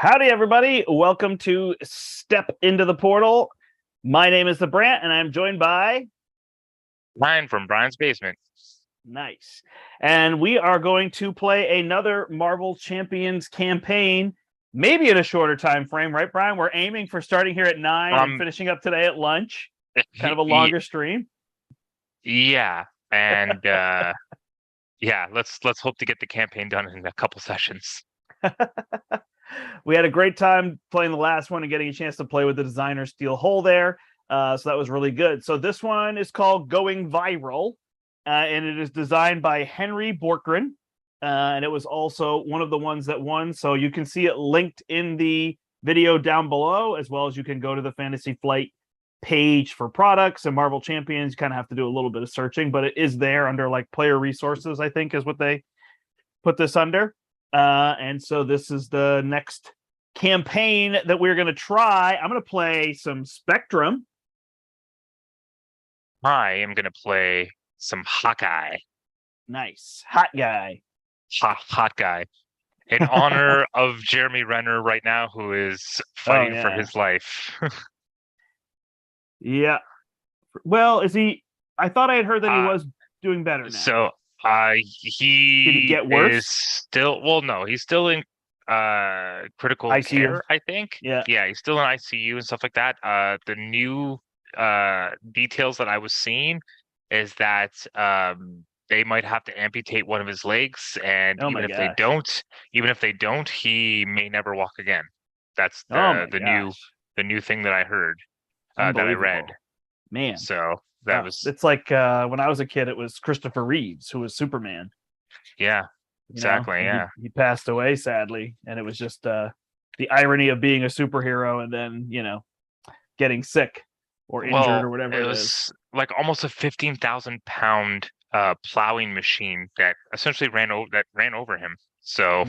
Howdy, everybody. Welcome to Step Into the Portal. My name is The Brant, and I'm joined by... Ryan from Brian's Basement. Nice. And we are going to play another Marvel Champions campaign, maybe in a shorter time frame, right, Brian? We're aiming for starting here at 9 and finishing up today at lunch. Kind of a longer stream. Yeah, and yeah, let's hope to get the campaign done in a couple sessions. We had a great time playing the last one and getting a chance to play with the designer Steel Hole there. So that was really good. So this one is called Going Viral, and it is designed by Henry Borkgren. And it was also one of the ones that won. So you can see it linked in the video down below, as well as you can go to the Fantasy Flight page for products and Marvel Champions. You kind of have to do a little bit of searching, but it is there under like player resources, I think is what they put this under. And so this is the next campaign that we're going to try. I'm going to play some Spectrum. I am going to play some Hawkeye. Nice. Hot guy. Hot guy. In honor of Jeremy Renner right now, who is fighting for his life. Yeah. Well, is he... I thought I had heard that he was doing better now. So he did he get worse? Is still... Well, no, he's still in critical ICU. care, I think. Yeah, he's still in ICU and stuff like that. The new details that I was seeing is that they might have to amputate one of his legs, and even if they don't, he may never walk again. That's the new thing that I heard, that I read. Man, so that was... It's like when I was a kid, it was Christopher Reeves who was Superman. Yeah, exactly. He passed away sadly, and it was just the irony of being a superhero and then getting sick or injured or whatever. It was like almost a 15,000-pound plowing machine that essentially ran over him. So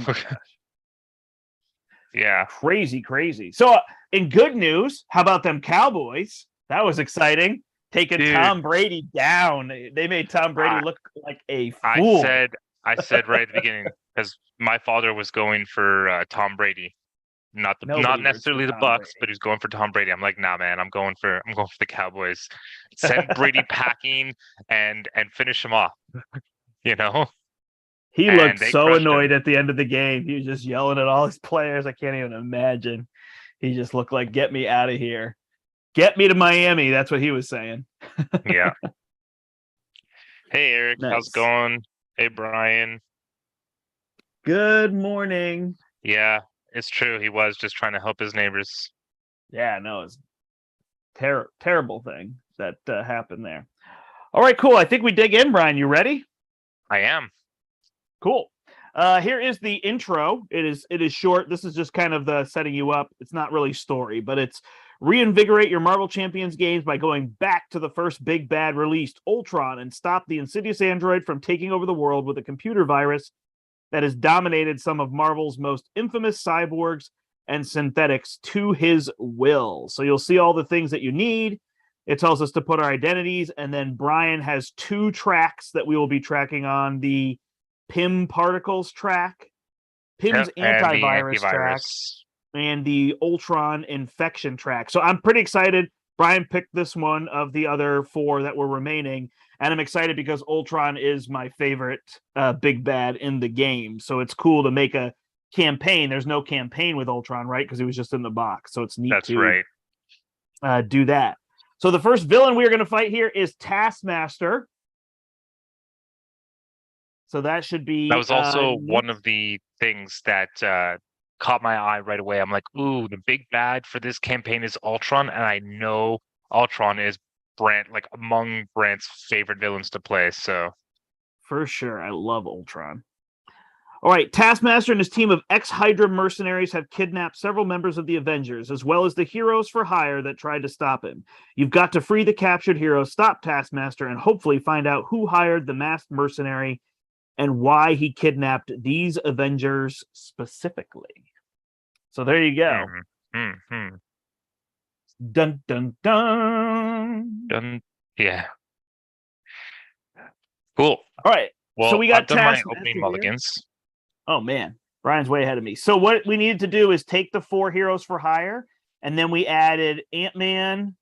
yeah, crazy. So in good news, how about them Cowboys? That was exciting. Taking Tom Brady down. They made Tom Brady look like a fool. I said right at the beginning, because my father was going for Tom Brady, not necessarily the Bucks, but he's going for Tom Brady. I'm like, nah, man, I'm going for the Cowboys. Send Brady packing and finish him off. He looked so annoyed at the end of the game. He was just yelling at all his players. I can't even imagine. He just looked like, get me out of here. Get me to Miami. That's what he was saying. Yeah. Hey, Eric. Nice. How's it going? Hey, Brian. Good morning. Yeah, it's true. He was just trying to help his neighbors. Yeah, no, it's terrible thing that happened there. All right, cool. I think we dig in, Brian. You ready? I am. Cool. Here is the intro. It is short. This is just kind of the setting you up. It's not really story, but it's reinvigorate your Marvel Champions games by going back to the first big bad released, Ultron, and stop the insidious android from taking over the world with a computer virus that has dominated some of Marvel's most infamous cyborgs and synthetics to his will. So you'll see all the things that you need. It tells us to put our identities, and then Brian has 2 tracks that we will be tracking on: the PIM particles track, PIM's antivirus track, and the Ultron infection track. So I'm pretty excited. Brian picked this one of the other 4 that were remaining, and I'm excited because Ultron is my favorite big bad in the game. So it's cool to make a campaign. There's no campaign with Ultron, right? Because he was just in the box. So it's neat to do that. So the first villain we are going to fight here is Taskmaster. So that should be... That was also one of the things that caught my eye right away. I'm like, ooh, the big bad for this campaign is Ultron, and I know Ultron is among Brant's favorite villains to play. So for sure, I love Ultron. All right, Taskmaster and his team of ex-Hydra mercenaries have kidnapped several members of the Avengers, as well as the heroes for hire that tried to stop him. You've got to free the captured heroes, stop Taskmaster, and hopefully find out who hired the masked mercenary and why he kidnapped these Avengers specifically. So there you go. Mm-hmm. Dun, dun, dun. Yeah. Cool. All right. Well, so we got I've done my opening mulligans. Oh, man. Brian's way ahead of me. So what we needed to do is take the 4 heroes for hire, and then we added Ant-Man,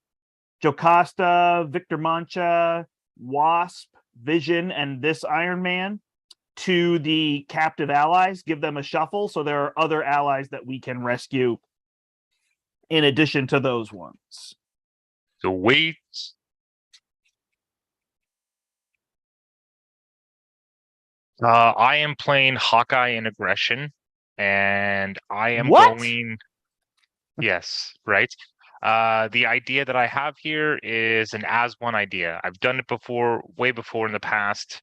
Jocasta, Victor Mancha, Wasp, Vision, and this Iron Man to the captive allies, give them a shuffle. So there are other allies that we can rescue in addition to those ones. So wait. I am playing Hawkeye in aggression, and I am going. Yes, right. The idea that I have here is an as one idea. I've done it before, way before in the past.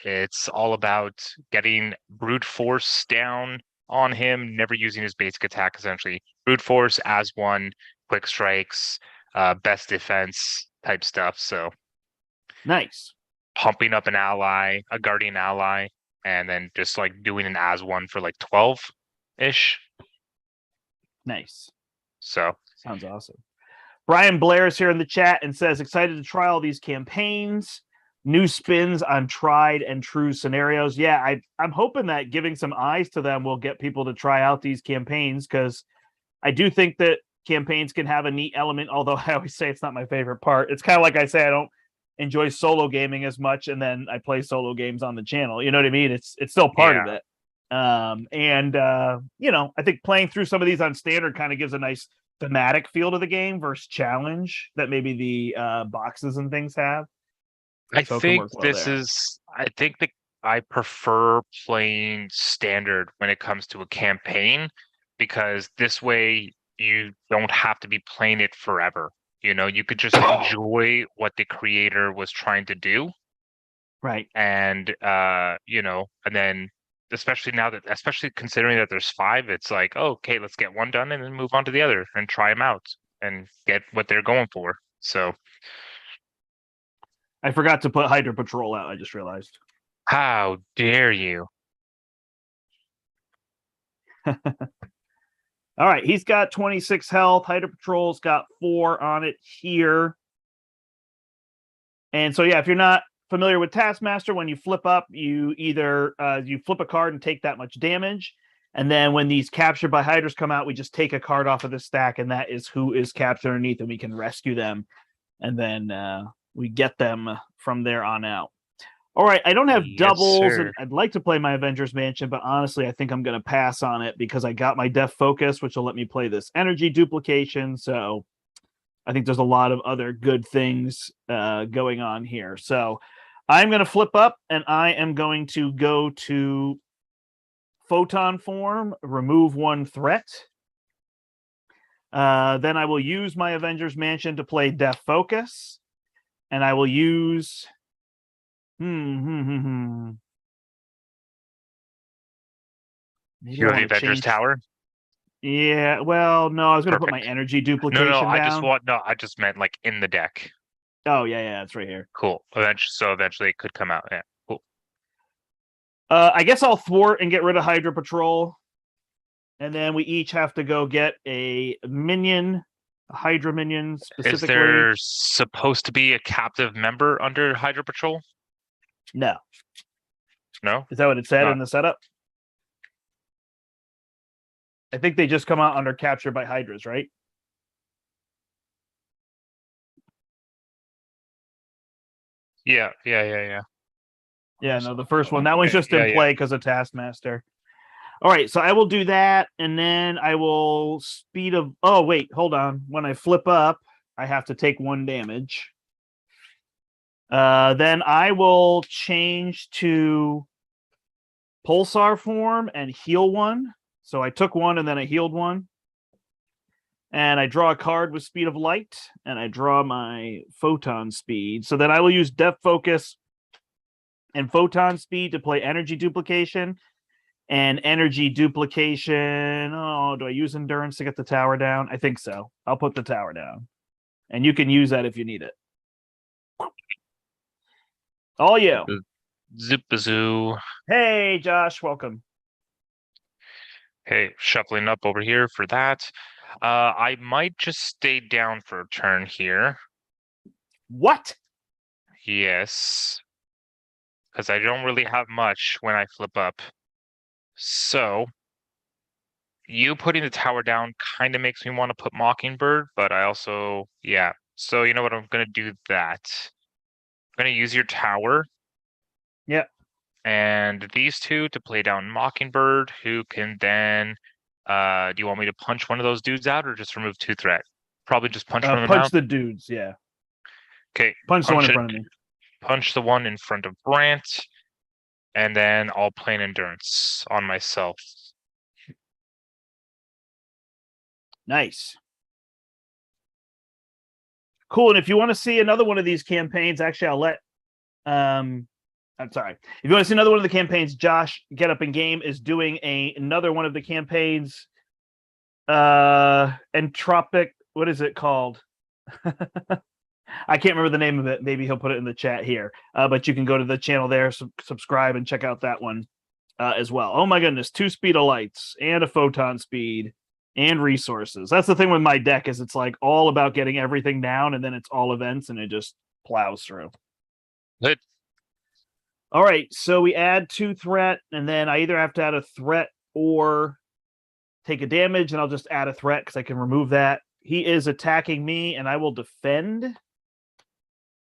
It's all about getting brute force down on him, never using his basic attack, essentially. Brute force as one, quick strikes, best defense type stuff. So nice. Pumping up an ally, a guardian ally, and then just like doing an as one for like 12-ish. Nice. So sounds awesome. Brian Blair is here in the chat and says, excited to try all these campaigns, new spins on tried and true scenarios. Yeah, I'm hoping that giving some eyes to them will get people to try out these campaigns, because I do think that campaigns can have a neat element, although I always say it's not my favorite part. It's kind of like I say, I don't enjoy solo gaming as much, and then I play solo games on the channel. You know what I mean? It's still part of it. You know, I think playing through some of these on standard kind of gives a nice thematic feel to the game versus challenge that maybe the boxes and things have. I think that I prefer playing standard when it comes to a campaign, because this way you don't have to be playing it forever. You know, you could just enjoy what the creator was trying to do. Right. And you know, and then especially considering that there's 5, it's like, oh, okay, let's get one done and then move on to the other and try them out and get what they're going for. So I forgot to put Hydra Patrol out, I just realized. How dare you? All right, he's got 26 health. Hydra Patrol's got 4 on it here. And so, yeah, if you're not familiar with Taskmaster, when you flip up, you either you flip a card and take that much damage. And then when these captured by Hydras come out, we just take a card off of the stack, and that is who is captured underneath, and we can rescue them. And then we get them from there on out. All right, I don't have doubles, and I'd like to play my Avengers Mansion, but honestly, I think I'm going to pass on it because I got my Def Focus, which will let me play this energy duplication. So I think there's a lot of other good things going on here. So I'm going to flip up, and I am going to go to Photon Form, remove 1 threat. Then I will use my Avengers Mansion to play Def Focus, and I will use... You have the Avengers Tower? Yeah, well, no, I was going to put my energy duplication down. I just meant like in the deck. Oh, yeah, it's right here. Cool. Eventually it could come out. Yeah, cool. I guess I'll thwart and get rid of Hydra Patrol. And then we each have to go get a minion, a Hydra minion specifically. Is there supposed to be a captive member under Hydra Patrol? No. No? Is that what it said in the setup? I think they just come out under captured by Hydras, right? Yeah. Yeah, no, the first one. That one's just in play because of Taskmaster. All right, so I will do that, and then I will speed of... Oh, wait, hold on. When I flip up, I have to take 1 damage. Then I will change to Pulsar Form and heal 1. So I took 1 and then I healed 1. And I draw a card with Speed of Light, and I draw my Photon Speed. So then I will use Depth Focus and Photon Speed to play Energy Duplication. And Energy Duplication... Oh, do I use Endurance to get the tower down? I think so. I'll put the tower down. And you can use that if you need it. All you. Zip-a-zoo. Hey, Josh, welcome. Hey, shuffling up over here for that. I might just stay down for a turn here. What? Yes. Because I don't really have much when I flip up. So you putting the tower down kind of makes me want to put Mockingbird, but I also, yeah. So you know what? I'm going to do that. I'm going to use your tower. Yep. And these two to play down Mockingbird, who can then, do you want me to punch one of those dudes out or just remove 2 threat? Probably just punch one of them Punch out. the dudes, yeah. Okay. Punch the one in front of me. Punch the one in front of Brant. And then I'll play an endurance on myself. Nice. Cool. And if you want to see another one of these campaigns, actually, I'll let I'm sorry. If you want to see another one of the campaigns, Josh Get Up in Game is doing another one of the campaigns. Entropic, what is it called? I can't remember the name of it. Maybe he'll put it in the chat here. But you can go to the channel there, subscribe, and check out that one as well. Oh my goodness, 2 speed of lights and a photon speed and resources. That's the thing with my deck, is it's like all about getting everything down, and then it's all events, and it just plows through. Good. All right, so we add 2 threat, and then I either have to add a threat or take a damage, and I'll just add a threat because I can remove that. He is attacking me, and I will defend,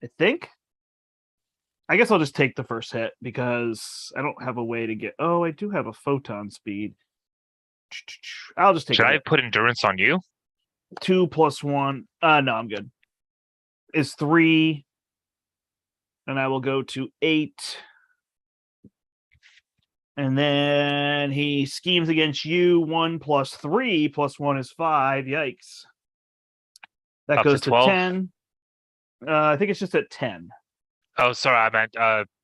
I think. I guess I'll just take the first hit because I don't have a way to get... Oh, I do have a photon speed. I'll just take Should I put endurance on you? 2 + 1. No, I'm good. Is 3... And I will go to 8. And then he schemes against you. 1 + 3 + 1 is 5. Yikes. That Up goes to to 12? 10. I think it's just at 10. Oh, sorry. I meant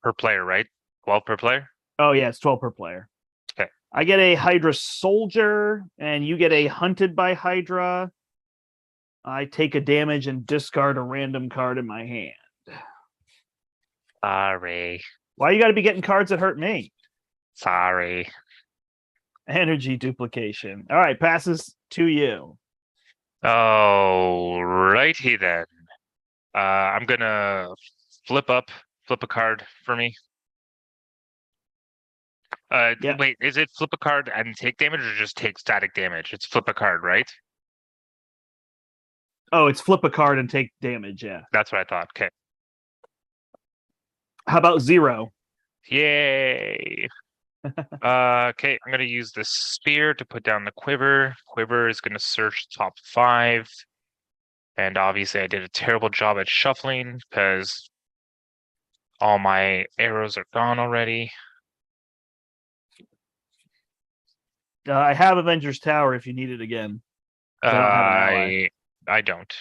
per player, right? 12 per player? Oh, yeah. It's 12 per player. Okay. I get a Hydra Soldier, and you get a Hunted by Hydra. I take a damage and discard a random card in my hand. Sorry. Why you got to be getting cards that hurt me? Sorry. Energy duplication. All right, passes to you. Oh, righty then. I'm gonna flip a card for me. Yeah. Wait, is it flip a card and take damage or just take static damage? It's flip a card, right? Oh, it's flip a card and take damage, yeah. That's what I thought. Okay. How about 0? Yay. Okay, I'm gonna use the spear to put down the quiver. Quiver is gonna search top 5. And obviously I did a terrible job at shuffling because all my arrows are gone already. I have Avengers Tower if you need it again. I don't have an ally. I don't.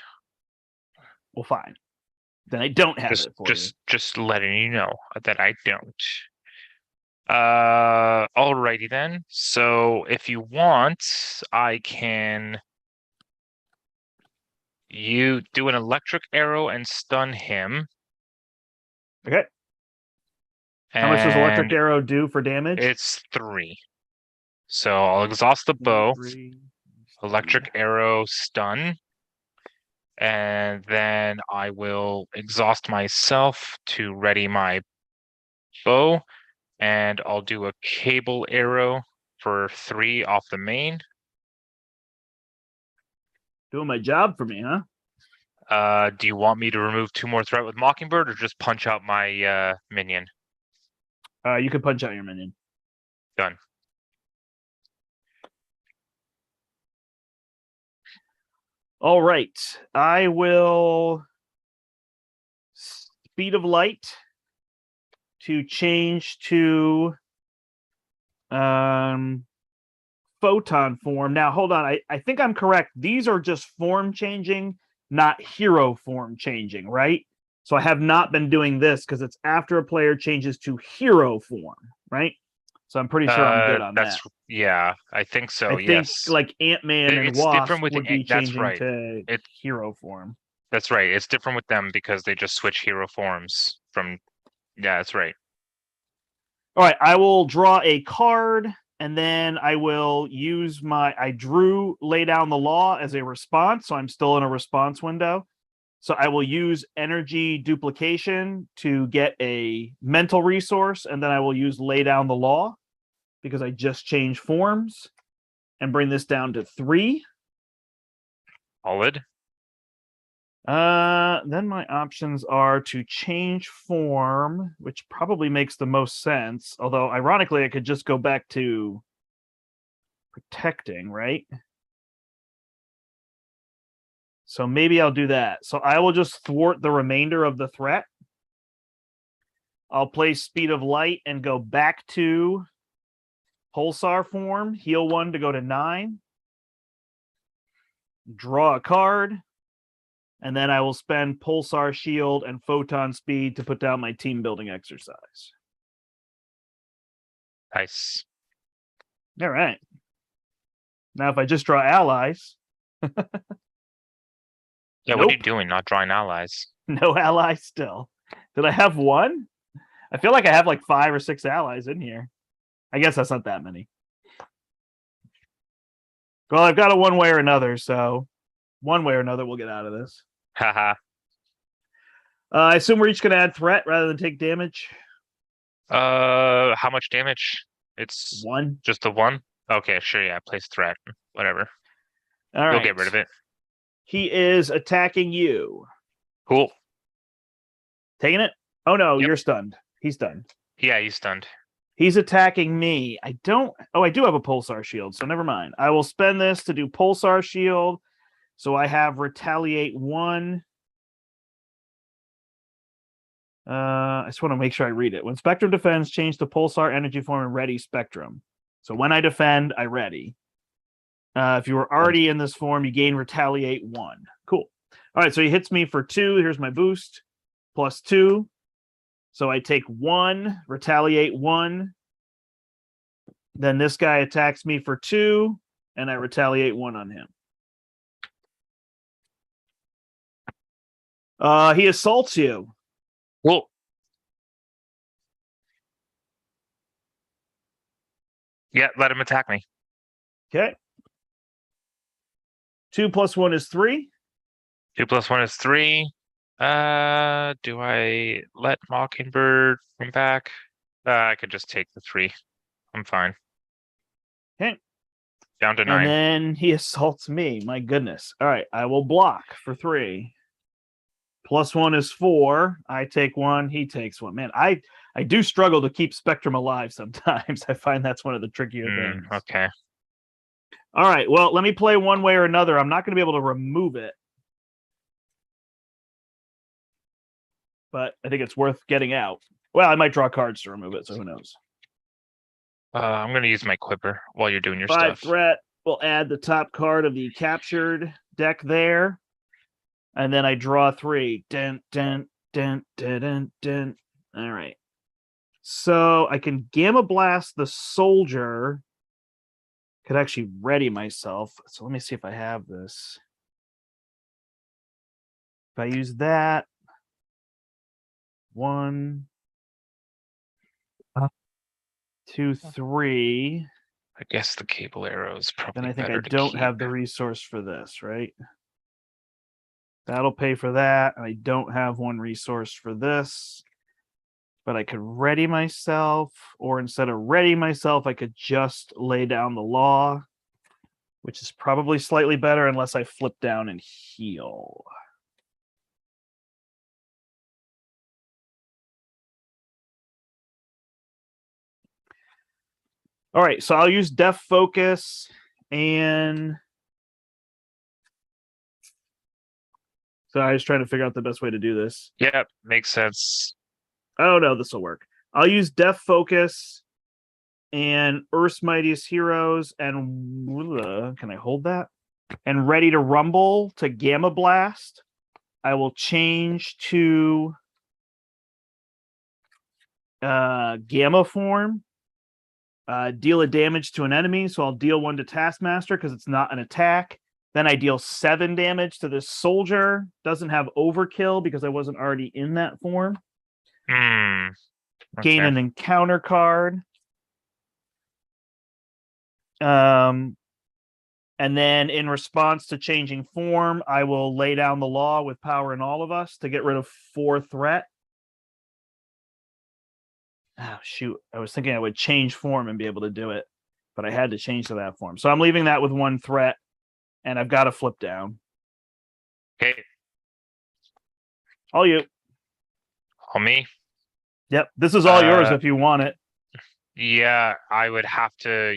Well, fine. Then I don't have it for you. Just letting you know that I don't. Alrighty then. So if you want, I can do an electric arrow and stun him. Okay. How much does electric arrow do for damage? It's 3. So I'll exhaust the bow, 3. electric arrow, stun, and then I will exhaust myself to ready my bow, and I'll do a cable arrow for 3 off the main. Doing my job for me, huh? Do you want me to remove 2 more threat with Mockingbird or just punch out my minion? You can punch out your minion. Done. All right. I will speed of light to change to photon form. Now, hold on. I think I'm correct. These are just form changing, not hero form changing, right? So I have not been doing this because it's after a player changes to hero form, right? So I'm pretty sure I'm good on that. Yeah, I think so. I think like Ant-Man and Wasp would be changing to hero form. That's right. It's different with them because they just switch hero forms from. Yeah, that's right. All right, I will draw a card, and then I will use I drew Lay Down the Law as a response, so I'm still in a response window. So I will use energy duplication to get a mental resource, and then I will use Lay Down the Law. because I just changed forms, and bring this down to 3. Solid. Then my options are to change form, which probably makes the most sense. Although, ironically, I could just go back to protecting, right? So maybe I'll do that. So I will just thwart the remainder of the threat. I'll play Speed of Light and go back to Pulsar form, heal 1 to go to 9. Draw a card. And then I will spend Pulsar Shield and Photon Speed to put down my team building exercise. Nice. All right. Now, if I just draw allies. Yeah, what are you doing? Not drawing allies. No allies still. Did I have 1? I feel like I have like 5 or 6 allies in here. I guess that's not that many. Well, I've got a one way or another, so one way or another we'll get out of this. Haha. I assume we're each going to add threat rather than take damage. How much damage? It's 1. just the 1? Okay, sure, yeah, place threat. Whatever. All right. We'll get rid of it. He is attacking you. Cool. Taking it? Oh, no, Yep. You're stunned. He's stunned. Yeah, he's stunned. He's attacking me. I do have a Pulsar Shield, so never mind. I will spend this to do Pulsar Shield. So I have Retaliate 1. I just want to make sure I read it. When Spectrum defends, change the Pulsar energy form and ready Spectrum. So when I defend, I ready. If you were already in this form, you gain Retaliate 1. Cool. All right, so he hits me for 2. Here's my boost. Plus 2. So I take 1, Retaliate 1. Then this guy attacks me for 2, and I Retaliate 1 on him. He assaults you. Cool. Yeah, let him attack me. Okay. 2 plus 1 is 3. 2 plus 1 is 3. Do I let Mockingbird come back? I could just take the 3. I'm fine. Okay. Down to 9. And then he assaults me. My goodness. All right. I will block for 3. Plus 1 is 4. I take 1. He takes 1. Man, I do struggle to keep Spectrum alive sometimes. I find that's one of the trickier things. Okay. All right. Well, let me play one way or another. I'm not going to be able to remove it. But I think it's worth getting out. Well, I might draw cards to remove it, so who knows? I'm going to use my Quipper while you're doing your 5 stuff. threat. We'll add the top card of the captured deck there. And then I draw 3. Dun, dun, dun, dun, dun, dun. All right. So I can Gamma Blast the soldier. Could actually ready myself. So let me see if I have this. If I use that. 1, 2, 3. I guess the cable arrow is probably Then I think better I to don't keep. have the resource for this, right? That'll pay for that. I don't have one resource for this. But I could ready myself, or instead of ready myself, I could just lay down the law, which is probably slightly better unless I flip down and heal. All right, so I'll use Def Focus and... So I was trying to figure out the best way to do this. Yeah, makes sense. Oh, no, this will work. I'll use Def Focus and Earth's Mightiest Heroes and... can I hold that? And Ready to Rumble to Gamma Blast. I will change to Gamma form. Deal a damage to an enemy, so I'll deal 1 to Taskmaster because it's not an attack. Then I deal 7 damage to this soldier. Doesn't have overkill because I wasn't already in that form. Okay. Gain an encounter card. And then in response to changing form, I will lay down the law with Power in All of Us to get rid of 4 threat. Oh, shoot. I was thinking I would change form and be able to do it, but I had to change to that form. So I'm leaving that with 1 threat, and I've got to flip down. Okay. All you. On me. Yep. This is all yours if you want it. Yeah, I would have to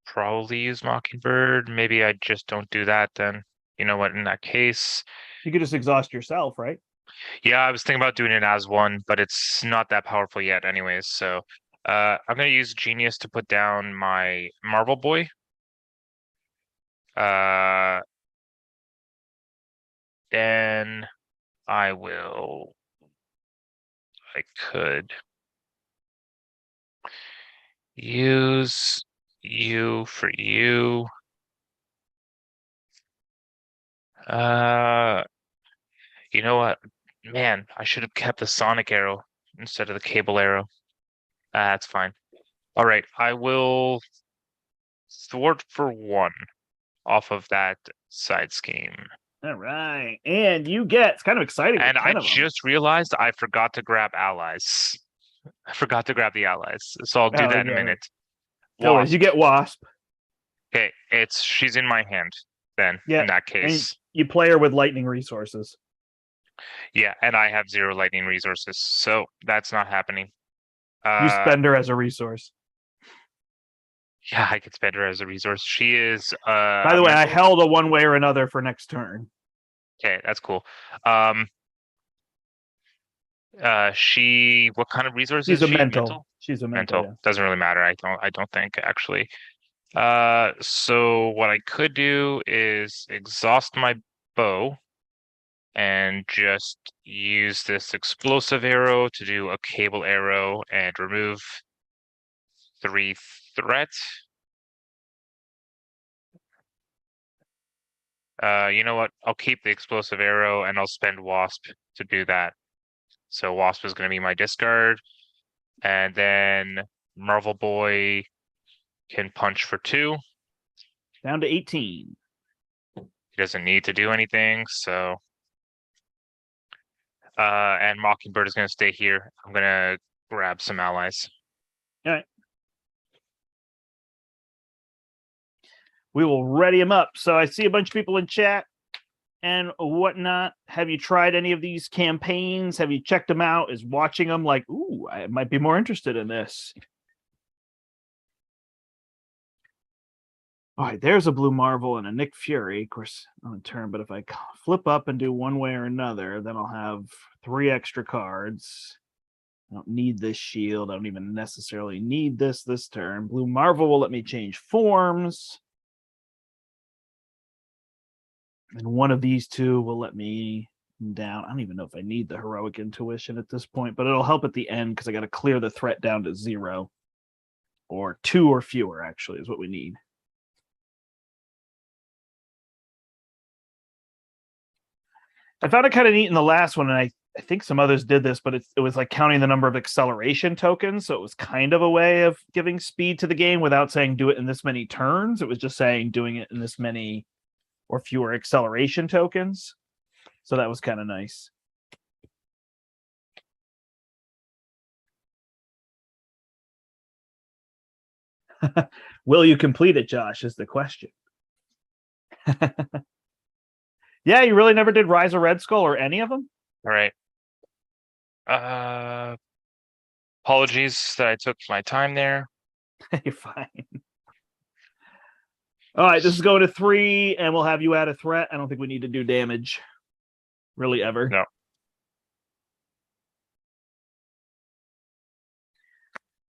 probably use Mockingbird. Maybe I just don't do that then. You know what? In that case, you could just exhaust yourself, right? Yeah, I was thinking about doing it as one, but it's not that powerful yet anyways. So I'm gonna use Genius to put down my Marvel Boy. Then I could use you for you. You know what? Man, I should have kept the Sonic Arrow instead of the Cable Arrow. That's fine. All right, I will thwart for 1 off of that side scheme. All right. And you get, it's kind of exciting. And I just realized I forgot to grab allies. I forgot to grab the allies. So I'll do that in a minute. No worries, you get Wasp. Okay, she's in my hand then, in that case. And you play her with lightning resources. Yeah, and I have 0 lightning resources, so that's not happening. You spend her as a resource. Yeah, I could spend her as a resource. She is By the way, I held a one way or another for next turn. Okay, that's cool. What kind of resource is she? Mental. She's a mental. Yeah. Doesn't really matter. I don't think actually. So what I could do is exhaust my bow and just use this explosive arrow to do a cable arrow and remove 3 threats. You know what? I'll keep the explosive arrow and I'll spend Wasp to do that. So Wasp is going to be my discard. And then Marvel Boy can punch for 2. Down to 18. He doesn't need to do anything, so and Mockingbird is going to stay here. I'm going to grab some allies. All right. We will ready him up. So I see a bunch of people in chat and whatnot. Have you tried any of these campaigns? Have you checked them out? Is watching them like, ooh, I might be more interested in this. All right, there's a Blue Marvel and a Nick Fury, of course, on turn. But if I flip up and do one way or another, then I'll have 3 extra cards. I don't need this shield. I don't even necessarily need this turn. Blue Marvel will let me change forms. And one of these 2 will let me down. I don't even know if I need the Heroic Intuition at this point, but it'll help at the end because I got to clear the threat down to 0. Or 2 or fewer, actually, is what we need. I found it kind of neat in the last one, and I think some others did this, but it was like counting the number of acceleration tokens. So it was kind of a way of giving speed to the game without saying do it in this many turns. It was just saying doing it in this many or fewer acceleration tokens. So that was kind of nice. Will you complete it, Josh, is the question. Yeah, you really never did Rise of Red Skull or any of them? All right. Apologies that I took my time there. You're fine. All right, this is going to 3, and we'll have you add a threat. I don't think we need to do damage, really, ever. No.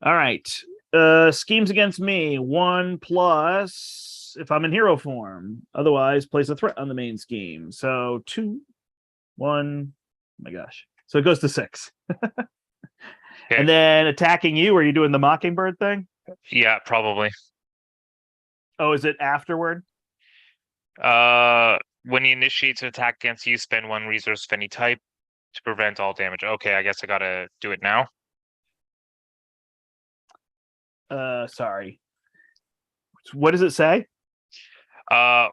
All right. Schemes against me. 1+ if I'm in hero form. Otherwise, place a threat on the main scheme. So 2, 1. Oh my gosh. So it goes to 6. Okay. And then attacking you, are you doing the Mockingbird thing? Yeah, probably. Oh, is it afterward? When he initiates an attack against you, spend 1 resource of any type to prevent all damage. Okay, I guess I gotta do it now. Sorry. What does it say?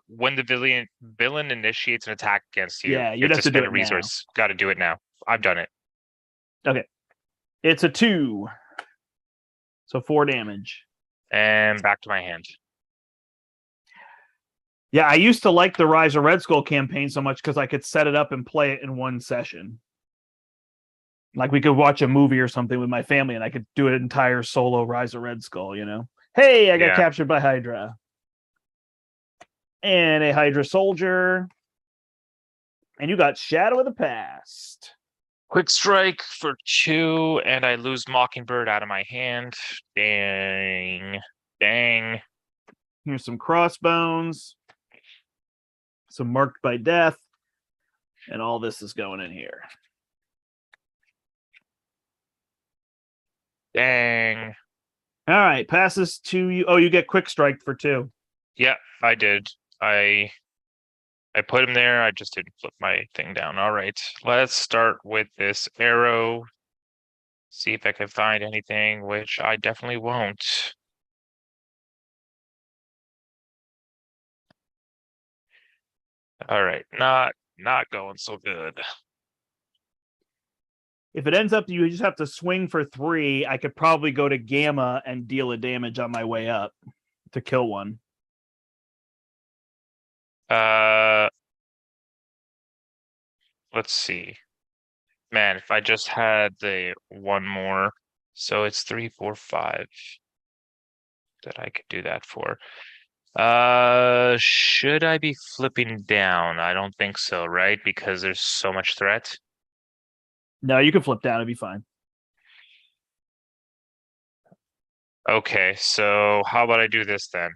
When the villain initiates an attack against you, yeah, you have to spend a resource. Got to do it now. I've done it. Okay. It's a 2. So 4 damage. And back to my hand. Yeah, I used to like the Rise of Red Skull campaign so much because I could set it up and play it in one session. Like we could watch a movie or something with my family and I could do an entire solo Rise of Red Skull, you know? Hey, I got captured by Hydra. And a Hydra soldier. And you got Shadow of the Past. Quick strike for 2, and I lose Mockingbird out of my hand. Dang. Here's some crossbones. Some marked by death. And all this is going in here. Dang. All right, passes to you. Oh, you get quick strike for 2. Yeah, I did. I put him there. I just didn't flip my thing down. All right, let's start with this arrow. See if I can find anything, which I definitely won't. All right, not going so good. If it ends up you just have to swing for 3, I could probably go to Gamma and deal a damage on my way up to kill one. Let's see. Man, if I just had the 1 more, so it's 3, 4, 5 that I could do that for. Should I be flipping down? I don't think so, right? Because there's so much threat. No, you can flip down, it'd be fine. Okay, so how about I do this then?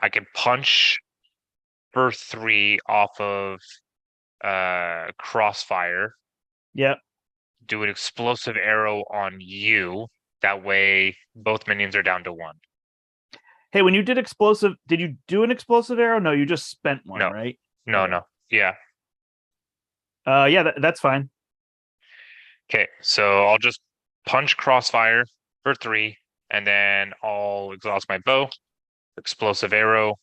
I can punch for 3 off of crossfire. Yep. Do an explosive arrow on you. That way both minions are down to 1. Hey, when you did explosive, did you do an explosive arrow? No, you just spent one, right? No, no. Yeah. Yeah, that's fine. Okay, so I'll just punch crossfire for 3, and then I'll exhaust my bow, explosive arrow,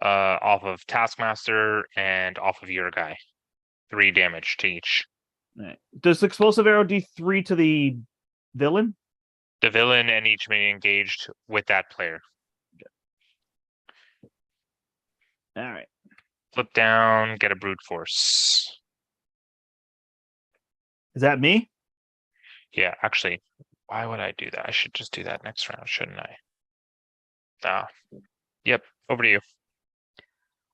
off of Taskmaster and off of your guy. 3 damage to each. Right. Does explosive arrow do 3 to the villain? The villain and each minion engaged with that player. All right. Flip down, get a brute force. Is that me? Yeah, actually, why would I do that? I should just do that next round, shouldn't I? Ah, yep, over to you.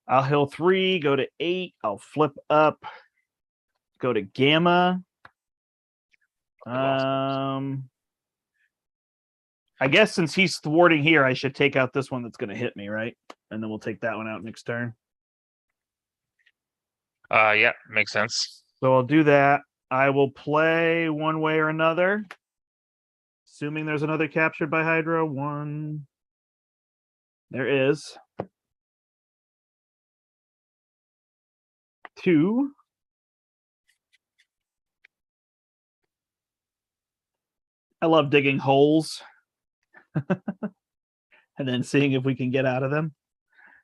I'll heal 3, go to 8. I'll flip up, go to Gamma. I guess since he's thwarting here, I should take out this one that's going to hit me, right? And then we'll take that one out next turn. Yeah, makes sense. So I'll do that. I will play one way or another. Assuming there's another captured by Hydra. 1. There is. 2. I love digging holes. And then seeing if we can get out of them.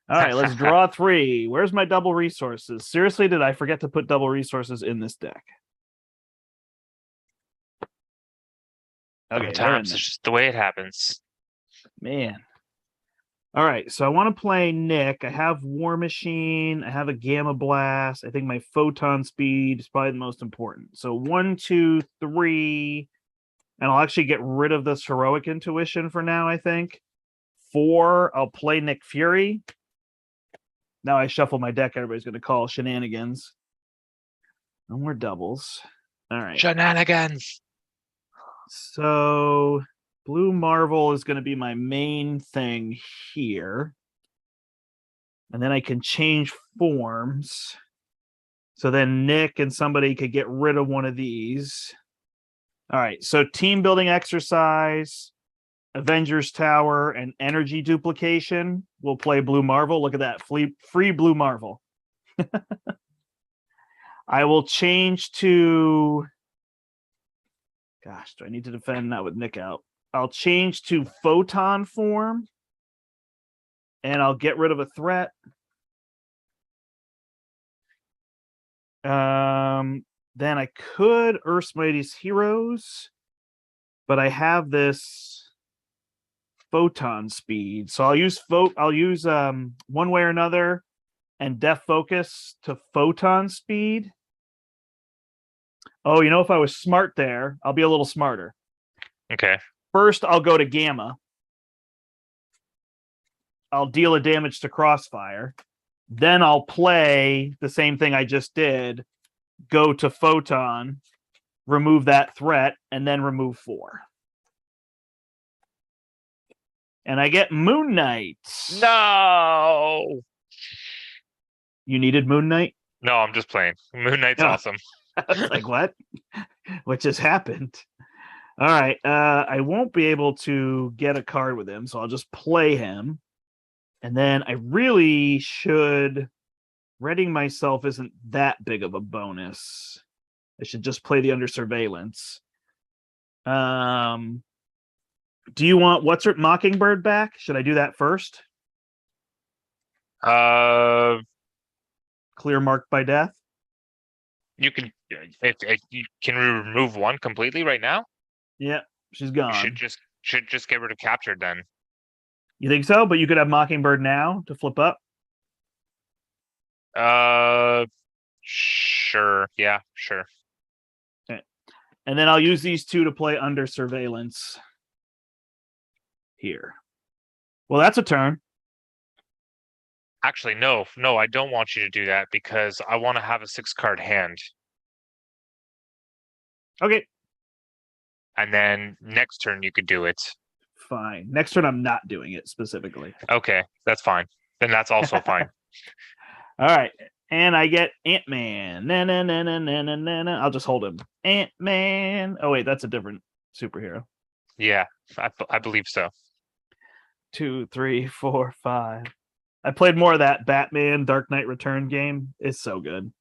All right, let's draw 3. Where's my double resources? Seriously, did I forget to put double resources in this deck? Okay, sometimes it's just the way it happens. Man. All right, so I want to play Nick. I have War Machine. I have a Gamma Blast. I think my photon speed is probably the most important. So 1, 2, 3. And I'll actually get rid of this Heroic Intuition for now, I think. 4, I'll play Nick Fury. Now I shuffle my deck. Everybody's going to call shenanigans. No more doubles. All right. Shenanigans. So Blue Marvel is going to be my main thing here. And then I can change forms. So then Nick and somebody could get rid of one of these. All right. So team building exercise, Avengers Tower, and energy duplication. We'll play Blue Marvel. Look at that. Free Blue Marvel. I will change to... Gosh, do I need to defend that with Nick out? I'll change to photon form. And I'll get rid of a threat. Then I could Earth's Mightiest Heroes, but I have this photon speed, so I'll use one way or another and Def Focus to photon speed. Oh, if I was smart there, I'll be a little smarter. Okay. First, I'll go to Gamma. I'll deal a damage to Crossfire. Then I'll play the same thing I just did, go to Photon, remove that threat, and then remove 4. And I get Moon Knight. No! You needed Moon Knight? No, I'm just playing. Moon Knight's awesome. I was like, what? What just happened? All right. I won't be able to get a card with him, so I'll just play him. And then I really should. Readying myself isn't that big of a bonus. I should just play the Under Surveillance. Do you want Mockingbird back? Should I do that first? Clear Marked by Death? You can can we remove one completely right now? Yeah, she's gone. Should just get rid of Captured then. You think so? But you could have Mockingbird now to flip up? Sure. Yeah, sure. Okay. And then I'll use these 2 to play Under Surveillance here. Well, that's a turn. Actually, no, I don't want you to do that because I want to have a 6-card hand. Okay. And then next turn you could do it. Fine. Next turn I'm not doing it specifically. Okay, that's fine. Then that's also fine. All right. And I get Ant-Man. Na. I'll just hold him. Ant-Man. Oh, wait, that's a different superhero. Yeah, I believe so. 2, 3, 4, 5. I played more of that Batman Dark Knight Return game. It's so good.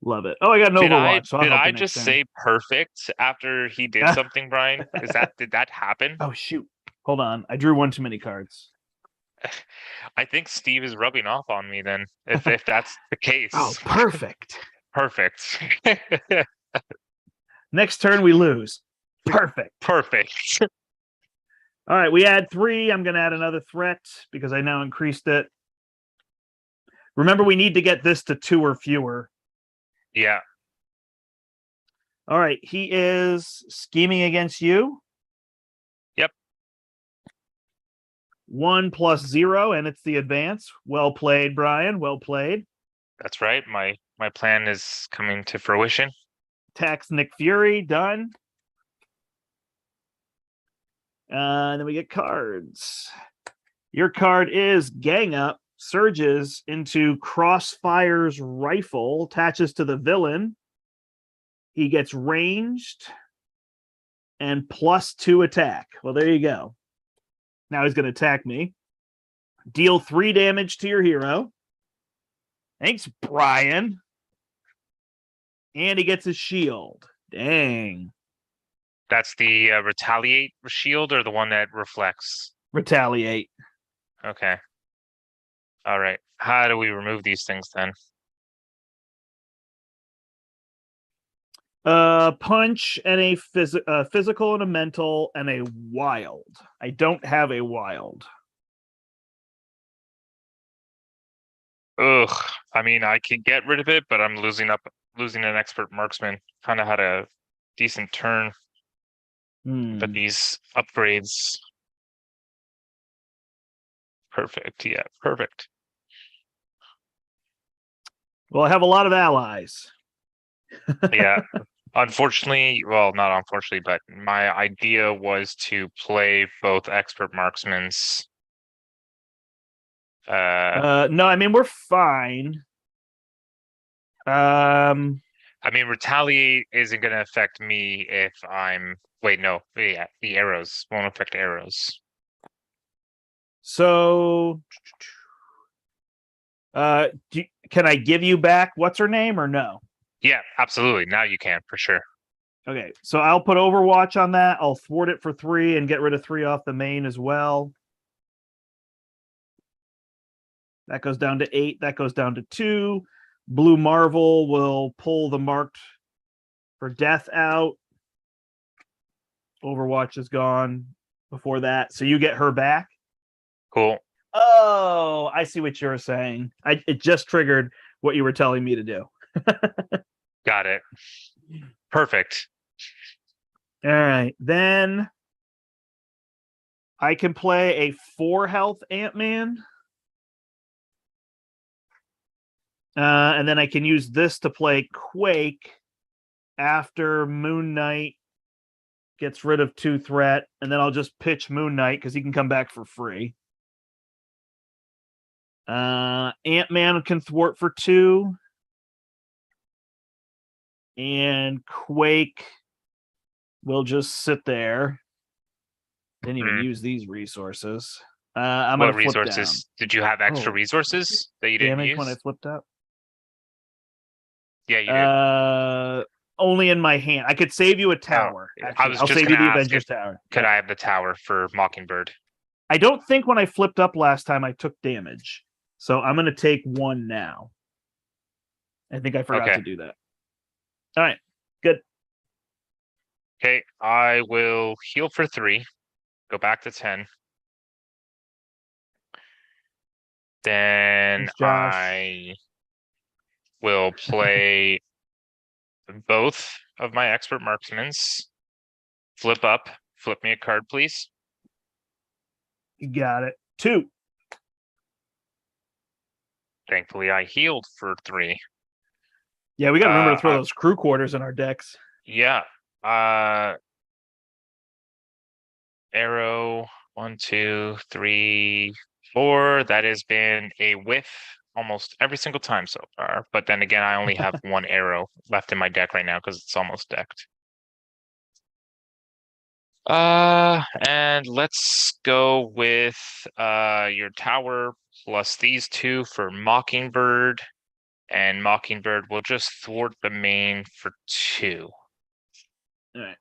Love it. Oh, I got an Overwatch. Did I just say perfect after he did something, Brian? Did that happen? Oh, shoot. Hold on. I drew one too many cards. I think Steve is rubbing off on me then, if that's the case. Oh, perfect. Perfect. Next turn we lose. Perfect. Perfect. All right, we add 3. I'm going to add another threat because I now increased it. Remember, we need to get this to 2 or fewer. Yeah. All right, he is scheming against you. Yep. 1 + 0, and it's the advance. Well played, Brian. Well played. That's right. My plan is coming to fruition. Tax Nick Fury, done. And then we get cards. Your card is Gang Up, surges into Crossfire's rifle, attaches to the villain. He gets ranged and +2 attack. Well, there you go. Now he's going to attack me. Deal 3 damage to your hero. Thanks, Brian. And he gets his shield. Dang. That's the retaliate shield or the one that reflects? Retaliate. Okay. All right. How do we remove these things then? Punch and a physical and a mental and a wild. I don't have a wild. Ugh. I mean, I could get rid of it, but I'm losing an expert marksman. Kind of had a decent turn. But these upgrades. Perfect. Yeah, perfect. Well, I have a lot of allies. Yeah. Unfortunately, well, not unfortunately, but my idea was to play both expert marksmans. No, I mean, we're fine. I mean, retaliate isn't going to affect me if I'm. Wait, no. Yeah, the arrows won't affect arrows. So, can I give you back what's her name or no? Yeah, absolutely. Now you can for sure. Okay, so I'll put Overwatch on that. I'll thwart it for 3 and get rid of 3 off the main as well. That goes down to 8. That goes down to 2. Blue Marvel will pull the marked for death out. Overwatch is gone before that. So you get her back. Cool. Oh, I see what you're saying. It just triggered what you were telling me to do. Got it. Perfect. All right. Then I can play a 4 health Ant-Man. And then I can use this to play Quake after Moon Knight gets rid of 2 threat. And then I'll just pitch Moon Knight because he can come back for free. Ant-Man can thwart for 2. And Quake will just sit there. Didn't even use these resources. I'm going to flip resources? down. Did you have extra resources that you didn't use? When I flipped up? Yeah, you did. Only in my hand. I could save you a tower. Actually, I'll save you the Avengers Tower. Could I have the tower for Mockingbird? I don't think when I flipped up last time I took damage. So I'm going to take 1 now. I think I forgot to do that. All right. Good. Okay. I will heal for 3. Go back to 10. Then I will play both of my expert marksmans. Flip up. Flip me a card, please. You got it. 2. Thankfully, I healed for 3. Yeah, we got to remember to throw those crew quarters in our decks. Yeah. Arrow 1, 2, 3, 4. That has been a whiff almost every single time so far. But then again, I only have 1 arrow left in my deck right now because it's almost decked. And let's go with your tower plus these 2 for Mockingbird. And Mockingbird will just thwart the main for 2. All right.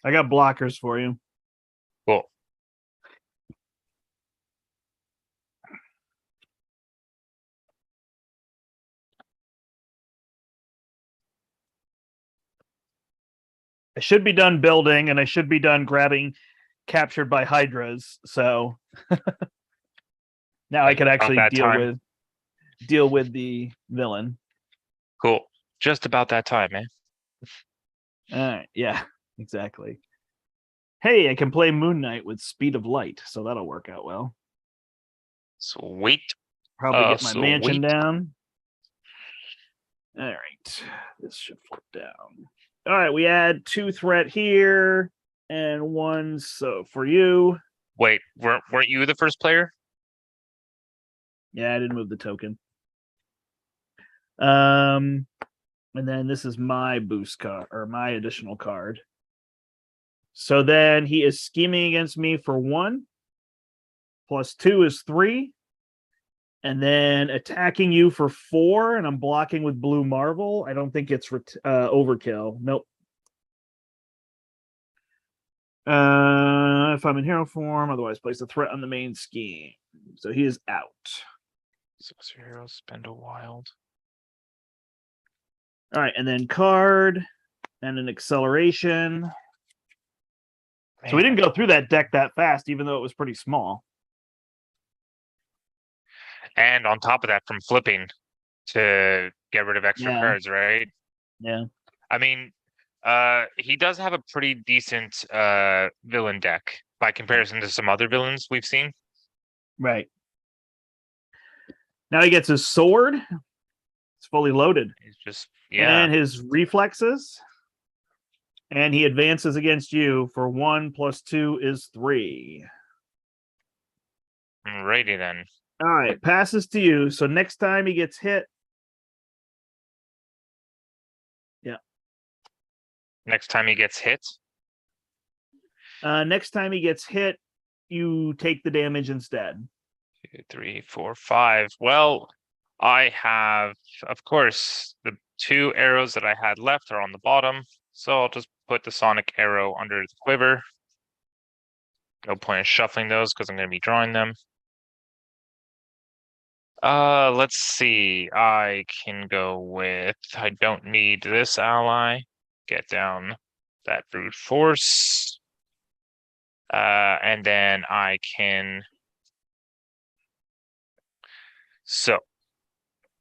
I got blockers for you. Cool. I should be done building, and I should be done grabbing captured by Hydras. So now I can actually deal with the villain. Cool. Just about that time, man. All right. Yeah, exactly. Hey, I can play Moon Knight with Speed of Light, so that'll work out well. Sweet. Probably get my mansion down. All right. This should flip down. All right, we add 2 threat here and 1 so for you. Wait, weren't you the first player? Yeah, I didn't move the token. And then this is my boost card or my additional card. So then he is scheming against me for 1. Plus 2 is 3. And then attacking you for 4, and I'm blocking with Blue Marvel. I don't think it's overkill. Nope. If I'm in hero form, otherwise place a threat on the main scheme. So he is out. So heroes spend a wild. All right, and then card and an acceleration. Man. So we didn't go through that deck that fast, even though it was pretty small. And on top of that, from flipping to get rid of extra cards, right? Yeah. I mean, he does have a pretty decent villain deck by comparison to some other villains we've seen. Right. Now he gets his sword. It's fully loaded. He's just and his reflexes. And he advances against you for 1 plus 2 is 3. Alrighty then. All right, passes to you. So next time he gets hit. Yeah. Next time he gets hit? Next time he gets hit, you take the damage instead. 2, 3, 4, 5. Well, I have, of course, the 2 arrows that I had left are on the bottom. So I'll just put the sonic arrow under the quiver. No point in shuffling those because I'm going to be drawing them. Let's see. I can go with, I don't need this ally. Get down that brute force. And then I can. So,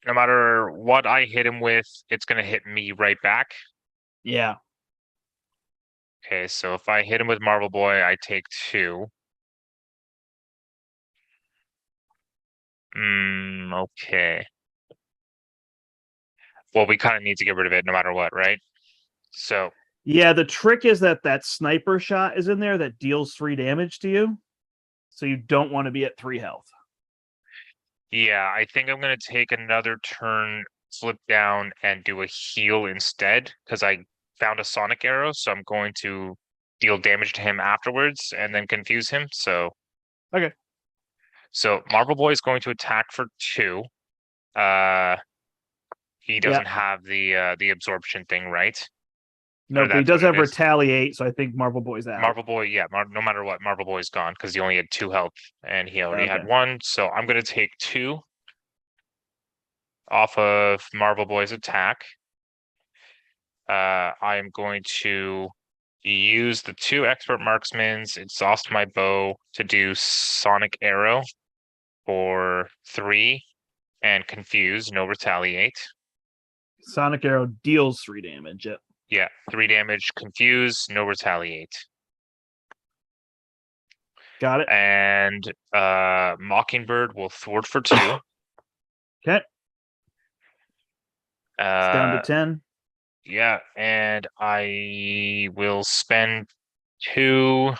no matter what I hit him with, it's gonna hit me right back. Yeah. Okay, so if I hit him with Marble Boy, I take 2. Okay. Well, we kind of need to get rid of it no matter what, right? So Yeah, the trick is that sniper shot is in there that deals 3 damage to you. So you don't want to be at 3 health. yeah, I think I'm gonna take another turn, flip down, and do a heal instead, because I found a sonic arrow, so I'm going to deal damage to him afterwards and then confuse him. So Okay. So Marble Boy is going to attack for 2. He doesn't have the absorption thing, right? No, but he that's does what it have is. retaliate, so I think Marble Boy's out. Marble Boy, yeah, no matter what, Marble Boy's gone because he only had 2 health and he already had Okay. 1. So I'm gonna take 2 off of Marble Boy's attack. I am going to use the 2 expert marksmen's, exhaust my bow to do sonic arrow for 3 and confuse, no retaliate. Sonic arrow deals 3 damage. Yep. Yeah, 3 damage, confuse, no retaliate. Got it. And Mockingbird will thwart for 2. Okay. It's down to 10. Yeah, and I will spend 2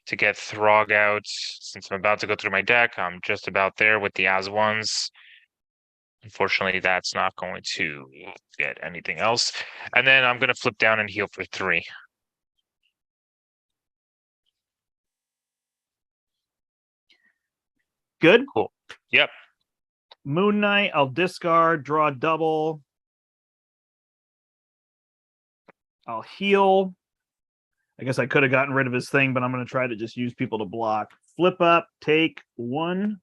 to get Throg out. Since I'm about to go through my deck, I'm just about there with the As ones. Unfortunately, that's not going to get anything else. And then I'm going to flip down and heal for 3. Good. Cool. Yep. Moon Knight, I'll discard, draw a double. I'll heal. I guess I could have gotten rid of his thing, but I'm going to try to just use people to block. Flip up, take 1.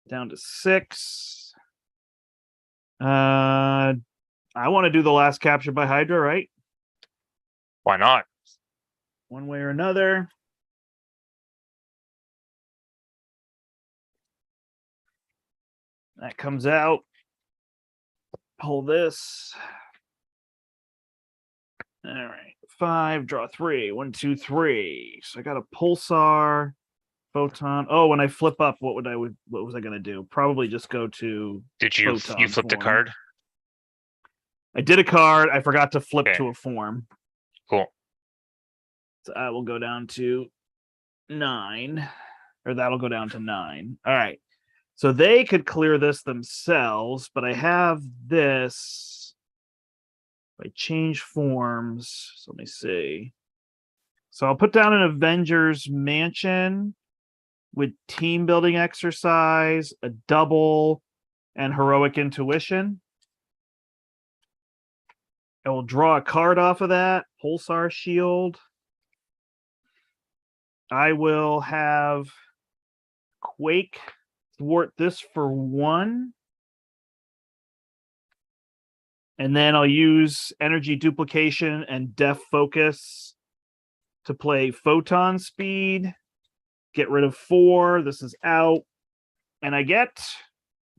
Down to 6. I want to do the last capture by Hydra, right? Why not? One way or another. That comes out. Pull this. All right. 5, draw 3. 1, 2, 3. So I got a pulsar, photon. Oh, when I flip up, what was I gonna do? Probably just go to Did you flip the card? I did a card. I forgot to flip Okay. to a form. Cool. So I will go down to 9. Or that'll go down to 9. All right. So they could clear this themselves, but I have this. If I change forms, so let me see. So I'll put down an Avengers Mansion with team building exercise, a double, and heroic intuition. I will draw a card off of that, Pulsar Shield. I will have Quake thwart this for 1. And then I'll use energy duplication and def focus to play photon speed. Get rid of 4. This is out. And I get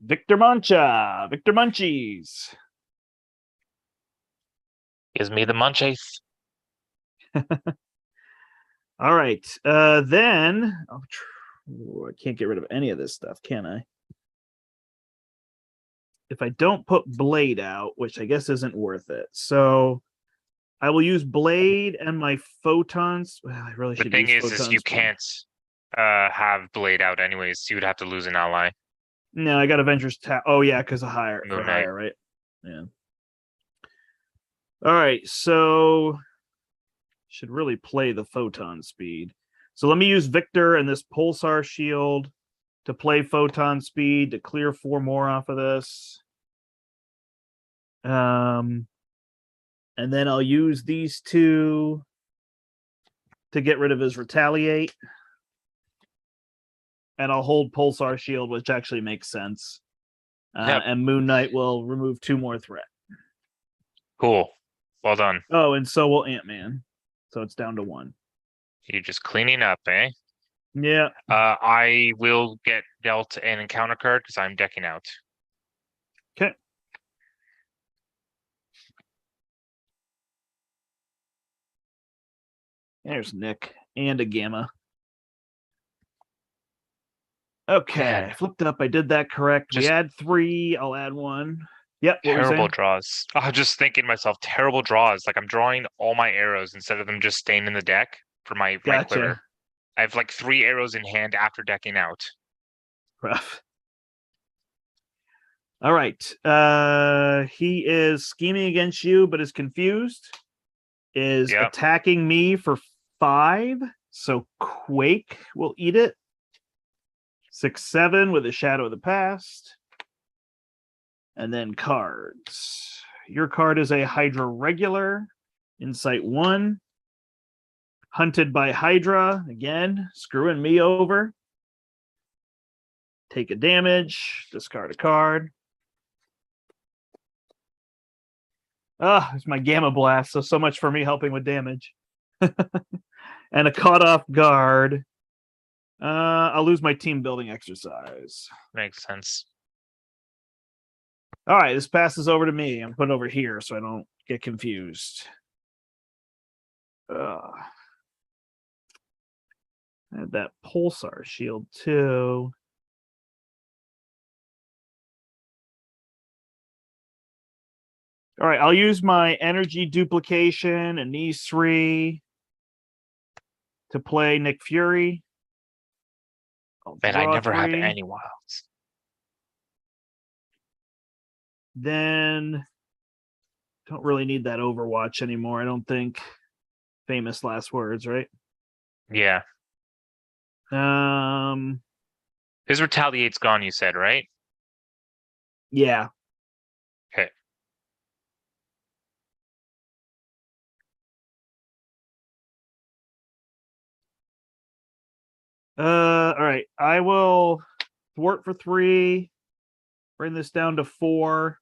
Victor Mancha. Victor Munchies. Gives me the munchies. All right. Then I can't get rid of any of this stuff, can I? If I don't put Blade out, which I guess isn't worth it. So I will use Blade and my photons. Well, I really should. The thing is you can't have Blade out anyways. You would have to lose an ally. No, I got Avengers Oh yeah, because of higher Moon for Knight. higher, right? Yeah. All right, so should really play the photon speed. So let me use Victor and this pulsar shield to play photon speed to clear 4 more off of this. And then I'll use these 2 to get rid of his retaliate. and I'll hold Pulsar Shield, which actually makes sense. Yep. And Moon Knight will remove 2 more threat. Cool. Well done. Oh, and so will Ant-Man. So it's down to 1. You're just cleaning up, eh? Yeah. I will get dealt an encounter card because I'm decking out. Okay. There's Nick and a Gamma. Okay, Man. flipped up. I did that correct. We add 3. I'll add 1. Yep. Terrible draws. I was just thinking to myself, terrible draws. Like I'm drawing all my arrows instead of them just staying in the deck for my quiver. I have like 3 arrows in hand after decking out. Rough. All right. He is scheming against you, but is confused. Is attacking me for 5. So Quake will eat it. 6/7 with a Shadow of the Past. And then cards. Your card is a Hydra regular. Insight 1. Hunted by Hydra. Again, screwing me over. Take a damage. Discard a card. It's my Gamma Blast. So much for me helping with damage. And a caught off guard. I'll lose my team building exercise. Makes sense. All right, this passes over to me. I'm putting it over here so I don't get confused. Had that Pulsar Shield too. All right, I'll use my energy duplication and these 3 to play Nick Fury. And I never have any wilds. Then don't really need that Overwatch anymore, I don't think. Famous last words, right? Yeah. His retaliate's gone, you said, right? Yeah. Okay. All right. I will thwart for 3. Bring this down to 4.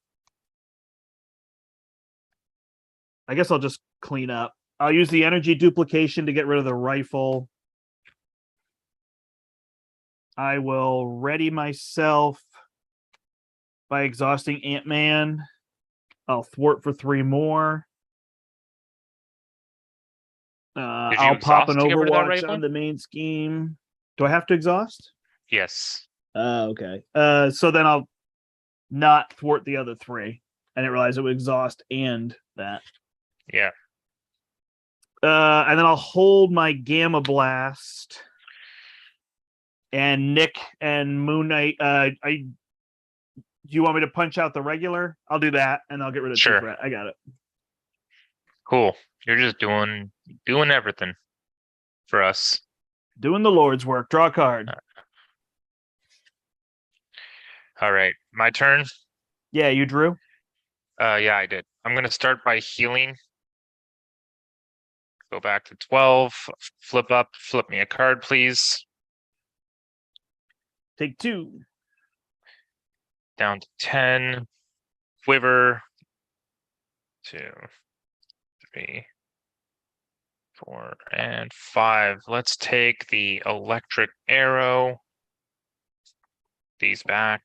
I guess I'll just clean up. I'll use the energy duplication to get rid of the rifle. I will ready myself by exhausting Ant-Man. I'll thwart for 3 more. I'll pop an Overwatch on the main scheme. Do I have to exhaust? Yes. Okay. So then I'll not thwart the other 3. I didn't realize it would exhaust and that. Yeah. And then I'll hold my Gamma Blast. And Nick and Moon Knight. Do you want me to punch out the regular? I'll do that, and I'll get rid of 2 threat. I got it. Cool. You're just doing everything for us. Doing the Lord's work. Draw a card. All right, my turn. Yeah, you drew? Yeah, I did. I'm gonna start by healing. Go back to 12. Flip up. Flip me a card, please. Take 2. Down to 10. Quiver. 2, 3, 4, and 5. Let's take the electric arrow. These back.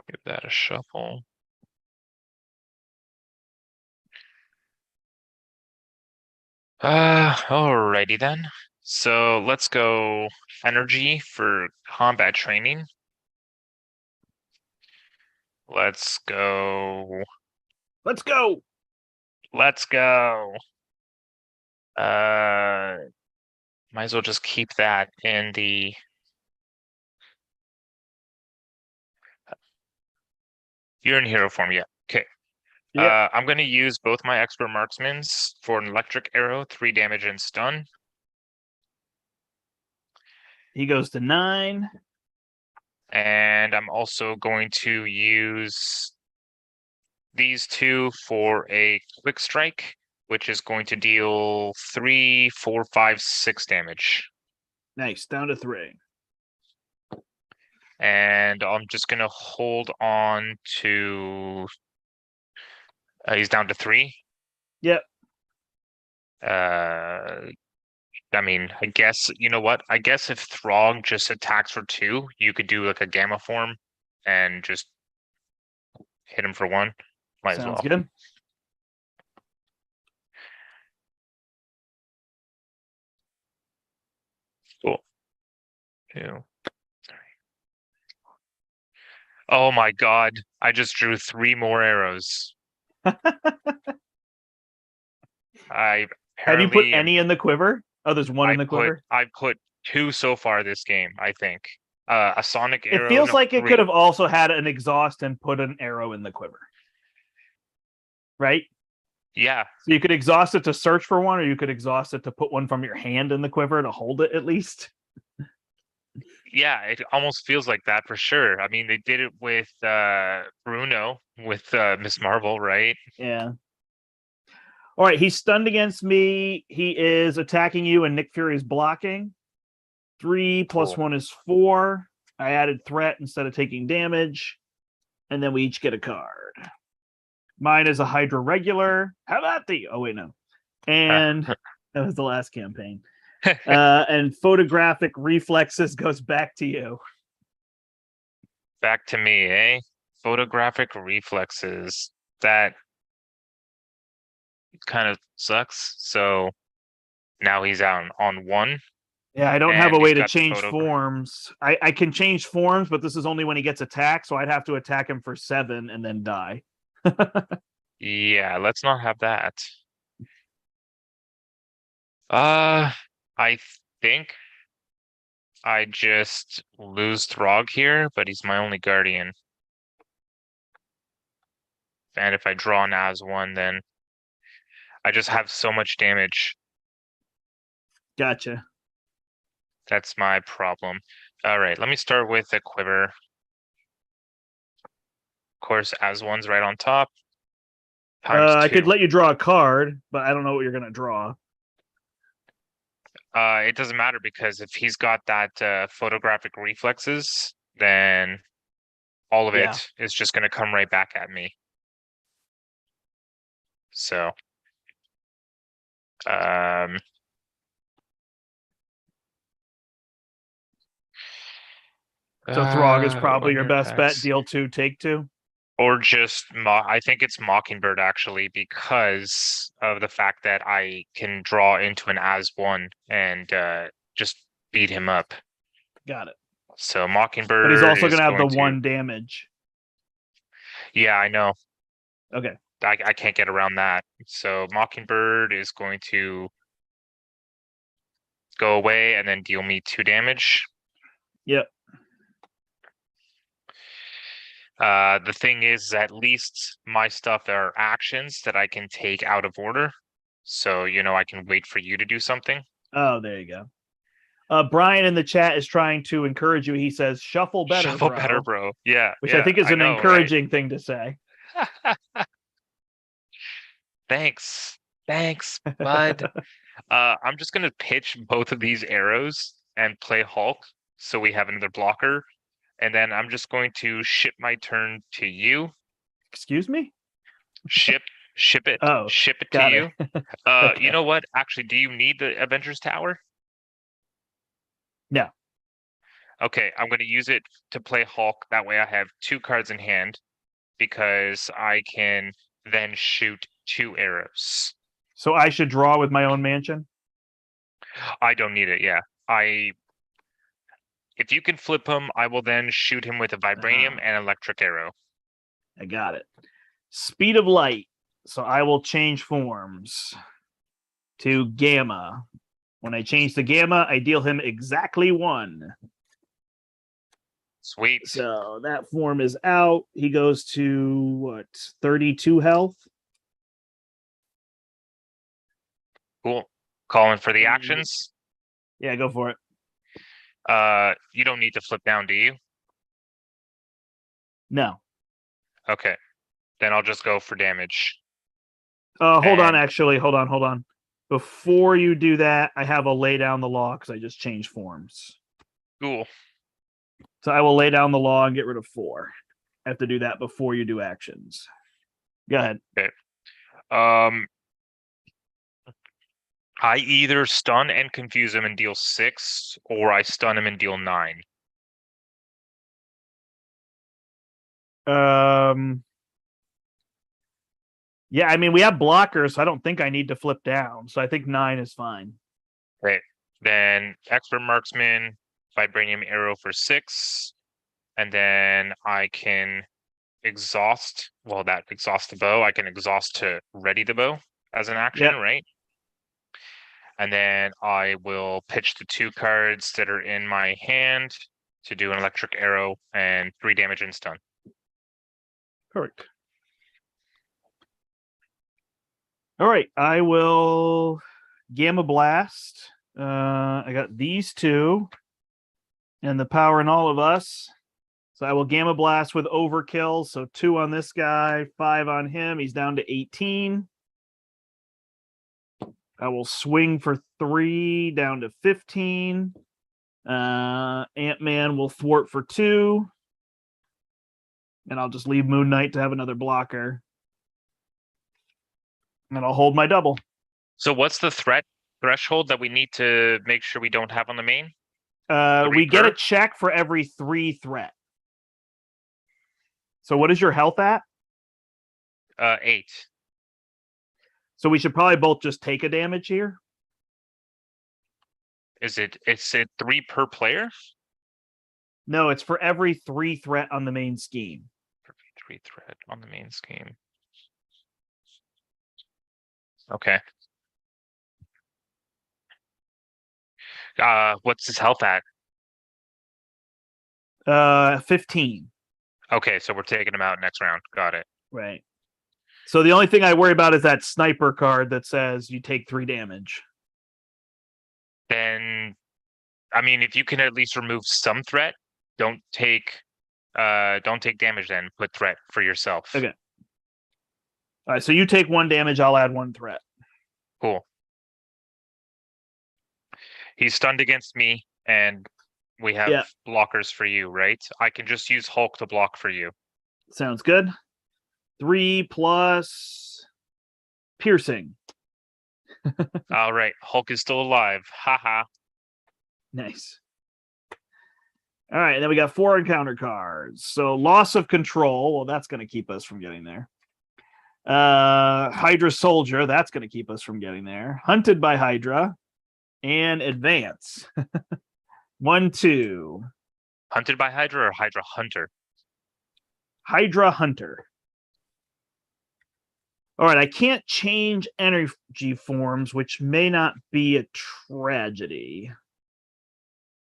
Give that a shuffle. Alrighty then. So let's go energy for combat training. Let's go. Let's go. Let's go. Might as well just keep that in the. You're in hero form, yeah. Okay. Yep. I'm going to use both my expert marksmans for an electric arrow, 3 damage and stun. He goes to 9. And I'm also going to use these 2 for a quick strike, which is going to deal 3, 4, 5, 6 damage. Nice. Down to 3. And I'm just gonna hold on to. He's down to 3. Yep. I mean, I guess you know what? I guess if Throg just attacks for 2, you could do like a Gamma form and just hit him for 1. Might as well. Sounds good. Cool. 2. Oh my god! I just drew 3 more arrows. Have you put any in the quiver? Oh, there's 1 in the quiver. I put 2 so far this game. I think a sonic arrow. It feels like 3. it could have also had an exhaust and put an arrow in the quiver, right? Yeah. So you could exhaust it to search for 1, or you could exhaust it to put 1 from your hand in the quiver to hold it at least. Yeah, it almost feels like that for sure. I mean, they did it with Bruno with Miss Marvel, right? Yeah. All right, he's stunned against me. He is attacking you, and Nick Fury is blocking. 3 plus 1 is 4. I added threat instead of taking damage, and then we each get a card. Mine is a Hydra regular. How about the? Oh wait, no. And that was the last campaign. And photographic reflexes goes back to you. Back to me, eh? Photographic reflexes. That kind of sucks. So now he's out on 1. Yeah, I don't have a way to change forms. I can change forms, but this is only when he gets attacked, so I'd have to attack him for 7 and then die. Yeah, let's not have that. I think I just lose Throg here, but he's my only guardian. And if I draw an as-1, then I just have so much damage. Gotcha. That's my problem. All right, let me start with a quiver. Of course, as-1's right on top. I could let you draw a card, but I don't know what you're going to draw. It doesn't matter because if he's got that photographic reflexes, then all of it is just going to come right back at me. So, so Throg is probably your best bet. Deal 2, take 2. Or just, I think it's Mockingbird actually, because of the fact that I can draw into an as-1 and just beat him up. Got it. So Mockingbird, but he's also going to have the 1 damage. Yeah, I know. Okay. I can't get around that. So Mockingbird is going to go away and then deal me 2 damage. Yep. The thing is, at least my stuff are actions that I can take out of order. So, I can wait for you to do something. Oh, there you go. Brian in the chat is trying to encourage you. He says, shuffle better, Shuffle better, bro. Yeah. Which I think is an encouraging thing to say. Thanks, bud. I'm just going to pitch both of these arrows and play Hulk. So we have another blocker. And then I'm just going to ship my turn to you. Excuse me? Ship it. Oh, ship it to you. Okay. You know what? Actually, do you need the Avengers Tower? No. Okay, I'm going to use it to play Hulk. That way I have 2 cards in hand because I can then shoot 2 arrows. So I should draw with my own mansion? I don't need it, yeah. If you can flip him, I will then shoot him with a vibranium and electric arrow. I got it. Speed of light. So I will change forms to Gamma. When I change to Gamma, I deal him exactly 1. Sweet. So that form is out. He goes to 32 health. Cool. Calling for the actions. Yeah, go for it. You don't need to flip down, do you? No. Okay. Then I'll just go for damage. Hold on. Hold on. Before you do that, I have a lay down the law because I just changed forms. Cool. So I will lay down the law and get rid of 4. I have to do that before you do actions. Go ahead. Okay. I either stun and confuse him and deal 6, or I stun him and deal 9. Yeah, I mean, we have blockers, so I don't think I need to flip down. So I think 9 is fine. Right. Then expert marksman, vibranium arrow for 6, and then I can exhaust. Well, that exhaust the bow. I can exhaust to ready the bow as an action, right? And then I will pitch the 2 cards that are in my hand to do an electric arrow and 3 damage and stun. Perfect. All right, I will Gamma Blast. I got these 2 and the power in all of us. So I will Gamma Blast with overkill. So 2 on this guy, 5 on him. He's down to 18. I will swing for 3 down to 15. Ant-Man will thwart for 2. And I'll just leave Moon Knight to have another blocker. And I'll hold my double. So what's the threshold that we need to make sure we don't have on the main? We get a check for every 3 threat. So what is your health at? 8. So we should probably both just take a damage here. Is it 3 per player? No, it's for every 3 threat on the main scheme. For 3 threat on the main scheme. Okay. What's his health at? 15. Okay, so we're taking him out next round. Got it. Right. So the only thing I worry about is that sniper card that says you take 3 damage. Then, I mean, if you can at least remove some threat, don't take damage. Then put threat for yourself. Okay. All right, so you take 1 damage. I'll add 1 threat. Cool. He's stunned against me, and we have blockers for you, right? I can just use Hulk to block for you. Sounds good. 3 plus piercing. All right, Hulk is still alive. Haha. Nice. All right, and then we got 4 encounter cards. So loss of control. Well, that's going to keep us from getting there. Hydra Soldier. That's going to keep us from getting there. Hunted by Hydra. And advance. 1, 2. Hunted by Hydra or Hydra Hunter? Hydra Hunter. All right, I can't change energy forms, which may not be a tragedy.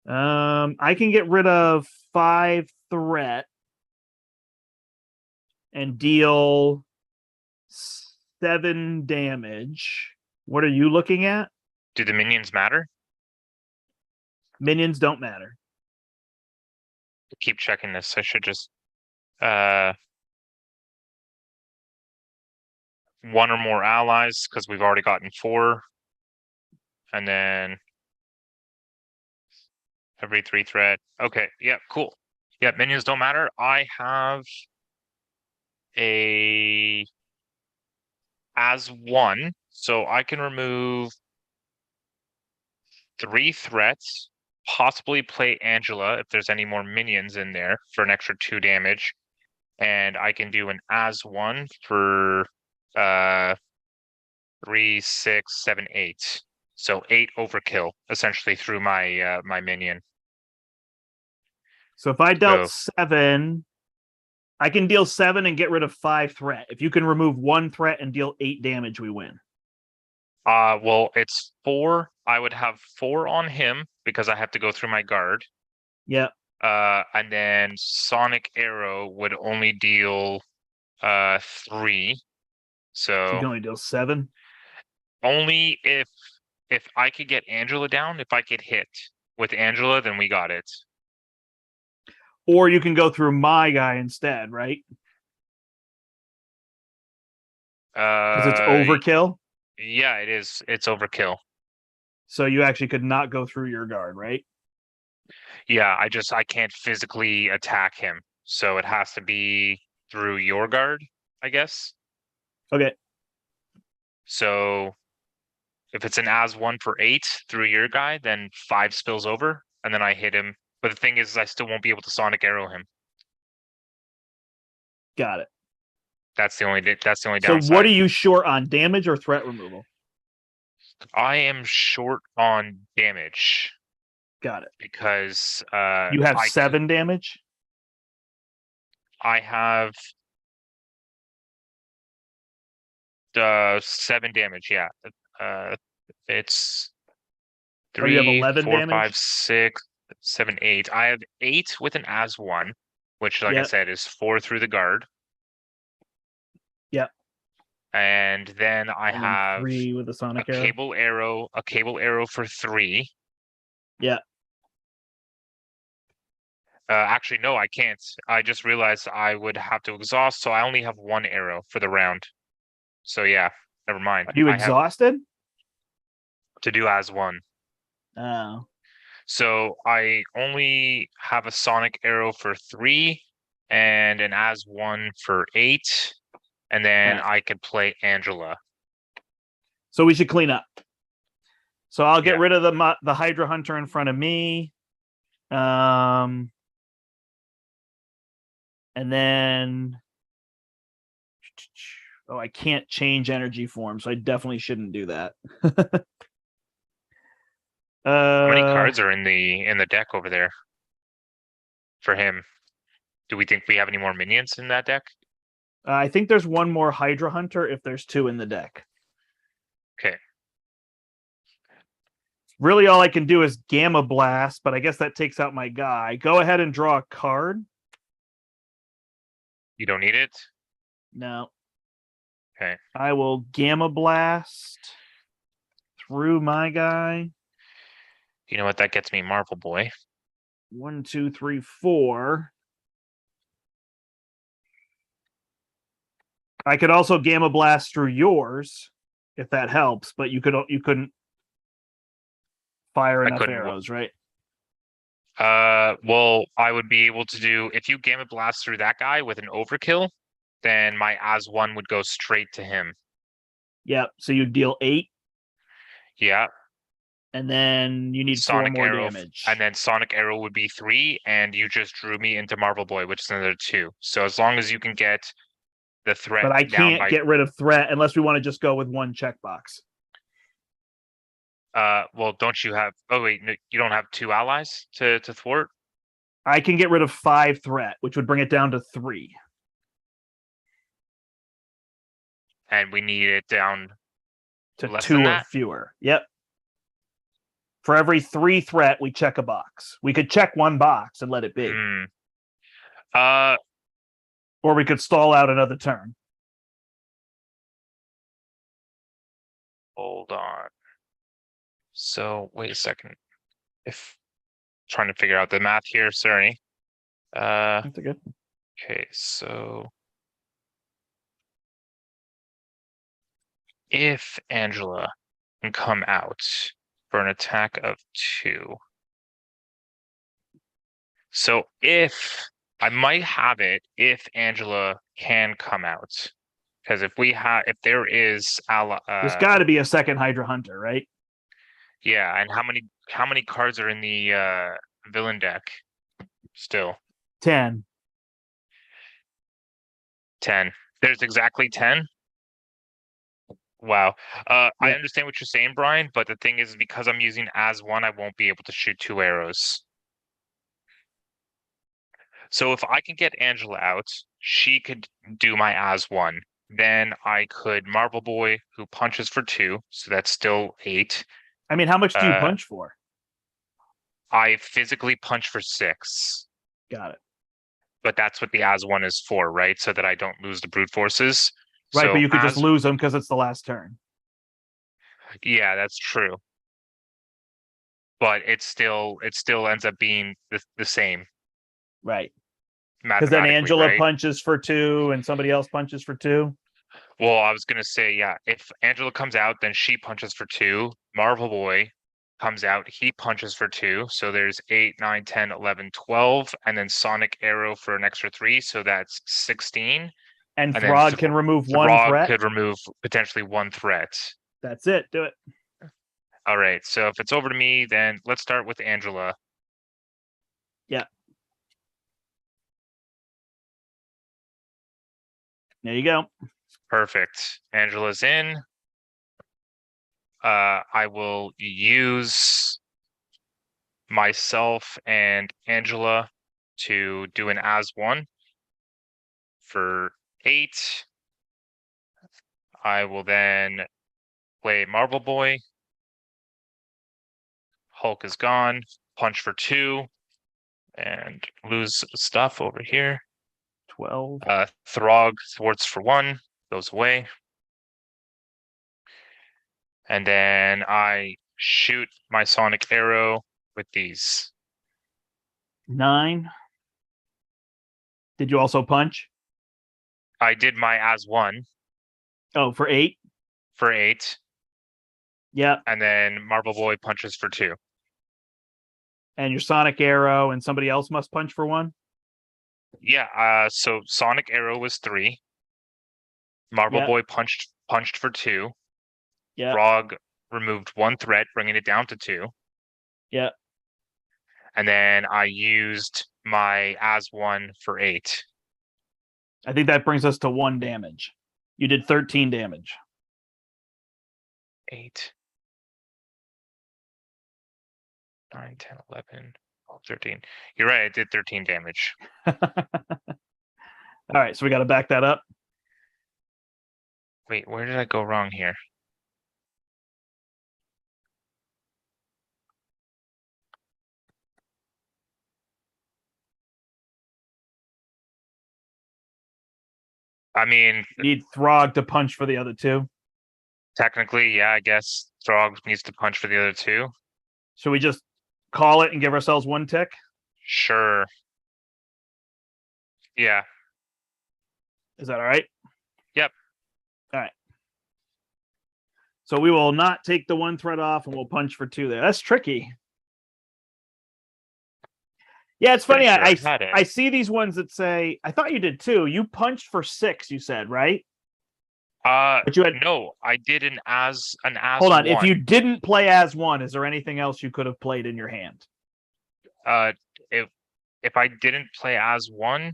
I can get rid of 5 threat and deal 7 damage. What are you looking at? Do the minions matter? Minions don't matter. Keep checking this. I should just 1 or more allies, because we've already gotten 4. And then every 3 threat. Okay, yeah, cool. Yeah, minions don't matter. I have a as 1, so I can remove 3 threats, possibly play Angela if there's any more minions in there for an extra 2 damage. And I can do an as 1 for 3, 6, 7, 8. So 8 overkill essentially through my my minion. So if I dealt 7, I can deal 7 and get rid of 5 threat. If you can remove 1 threat and deal 8 damage, we win. Well, it's 4. I would have 4 on him because I have to go through my guard. Yeah. And then Sonic Arrow would only deal 3. So you can only deal 7. Only if I could get Angela down, if I could hit with Angela, then we got it. Or you can go through my guy instead, right? Because it's overkill. Yeah, it is. It's overkill. So you actually could not go through your guard, right? Yeah, I can't physically attack him. So it has to be through your guard, I guess. Okay. So if it's an as one for 8 through your guy, then 5 spills over, and then I hit him. But the thing is, I still won't be able to sonic arrow him. Got it. That's the only So downside. what are you short on, damage or threat removal? I am short on damage. Got it. Because you have 7 damage. I have 7 damage. Yeah, it's you have 3, 11 4, damage? 5, 6, 7, 8. I have 8 with an as one, which, like I said, is 4 through the guard. Yep. And then I have 3 with the sonic a cable arrow for 3. Yeah. Actually, no, I can't. I just realized I would have to exhaust, so I only have 1 arrow for the round. So yeah, never mind. Are you exhausted? To do as one. Oh. So I only have a sonic arrow for 3 and an as one for 8, and then I could play Angela. So we should clean up. So I'll get rid of the Hydra Hunter in front of me. And then I can't change energy form, so I definitely shouldn't do that. How many cards are in the deck over there for him? Do we think we have any more minions in that deck? I think there's 1 more Hydra Hunter if there's 2 in the deck. Okay. Really, all I can do is Gamma Blast, but I guess that takes out my guy. Go ahead and draw a card. You don't need it? No. Okay. I will Gamma Blast through my guy. You know what? That gets me Marvel Boy. 1, 2, 3, 4. I could also Gamma Blast through yours, if that helps, but you couldn't fire enough arrows, right? Well, I would be able to do, if you Gamma Blast through that guy with an overkill, then my as one would go straight to him. Yep. So you deal 8. Yeah. And then you need Sonic 4 more arrow, damage. and then Sonic Arrow would be 3, and you just drew me into Marvel Boy, which is another 2. So as long as you can get the threat, but I can't get rid of threat unless we want to just go with 1 checkbox. Well, don't you have? Oh wait, no, you don't have 2 allies to thwart. I can get rid of 5 threat, which would bring it down to 3. And we need it down to less 2 than or that? fewer. Yep. For every 3 threat, we check a box. We could check 1 box and let it be. Or we could stall out another turn. Hold on. So wait a second. If trying to figure out the math here, sorry. That's good. Okay, so if Angela can come out for an attack of 2. So if I might have it if Angela can come out. Because if there is there's got to be a second Hydra Hunter, right? Yeah, and how many cards are in the villain deck still? 10. 10. There's exactly 10? Wow. I understand what you're saying, Brian, but the thing is, because I'm using as one, I won't be able to shoot 2 arrows. So if I can get Angela out, she could do my as one. Then I could Marvel Boy, who punches for 2, so that's still 8. I mean, how much do you punch for? I physically punch for 6. Got it. But that's what the as one is for, right? So that I don't lose the brute forces. Right, so but you could just lose them because it's the last turn. Yeah, that's true. But it still ends up being the same. Right. Because then Angela punches for 2 and somebody else punches for 2. Well, I was gonna say, yeah, if Angela comes out, then she punches for 2. Marvel Boy comes out, he punches for 2. So there's 8, 9, 10, 11, 12, and then Sonic Arrow for an extra 3. So that's 16. And And then Throg can remove one Throg threat. could remove potentially 1 threat. That's it. Do it. All right. So if it's over to me, then let's start with Angela. Yeah. There you go. Perfect. Angela's in. I will use myself and Angela to do an as one for 8. I will then play Marvel Boy. Hulk is gone. Punch for 2 and lose stuff over here. 12. Throg thwarts for 1, goes away. And then I shoot my Sonic Arrow with these. 9. Did you also punch? I did my as 1. Oh, for 8? For 8. Yeah. And then Marvel Boy punches for 2. And your Sonic Arrow and somebody else must punch for 1? Yeah, so Sonic Arrow was 3. Marvel Boy punched for 2. Yeah. Frog removed 1 threat, bringing it down to 2. Yeah. And then I used my as 1 for 8. I think that brings us to 1 damage. You did 13 damage. 8. 9, 10, 11, 12, 13. You're right, I did 13 damage. All right, so we got to back that up. Wait, where did I go wrong here? I mean, you need Throg to punch for the other 2. Technically, yeah, I guess Throg needs to punch for the other 2. Should we just call it and give ourselves 1 tick? Sure. Yeah. Is that all right? Yep. All right. So we will not take the 1 threat off and we'll punch for 2 there. That's tricky. Yeah, it's funny. Sure I see these ones that say, I thought you did too. You punched for 6, you said, right? But you had no. I did an as. Hold on. 1. If you didn't play as 1, is there anything else you could have played in your hand? If I didn't play as 1,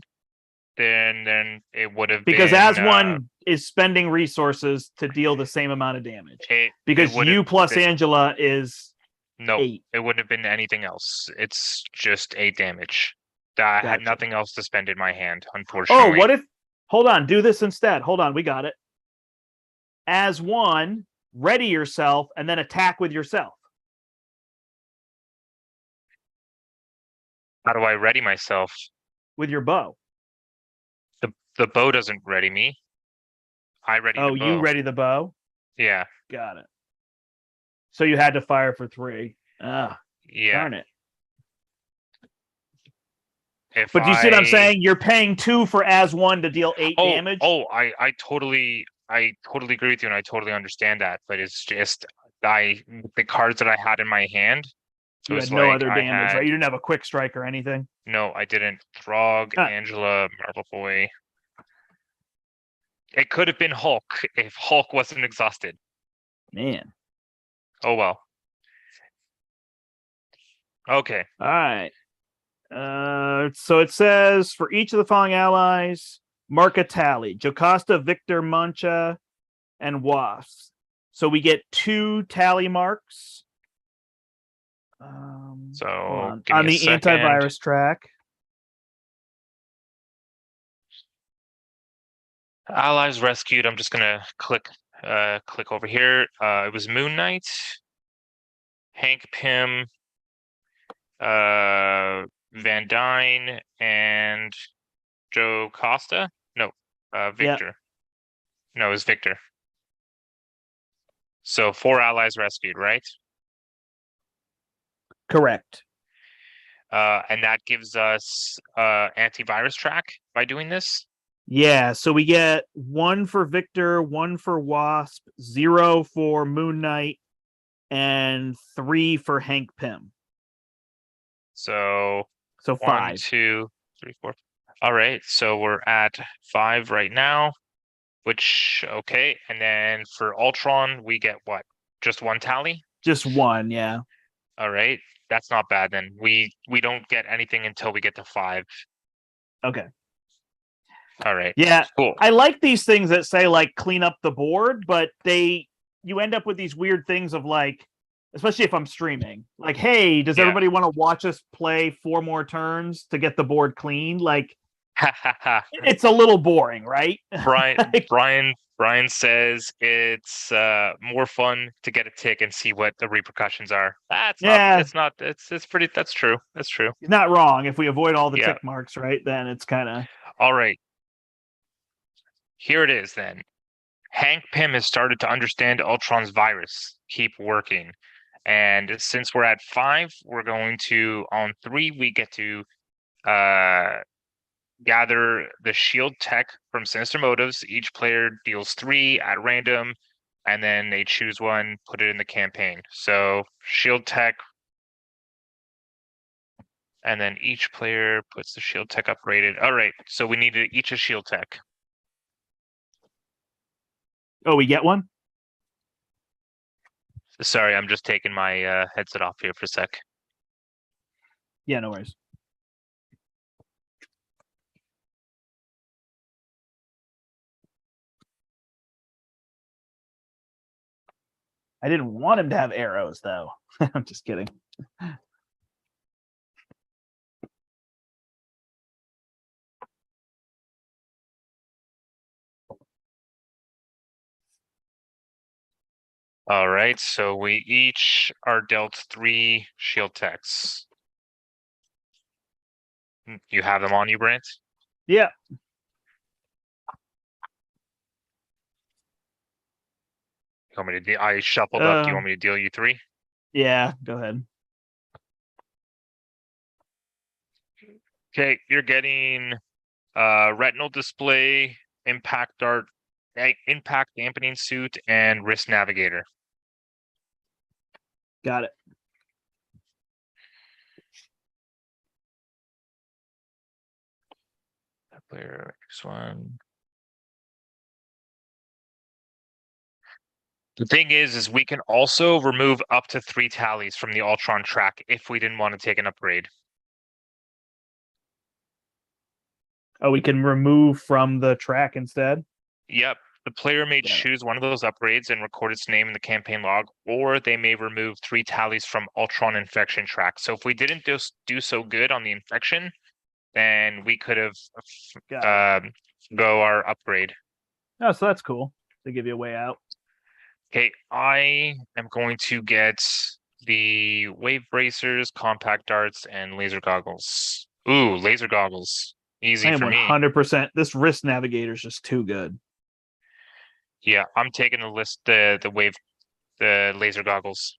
then it would have because been, as 1 is spending resources to deal the same amount of damage. Because you plus Angela is no. 8. It wouldn't have been anything else. It's just 8 damage. I had nothing else to spend in my hand, unfortunately. Oh, what if? Hold on. Do this instead. Hold on. We got it. As 1, ready yourself, and then attack with yourself. How do I ready myself? With your bow. The bow doesn't ready me. I ready the bow. You ready the bow? Yeah. Got it. So you had to fire for 3. Yeah. Darn it. But do you see what I'm saying? You're paying 2 for as 1 to deal 8 damage. I totally agree with you, and I totally understand that. But it's just the cards that I had in my hand. You had no other damage, right? You didn't have a quick strike or anything. No, I didn't. Throg, Angela, Marvel Boy. It could have been Hulk if Hulk wasn't exhausted. Man. Oh well. Okay. All right. So it says for each of the following allies, mark a tally: Jocasta, Victor, Mancha, and Wasp. So we get 2 tally marks. So on the antivirus track. Allies rescued. I'm just gonna click over here. It was Moon Knight, Hank Pym, Van Dyne, and Joe Costa. No, Victor. Yep. No, it was Victor. So 4 allies rescued, right? Correct. And that gives us antivirus track by doing this. Yeah, so we get 1 for Victor, 1 for Wasp, 0 for Moon Knight, and 3 for Hank Pym. So 5. 1, 2, 3, 4. All right, so we're at 5 right now, which okay. And then for Ultron, we get what? Just 1 tally? Just 1, yeah. All right, that's not bad then. We don't get anything until we get to 5. Okay. All right. Yeah, cool. I like these things that say like clean up the board, but you end up with these weird things of like, especially if I'm streaming, like, hey, does everybody want to watch us play 4 more turns to get the board clean? Like, it's a little boring, right? Brian says it's more fun to get a tick and see what the repercussions are. That's pretty. That's true. That's true. He's not wrong. If we avoid all the tick marks, right, then it's kind of all right. Here it is then. Hank Pym has started to understand Ultron's virus. Keep working. And since we're at 5, we're going to, on 3, we get to gather the shield tech from Sinister Motives. Each player deals 3 at random, and then they choose 1, put it in the campaign. So shield tech, and then each player puts the shield tech upgraded. All right, so we need each a shield tech. Oh, we get 1? Sorry, I'm just taking my headset off here for a sec. Yeah, no worries. I didn't want him to have arrows, though. I'm just kidding. All right, so we each are dealt 3 shield techs. You have them on you, Brant? Yeah. You want me to I shuffled up. Do you want me to deal you 3? Yeah, go ahead. Okay, you're getting retinal display, impact dart, impact dampening suit, and wrist navigator. Got it. Player next one. The thing is we can also remove up to 3 tallies from the Ultron track if we didn't want to take an upgrade. Oh, we can remove from the track instead? Yep. The player may choose one of those upgrades and record its name in the campaign log, or they may remove 3 tallies from Ultron infection track. So if we didn't do so good on the infection, then we could have go our upgrade. Oh, so that's cool to give you a way out. Okay, I am going to get the wave bracers, compact darts, and laser goggles. Ooh, laser goggles. Easy for me. 100%. This wrist navigator is just too good. Yeah, I'm taking the laser goggles.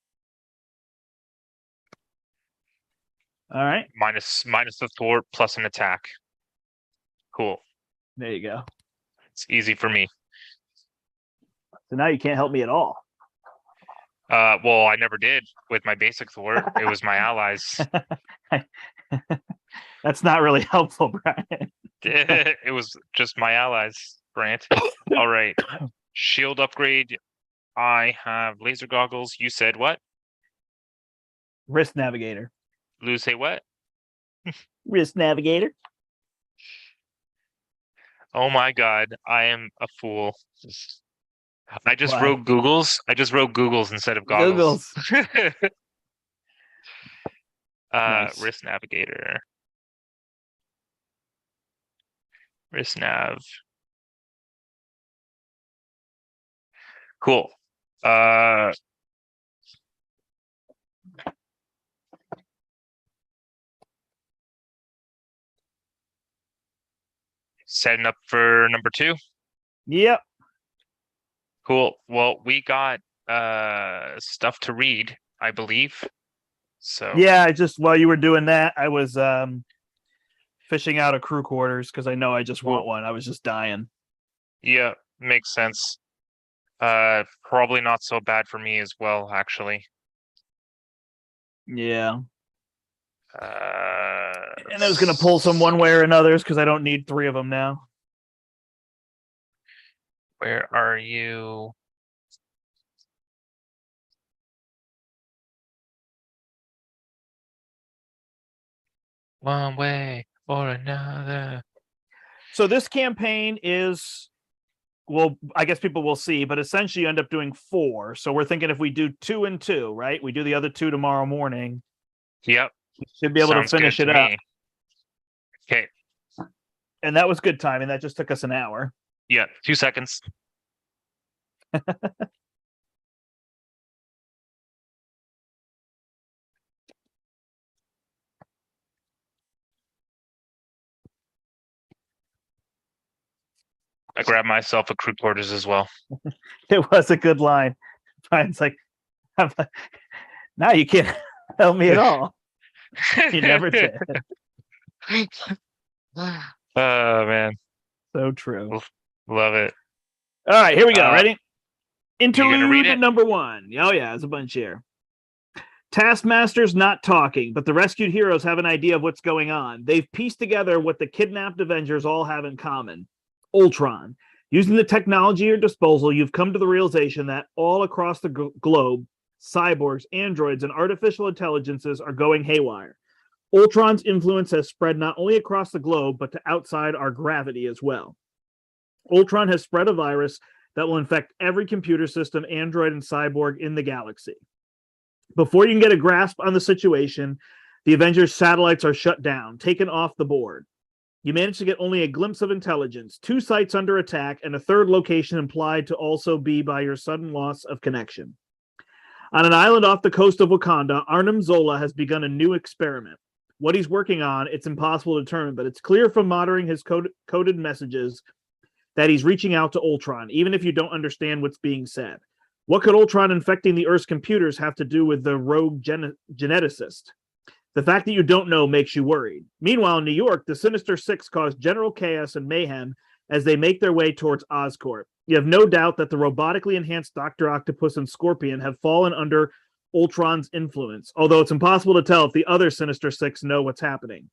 All right. Minus the thwart plus an attack. Cool. There you go. It's easy for me. So now you can't help me at all. Well, I never did with my basic thwart. It was my allies. That's not really helpful, Brian. It was just my allies, Brant. All right. Shield upgrade. I have laser goggles. You said what? Wrist navigator. Lou say what? Wrist navigator. Oh my god, I am a fool. I just wrote Googles. I just wrote Googles instead of goggles. Nice. Wrist navigator. Wrist nav. Cool. Setting up for number 2. Yep. Cool. Well, we got stuff to read, I believe. So yeah, just while you were doing that, I was fishing out of crew quarters because I know I just want one. I was just dying. Yeah, makes sense. Probably not so bad for me as well, actually. Yeah. And I was going to pull some one way or another because I don't need 3 of them now. Where are you? One way or another. So this campaign is, well, I guess people will see, but essentially you end up doing 4. So we're thinking if we do 2 and 2, right? We do the other 2 tomorrow morning. Yep. We should be able to finish it up. Okay. And that was good timing. That just took us an hour. Yeah, 2 seconds. I grabbed myself a crew quarters as well. It was a good line. Brian's like, now you can't help me at all. You never did. Oh, man. So true. Love it. All right, here we go. Ready? Interlude number 1. Oh, yeah, there's a bunch here. Taskmaster's not talking, but the rescued heroes have an idea of what's going on. They've pieced together what the kidnapped Avengers all have in common. Ultron. Using the technology at your disposal, you've come to the realization that all across the globe, cyborgs, androids, and artificial intelligences are going haywire. Ultron's influence has spread not only across the globe, but to outside our gravity as well. Ultron has spread a virus that will infect every computer system, android, and cyborg in the galaxy. Before you can get a grasp on the situation, the Avengers' satellites are shut down, taken off the board. You manage to get only a glimpse of intelligence, 2 sites under attack, and a 3rd location implied to also be by your sudden loss of connection. On an island off the coast of Wakanda, Arnim Zola has begun a new experiment. What he's working on, it's impossible to determine, but it's clear from monitoring his coded messages that he's reaching out to Ultron, even if you don't understand what's being said. What could Ultron infecting the Earth's computers have to do with the rogue geneticist? The fact that you don't know makes you worried. Meanwhile, in New York, the Sinister Six cause general chaos and mayhem as they make their way towards Oscorp. You have no doubt that the robotically enhanced Dr. Octopus and Scorpion have fallen under Ultron's influence, although it's impossible to tell if the other Sinister Six know what's happening.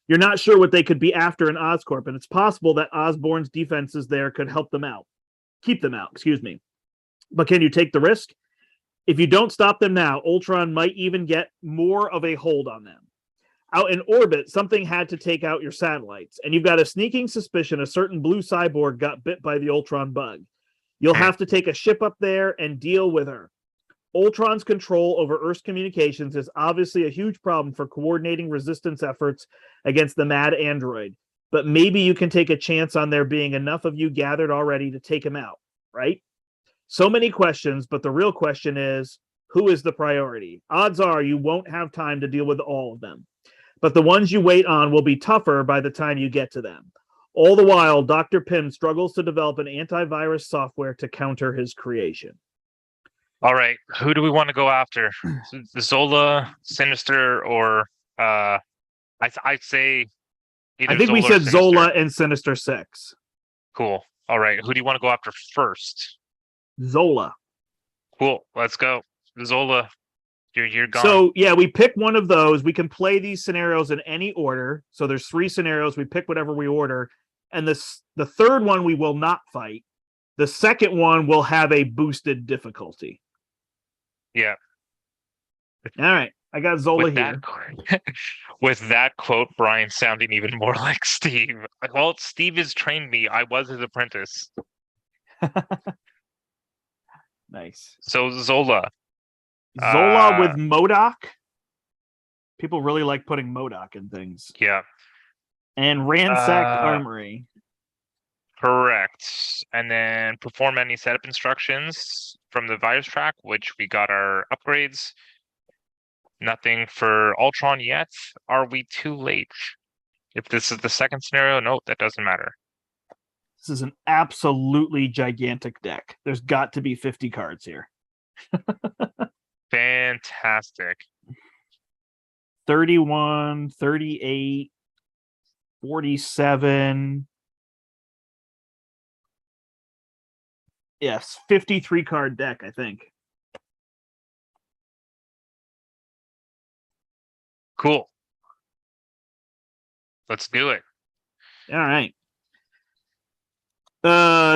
You're not sure what they could be after in Oscorp, and it's possible that Osborn's defenses there could help them out. Keep them out, excuse me. But can you take the risk? If you don't stop them now, Ultron might even get more of a hold on them. Out in orbit, something had to take out your satellites, and you've got a sneaking suspicion a certain blue cyborg got bit by the Ultron bug. You'll have to take a ship up there and deal with her. Ultron's control over Earth's communications is obviously a huge problem for coordinating resistance efforts against the mad android, but maybe you can take a chance on there being enough of you gathered already to take him out, right? So many questions, but the real question is, who is the priority? Odds are you won't have time to deal with all of them, but the ones you wait on will be tougher by the time you get to them. All the while, Dr. Pym struggles to develop an antivirus software to counter his creation. All right, who do we want to go after? Zola, Sinister, or I'd say either I think Zola we said or Zola and Sinister Six. Cool. All right, who do you want to go after first? Zola. Cool. Let's go. Zola, you're gone. So yeah, we pick one of those. We can play these scenarios in any order. So there's 3 scenarios. We pick whatever we order, and the third one we will not fight. The second one will have a boosted difficulty. Yeah. All right. I got Zola here. With that quote, Brian sounding even more like Steve. Well, Steve has trained me. I was his apprentice. Nice. So Zola. Zola with MODOK. People really like putting MODOK in things. Yeah. And ransacked armory. Correct. And then perform any setup instructions from the virus track, which we got our upgrades. Nothing for Ultron yet. Are we too late? If this is the second scenario, no, that doesn't matter. This is an absolutely gigantic deck. There's got to be 50 cards here. Fantastic. 31, 38. 47. Yes, 53 card deck, I think. Cool. Let's do it. All right.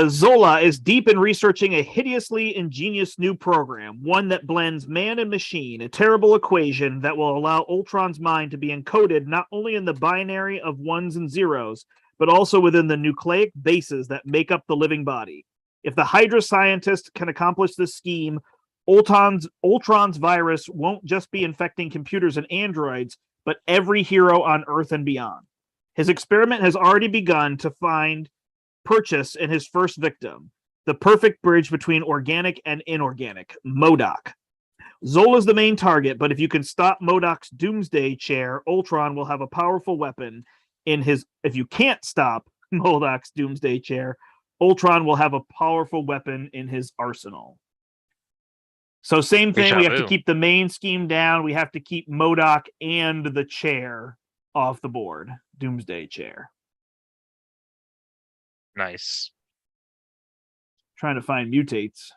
Zola is deep in researching a hideously ingenious new program, one that blends man and machine, a terrible equation that will allow Ultron's mind to be encoded not only in the binary of ones and zeros, but also within the nucleic bases that make up the living body. If the Hydra scientist can accomplish this scheme, Ultron's virus won't just be infecting computers and androids, but every hero on Earth and beyond. His experiment has already begun to find purchase in his first victim, the perfect bridge between organic and inorganic, MODOK. Zola's the main target, but if you can stop MODOK's doomsday chair, Ultron will have a powerful weapon in his... If you can't stop MODOK's doomsday chair, Ultron will have a powerful weapon in his arsenal. So same thing, we have to keep the main scheme down. We have to keep MODOK and the chair off the board. Doomsday chair. Nice. Trying to find mutates.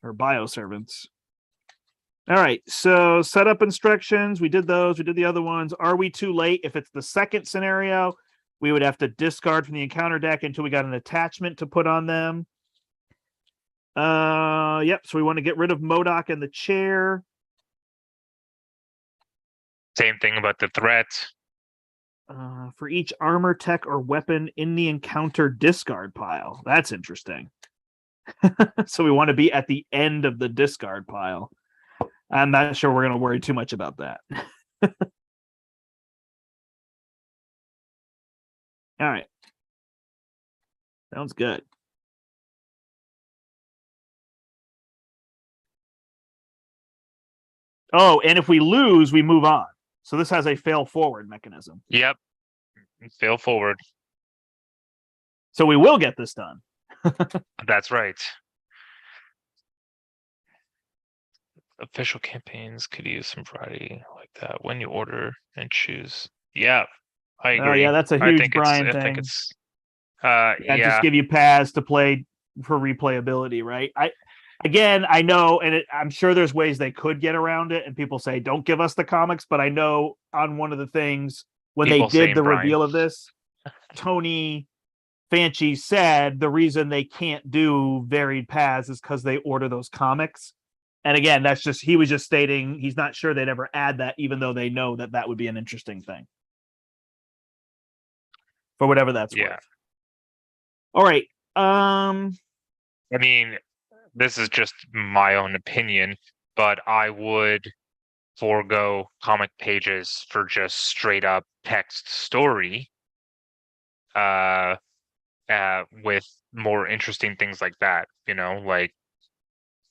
Or bioservants. All right, so setup instructions. We did those. We did the other ones. Are we too late? If it's the second scenario, we would have to discard from the encounter deck until we got an attachment to put on them. Yep, so we want to get rid of MODOK and the chair. Same thing about the threat. For each armor, tech, or weapon in the encounter discard pile. That's interesting. So we want to be at the end of the discard pile. I'm not sure we're going to worry too much about that. All right. Sounds good. Oh, and if we lose, we move on. So this has a fail forward mechanism. Yep. Fail forward. So we will get this done. That's right. Official campaigns could use some variety like that when you order and choose. Yeah, I agree. Oh, yeah, that's a huge Brian thing. I think it's just give you paths to play for replayability, right? I know, and I'm sure there's ways they could get around it, and people say, don't give us the comics, but I know on one of the things, when they did the reveal of this, Tony Fanchi said the reason they can't do varied paths is because they order those comics. And again, that's just, he was just stating he's not sure they'd ever add that, even though they know that that would be an interesting thing. For whatever that's worth. All right. I mean, this is just my own opinion, but I would forego comic pages for just straight up text story with more interesting things like that, you know, like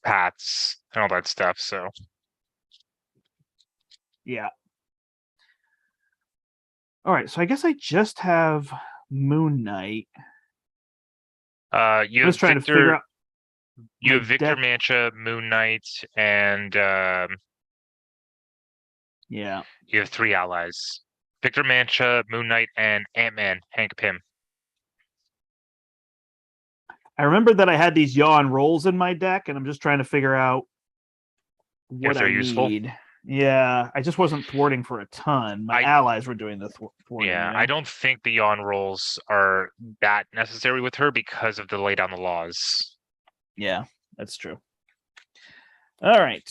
paths and all that stuff. So yeah. All right, so I guess I just have Moon Knight. you have trying to figure out. You have Victor Mancha, Moon Knight, and yeah, you have 3 allies: Victor Mancha, Moon Knight, and Ant-Man, Hank Pym. I remember that I had these yaw and rolls in my deck, and I'm just trying to figure out what I need. Yeah, I just wasn't thwarting for a ton. My allies were doing the thwarting. Yeah, you know? I don't think the yaw and rolls are that necessary with her because of the lay down the laws. Yeah, that's true. All right.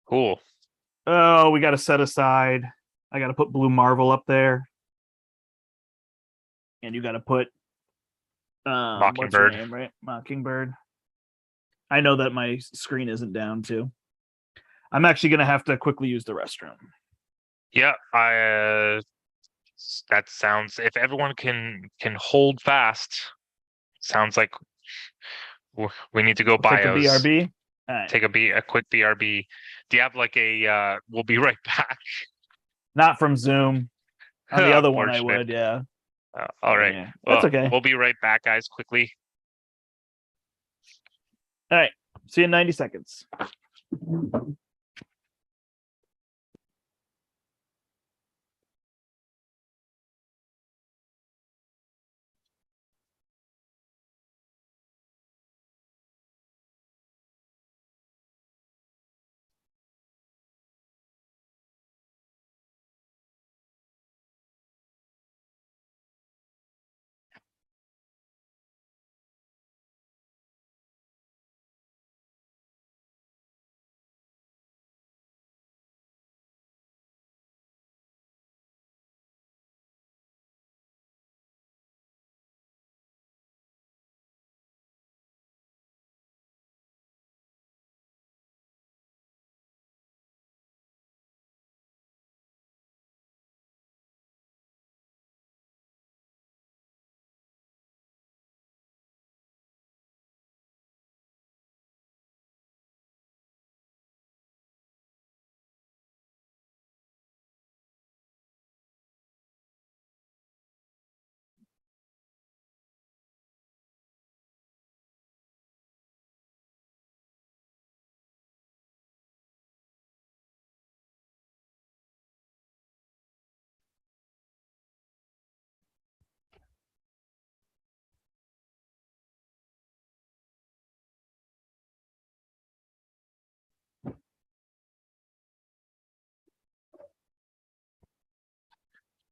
Cool. Oh, we got to set aside. I got to put Blue Marvel up there. And you got to put Mockingbird. What's her name, right? Mockingbird. I know that my screen isn't down too. I'm actually going to have to quickly use the restroom. Yeah, that sounds, if everyone can hold fast, sounds like we need to go bios. Take a BRB. All right. Take a quick BRB. Do you have like a we'll be right back? Not from Zoom. On the other one I would, yeah. All right. Yeah. That's okay. We'll be right back, guys, quickly. All right. See you in 90 seconds.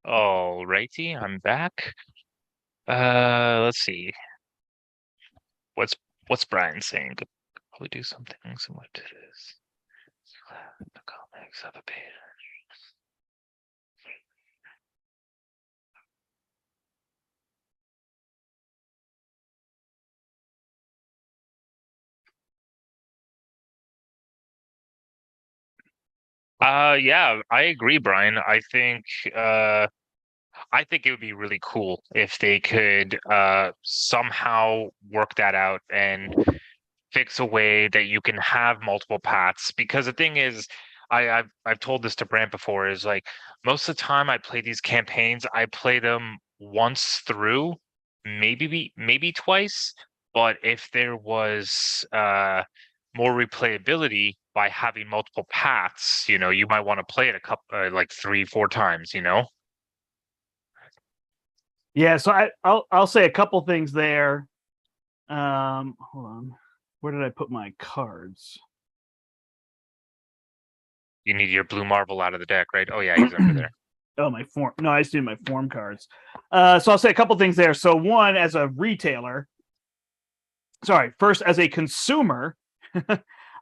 Alrighty, I'm back. Let's see. What's Brian saying? Could probably do something similar to this. The comics have a page. Yeah, I agree, Brian. I think it would be really cool if they could somehow work that out and fix a way that you can have multiple paths. Because the thing is, I've told this to Brant before, is like most of the time I play these campaigns, I play them once through, maybe twice. But if there was more replayability by having multiple paths, you might want to play it a couple like 3-4 times, Yeah, so I'll say a couple things there. Hold on. Where did I put my cards? You need your blue marble out of the deck, right? Oh yeah, he's under there. Oh, my form. No, I just need my form cards. So I'll say a couple things there. So one, as a retailer, first as a consumer,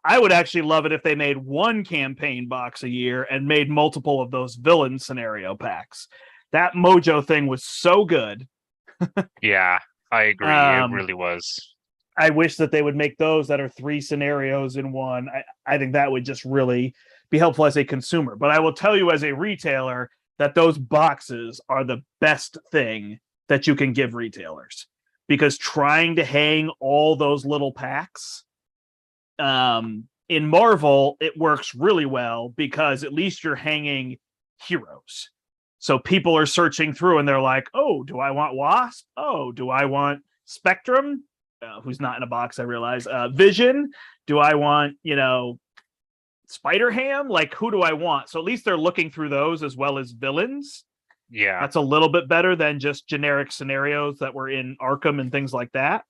I would actually love it if they made one campaign box a year and made multiple of those villain scenario packs. That Mojo thing was so good. Yeah, I agree. It really was. I wish that they would make those that are 3 scenarios in one. I think that would just really be helpful as a consumer. But I will tell you as a retailer that those boxes are the best thing that you can give retailers, because trying to hang all those little packs in Marvel, it works really well because at least you're hanging heroes. So people are searching through and they're like, oh, do I want Wasp? Oh, do I want Spectrum? Who's not in a box, I realize. Vision? Do I want, Spider-Ham? Like, who do I want? So at least they're looking through those as well as villains. Yeah. That's a little bit better than just generic scenarios that were in Arkham and things like that.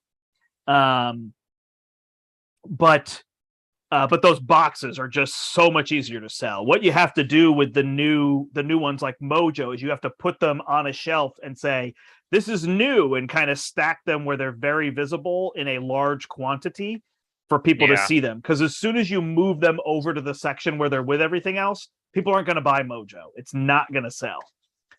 But those boxes are just so much easier to sell. What you have to do with the new ones like Mojo is you have to put them on a shelf and say, this is new, and kind of stack them where they're very visible in a large quantity for people to see them. Because as soon as you move them over to the section where they're with everything else, people aren't going to buy Mojo. It's not going to sell.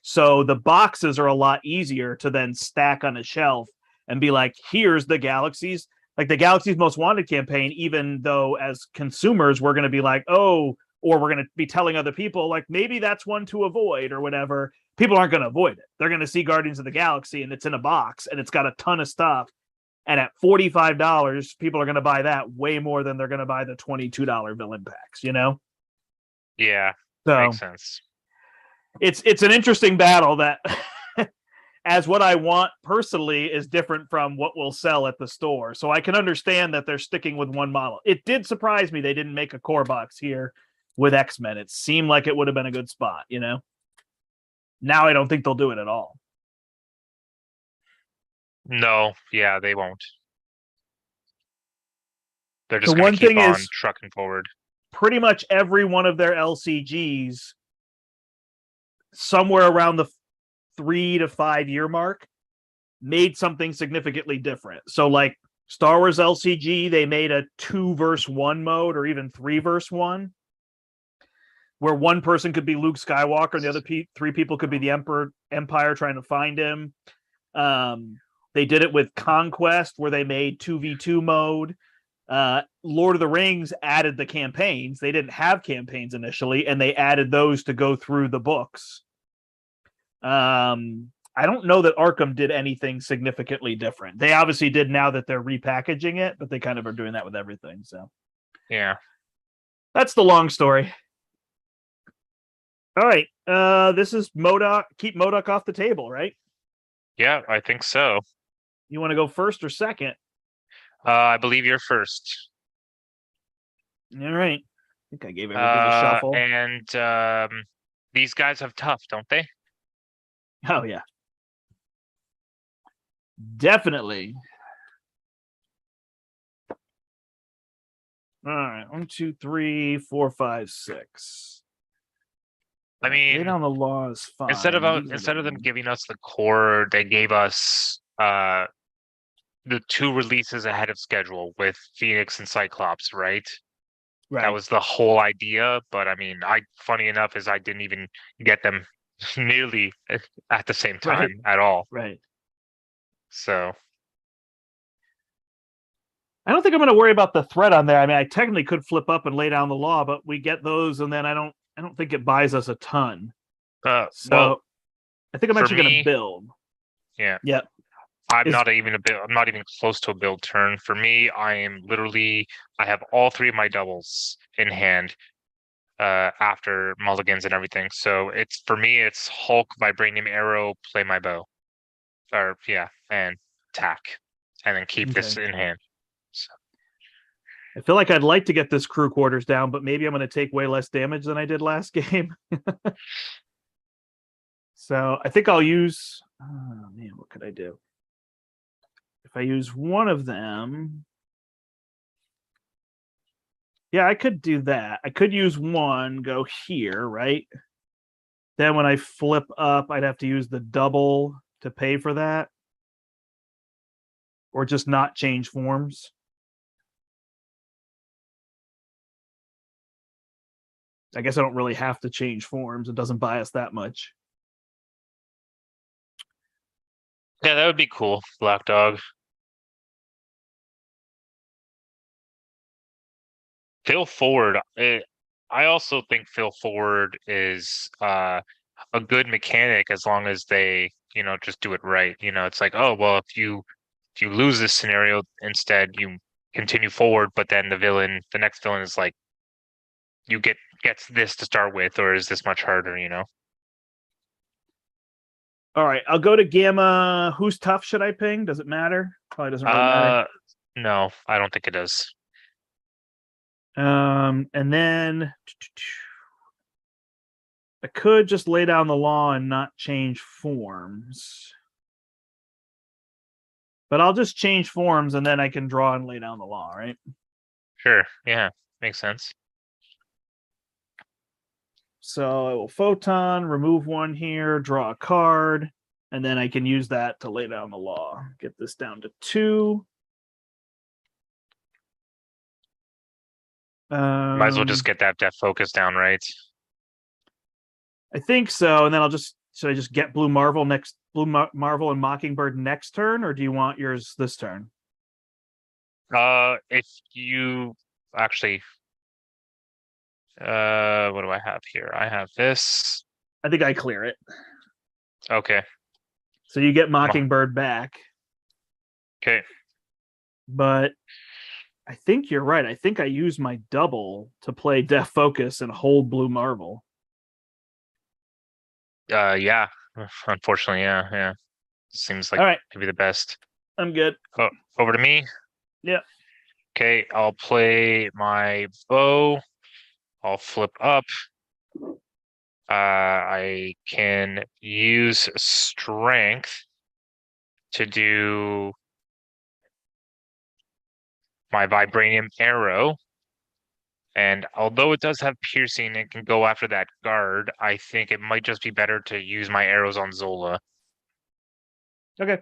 So the boxes are a lot easier to then stack on a shelf and be like, here's the Galaxies. Like the Galaxy's Most Wanted campaign, even though as consumers, we're going to be like, oh, or we're going to be telling other people, like, maybe that's one to avoid or whatever. People aren't going to avoid it. They're going to see Guardians of the Galaxy and it's in a box and it's got a ton of stuff. And at $45, people are going to buy that way more than they're going to buy the $22 villain packs, Yeah, so makes sense. It's an interesting battle that as what I want personally is different from what will sell at the store. So I can understand that they're sticking with one model. It did surprise me they didn't make a core box here with X-Men. It seemed like it would have been a good spot, you know? Now I don't think they'll do it at all. No, yeah, they won't. They're The just going one to keep thing on is, trucking forward. pretty much every one of their LCGs, somewhere around the 3 to 5 year mark, made something significantly different. So like Star Wars LCG, they made a 2 versus 1 mode, or even 3 versus 1, where one person could be Luke Skywalker and the other 3 people could be the Empire trying to find him. They did it with Conquest, where they made 2v2 mode. Lord of the Rings added the campaigns. They didn't have campaigns initially, and they added those to go through the books. I don't know that Arkham did anything significantly different. They obviously did now that they're repackaging it, but they kind of are doing that with everything. So, yeah, that's the long story. All right, this is MODOK. Keep MODOK off the table, right? Yeah, I think so. You want to go first or second? I believe you're first. All right. I think I gave everything a shuffle. And these guys have tough, don't they? Oh, yeah. Definitely. All right. 1, 2, 3, 4, 5, 6. I mean, lay down the law is fine. Instead of them giving us the core, they gave us the 2 releases ahead of schedule with Phoenix and Cyclops, right? Right. That was the whole idea. But I mean, funny enough is I didn't even get them nearly at the same time at all. Right. So I don't think I'm going to worry about the threat on there. I mean, I technically could flip up and lay down the law, but we get those, and then I don't think it buys us a ton. so well, I think I'm actually going to build. Yeah. Yep. I'm not even close to a build turn. For me, I have all 3 of my doubles in hand after mulligans and everything. So for me, it's Hulk, Vibranium Arrow, play my bow. And attack. And then keep this in hand. So. I feel like I'd like to get this crew quarters down, but maybe I'm going to take way less damage than I did last game. So I think I'll use... Oh, man, what could I do? If I use one of them... Yeah, I could do that. I could use one, go here, right? Then when I flip up, I'd have to use the double to pay for that. Or just not change forms. I guess I don't really have to change forms. It doesn't buy us that much. Yeah, that would be cool, Black Dog. Phil Ford. I also think Phil Ford is a good mechanic as long as they, just do it right. It's like, oh well, if you lose this scenario, instead you continue forward, but then the next villain is like, you gets this to start with, or is this much harder? All right, I'll go to Gamma. Who's tough should I ping? Does it matter? Probably doesn't really matter. No, I don't think it does. And then I could just lay down the law and not change forms. But I'll just change forms and then I can draw and lay down the law, right? Sure. Yeah, makes sense. So I will photon, remove one here, draw a card, and then I can use that to lay down the law. Get this down to 2. Might as well just get that focus down, right? I think so. And then should I just get Blue Marvel and Mockingbird next turn, or do you want yours this turn? If you actually, what do I have here? I have this. I think I clear it. Okay. So you get Mockingbird back. Okay. But I think you're right. I think I use my double to play Def Focus and hold Blue Marvel. Yeah. Unfortunately, yeah. Seems like All right. maybe the best. I'm good. Oh, over to me. Yeah. Okay, I'll play my bow. I'll flip up. I can use strength to do my vibranium arrow. And although it does have piercing, it can go after that guard. I think it might just be better to use my arrows on Zola. Okay.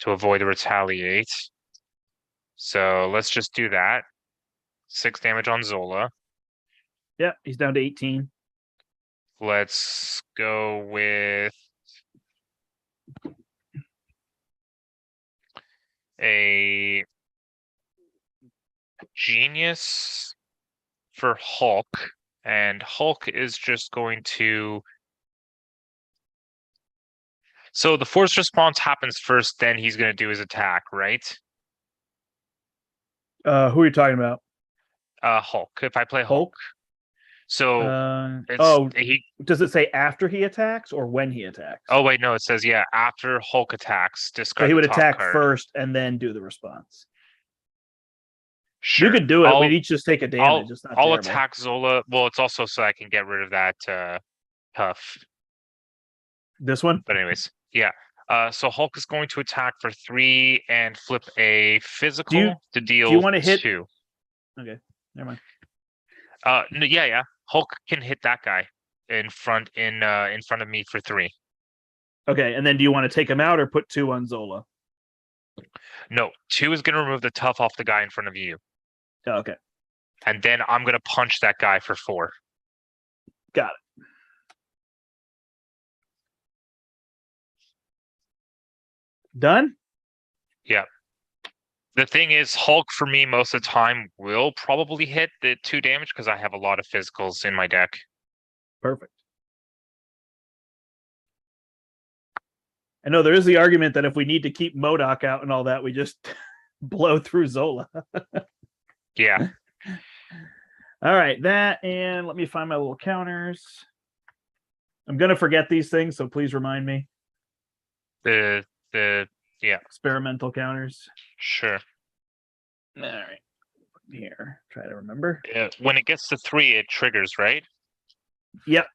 To avoid the retaliate. So let's just do that. 6 damage on Zola. Yeah, he's down to 18. Let's go with a genius for Hulk. And Hulk is just going to... So the force response happens first, then he's going to do his attack, right? Who are you talking about? Hulk. If I play Hulk. So does it say after he attacks or when he attacks? Oh wait, no, it says after Hulk attacks, discard. So he would attack card first and then do the response. Sure. You could do it. We'd each just take a damage. I'll attack Zola. Well, it's also so I can get rid of that tough. This one? But anyways, yeah. So Hulk is going to attack for 3 and flip a physical to deal 2. Do you want to hit 2? Okay, never mind. No, yeah. Hulk can hit that guy in front of me for 3. Okay, and then do you want to take him out or put 2 on Zola? No, 2 is going to remove the tough off the guy in front of you. Oh, okay. And then I'm going to punch that guy for 4. Got it. Done? Yeah. The thing is, Hulk for me most of the time will probably hit the 2 damage because I have a lot of physicals in my deck. Perfect. I know there is the argument that if we need to keep MODOK out and all that, we just blow through Zola. Yeah. All right, that, and let me find my little counters. I'm going to forget these things, so please remind me. Yeah. Experimental counters. Sure. All right. Here, try to remember. When it gets to 3, it triggers, right? Yep.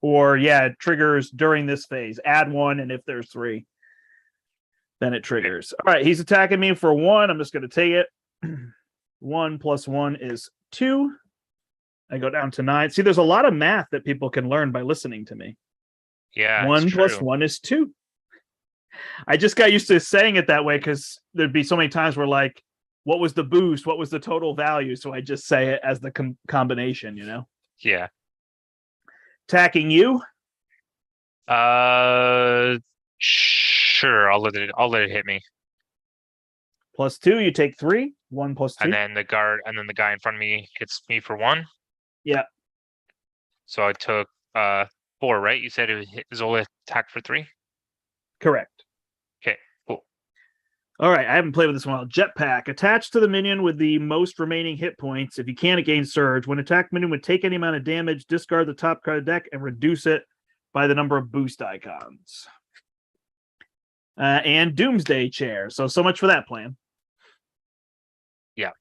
Or, it triggers during this phase. Add 1, and if there's 3, then it triggers. All right, he's attacking me for 1. I'm just going to take it. 1 plus 1 is 2. I go down to 9. See, there's a lot of math that people can learn by listening to me. Yeah. 1 plus 1 is 2. I just got used to saying it that way because there'd be so many times where, like, what was the boost? What was the total value? So I just say it as the combination, you know? Yeah. Attacking you? Sure. I'll let it hit me. Plus 2, you take 3. 1 plus 2. And then the guy in front of me hits me for 1. Yeah. So I took 4, right? You said it would hit Zola attack for 3? Correct. Okay, cool. All right, I haven't played with this in a while. Jetpack. Attached to the minion with the most remaining hit points. If you can, it gains Surge. When attacked minion would take any amount of damage, discard the top card of the deck, and reduce it by the number of boost icons. And Doomsday Chair. So much for that plan. Yeah.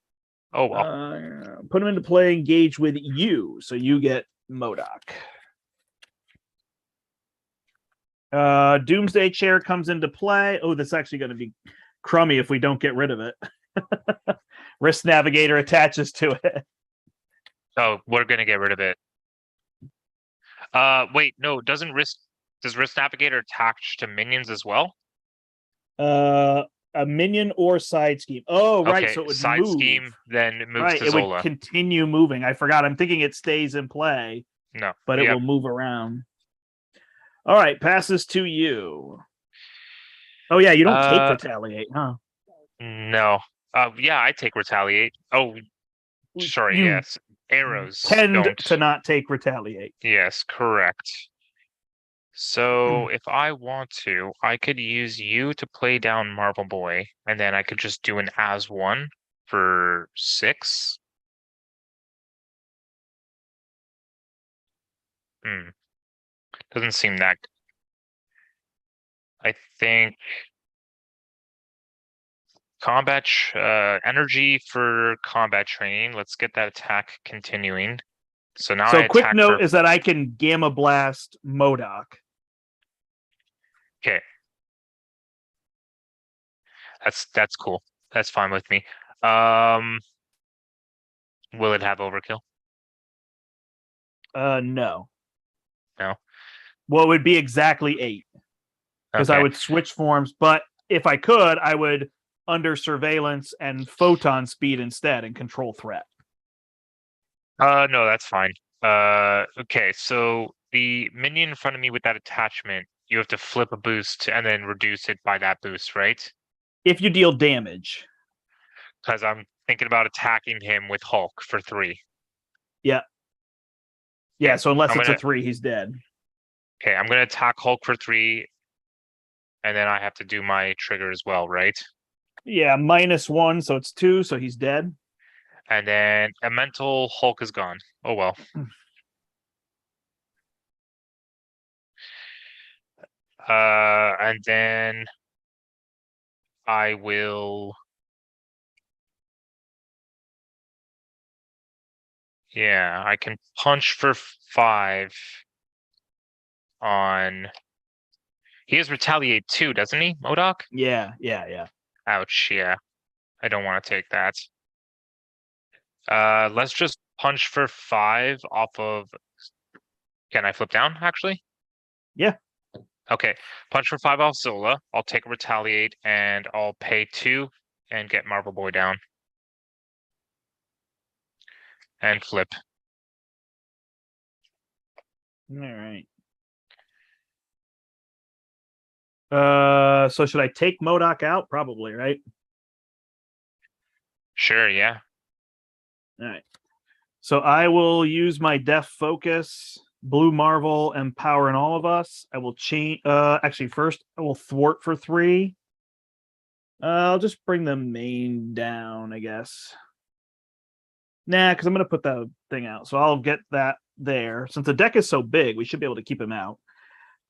Oh, well. Put him into play, engage with you. So you get MODOK. Doomsday Chair comes into play. Oh, that's actually going to be crummy if we don't get rid of it. Risk Navigator attaches to it. Oh, we're going to get rid of it. Wait, no, does Risk Navigator attach to minions as well? A minion or side scheme. Oh, right. Okay, So it would side move. scheme, then it moves to it Zola. Would continue moving. I forgot. I'm thinking it stays in play. No, but it will move around. All right, passes to you. Oh yeah, you don't take retaliate, huh? No. Yeah, I take retaliate. Oh, sorry. Yes, arrows tend to not take retaliate. Yes, correct. So if I want to, I could use you to play down Marble Boy, and then I could just do an as 1 for 6. Doesn't seem that. I think combat energy for combat training. Let's get that attack continuing. So now I So quick attack note for... is that I can Gamma Blast MODOK. Okay. That's cool. That's fine with me. Will it have overkill? No. No. Well, it would be exactly 8. Because I would switch forms, but if I could, I would under surveillance and photon speed instead and control threat. No, that's fine. Okay, so the minion in front of me with that attachment, you have to flip a boost and then reduce it by that boost, right? If you deal damage. Because I'm thinking about attacking him with Hulk for 3. Yeah. Yeah, so unless it's a 3, he's dead. Okay, I'm gonna attack Hulk for 3, and then I have to do my trigger as well, right? Yeah, -1, so it's 2, so he's dead. And then a mental Hulk is gone. Oh well. And then I will... Yeah, I can punch for 5 on... He has retaliate too, doesn't he, MODOK? Yeah. Ouch, yeah. I don't want to take that. Let's just punch for 5 off of... Can I flip down, actually? Yeah. Okay, punch for 5 off Zola. I'll take a retaliate, and I'll pay 2 and get Marble Boy down. And flip. All right. So should I take MODOK out? Probably, right? Sure, yeah. All right. So I will use my Def Focus, Blue Marvel, and Power in All of Us. I will change. Actually, first I will thwart for 3. I'll just bring the main down, I guess. Nah, because I'm going to put that thing out. So I'll get that there. Since the deck is so big, we should be able to keep him out.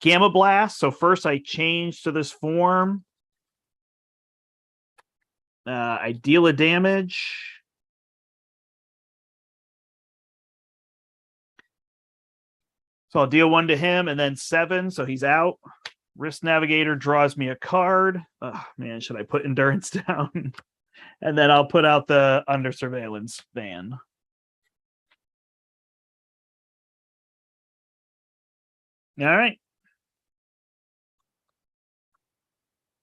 Gamma Blast. So first I change to this form. I deal a damage. So I'll deal 1 to him and then 7. So he's out. Risk Navigator draws me a card. Oh, man, should I put Endurance down? And then I'll put out the Under Surveillance ban. All right.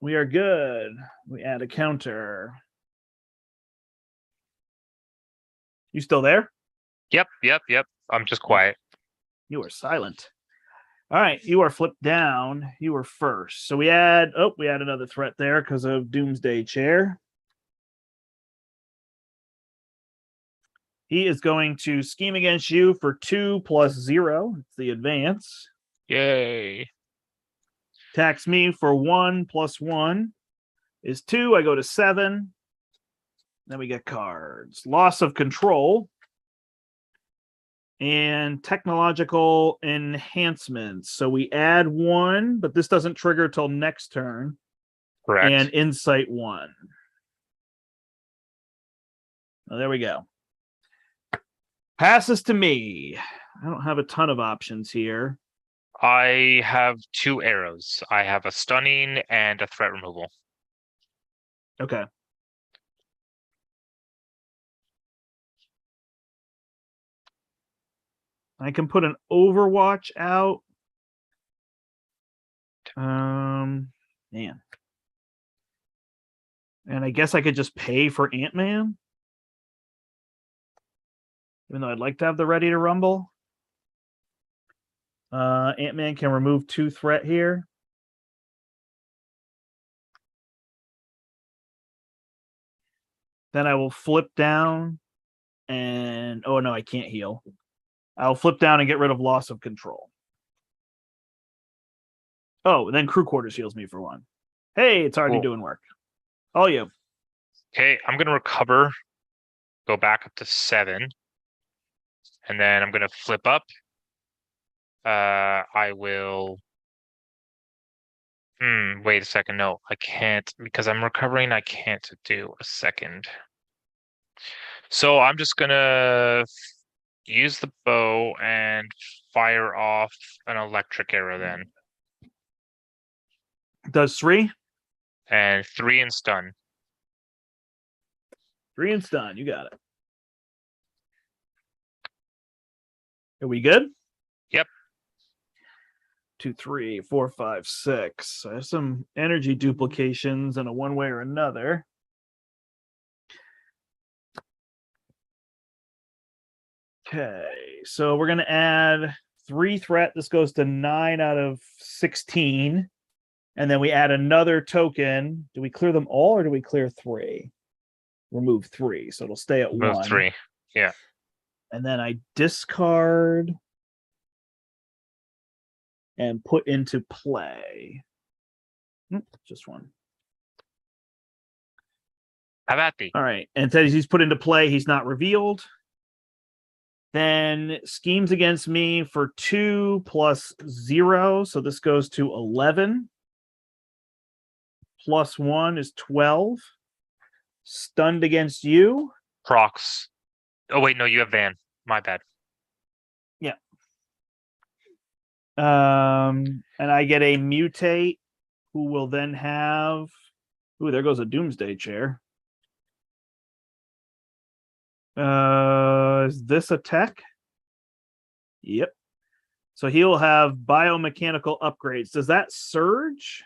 We are good. We add a counter. You still there? Yep. I'm just quiet. You are silent. All right, you are flipped down. You are first. So we add another threat there because of Doomsday Chair. He is going to scheme against you for 2 + 0. It's the advance. Yay. Attacks me for 1 + 1 is 2. I go to 7. Then we get cards. Loss of control. And technological enhancements. So we add 1, but this doesn't trigger till next turn. Correct. And insight 1. Oh, there we go. Passes to me. I don't have a ton of options here. I have 2 arrows. I have a stunning and a threat removal. Okay. I can put an Overwatch out. Man. And I guess I could just pay for Ant-Man. Even though I'd like to have the Ready to Rumble. Ant-Man can remove 2 threat here. Then I will flip down and... Oh, no, I can't heal. I'll flip down and get rid of loss of control. Oh, and then Crew Quarters heals me for 1. Hey, it's already doing work. All you. Okay, I'm going to recover. Go back up to 7. And then I'm going to flip up. I will... Will wait a second. No, I can't because I'm recovering. I can't do a second. So I'm just gonna use the bow and fire off an electric arrow then. Does 3? And 3 and stun. 3 and stun. You got it. Are we good? Yep. 2, 3, 4, 5, 6. I have some energy duplications in a one way or another. Okay, so we're gonna add 3 threat. This goes to 9 out of 16. And then we add another token. Do we clear them all or do we clear 3? Remove 3, so it'll stay at 1. 3. Yeah. And then I discard and put into play. Just 1. How about thee? All right. And says he's put into play. He's not revealed. Then schemes against me for 2 plus 0. So this goes to 11. Plus 1 is 12. Stunned against you. Procs. Oh, wait, no, you have Van. My bad. Yeah. And I get a mutate who will then have. Ooh, there goes a Doomsday Chair. Is this a tech? Yep. So he'll have biomechanical upgrades. Does that surge?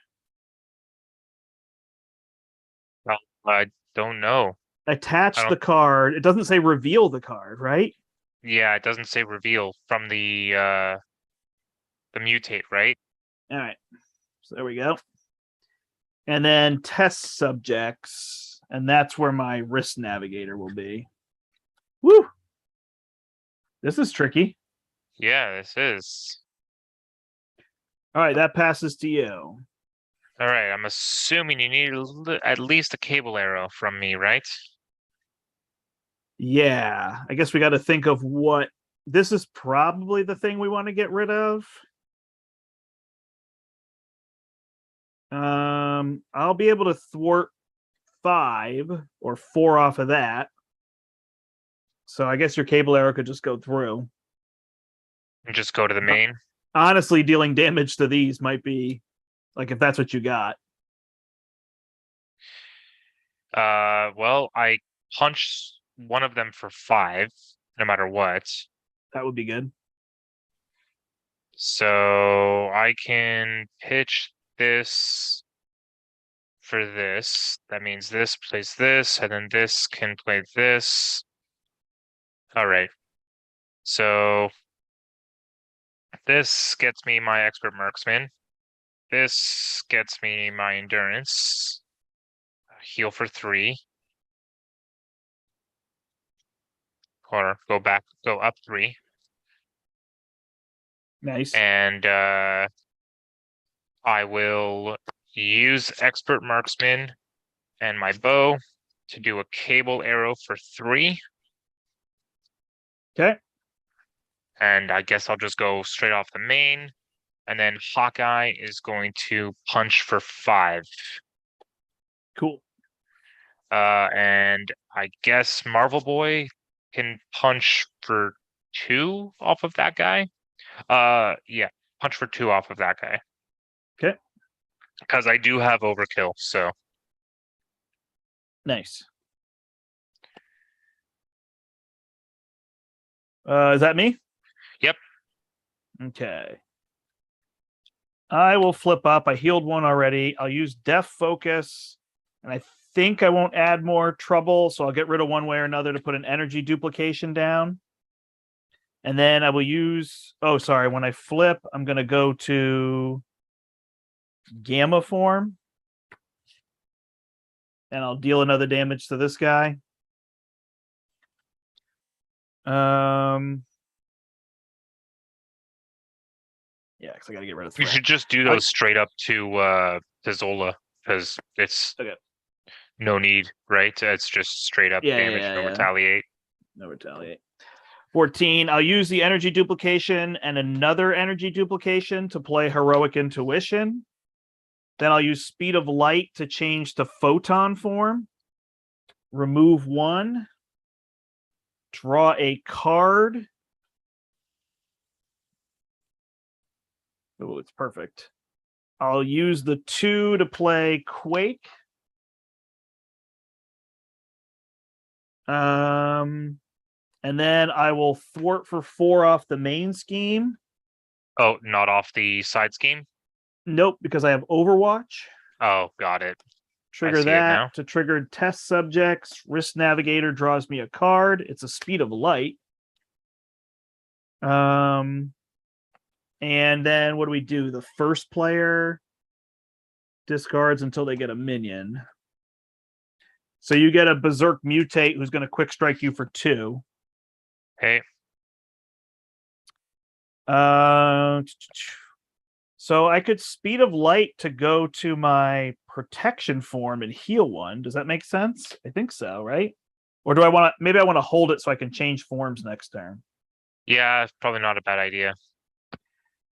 I don't know. Attach the card. It doesn't say reveal the card, right? Yeah, it doesn't say reveal from the mutate, right? All right. So there we go. And then test subjects, and that's where my risk navigator will be. Woo! This is tricky. Yeah, this is. All right, that passes to you. All right, I'm assuming you need at least a cable arrow from me, right? Yeah, I guess we got to think of what. This is probably the thing we want to get rid of. I'll be able to thwart 5 or 4 off of that. So I guess your cable arrow could just go through. And just go to the main. Honestly, dealing damage to these might be like if that's what you got. Well, I punched one of them for 5, no matter what. That would be good. So I can pitch this for this. That means this plays this, and then this can play this. All right. So this gets me my expert marksman. This gets me my endurance. Heal for 3. Or go up 3. Nice. And I will use expert marksman and my bow to do a cable arrow for 3. Okay. And I guess I'll just go straight off the main. And then Hawkeye is going to punch for 5. Cool. And I guess Marvel Boy can punch for 2 off of that guy. Yeah, punch for 2 off of that guy. Okay. Because I do have overkill, so. Nice. Is that me? Yep. Okay. I will flip up. I healed 1 already. I'll use Death Focus, and I think I won't add more trouble, so I'll get rid of one way or another to put an energy duplication down. And then I will use... Oh, sorry. When I flip, I'm going to go to Gamma Form. And I'll deal another damage to this guy. Yeah, because I got to get rid of threat. You should just do those straight up to Zola, because it's no need, right? It's just straight up damage, no retaliate. No retaliate. 14. I'll use the energy duplication and another energy duplication to play Heroic Intuition. Then I'll use Speed of Light to change to Photon form. Remove 1. Draw a card. Oh, it's perfect. I'll use the 2 to play Quake. And then I will thwart for 4 off the main scheme. Oh, not off the side scheme? Nope, because I have Overwatch. Oh, got it. Trigger that to trigger test subjects. Risk Navigator draws me a card. It's a Speed of Light. And then what do we do? The first player discards until they get a minion. So you get a Berserk Mutate who's going to quick strike you for 2. Okay. So I could Speed of Light to go to my protection form and heal 1. Does that make sense? I think so, right? Or do I want to? Maybe I want to hold it so I can change forms next turn. Yeah, it's probably not a bad idea.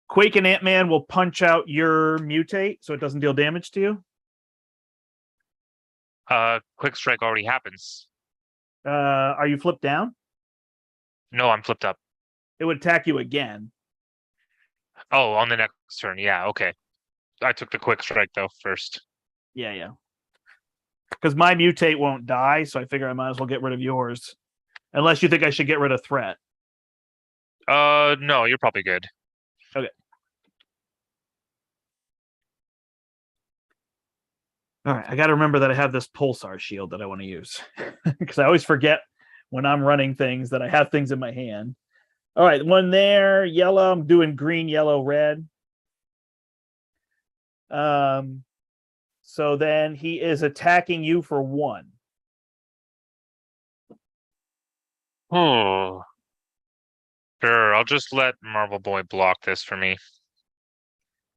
Quake and Ant-Man will punch out your Mutate so it doesn't deal damage to you. Quick strike already happens. Are you flipped down? No, I'm flipped up. It would attack you again. Oh, on the next turn. Yeah, okay. I took the quick strike though first. Yeah. Because my Mutate won't die, so I figure I might as well get rid of yours. Unless you think I should get rid of Threat. No, you're probably good. Okay. All right, I got to remember that I have this Pulsar shield that I want to use. Because I always forget when I'm running things that I have things in my hand. All right, one there, yellow. I'm doing green, yellow, red. So then he is attacking you for 1. Oh. Sure, I'll just let Marvel Boy block this for me.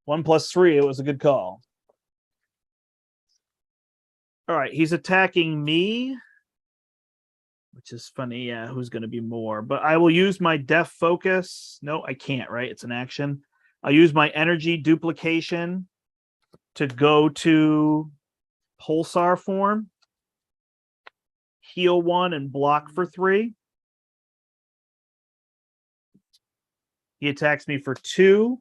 1 + 3, it was a good call. All right, he's attacking me, which is funny. Yeah, who's going to be more? But I will use my Def Focus. No, I can't, right? It's an action. I'll use my Energy Duplication to go to Pulsar form, heal 1, and block for 3. He attacks me for 2,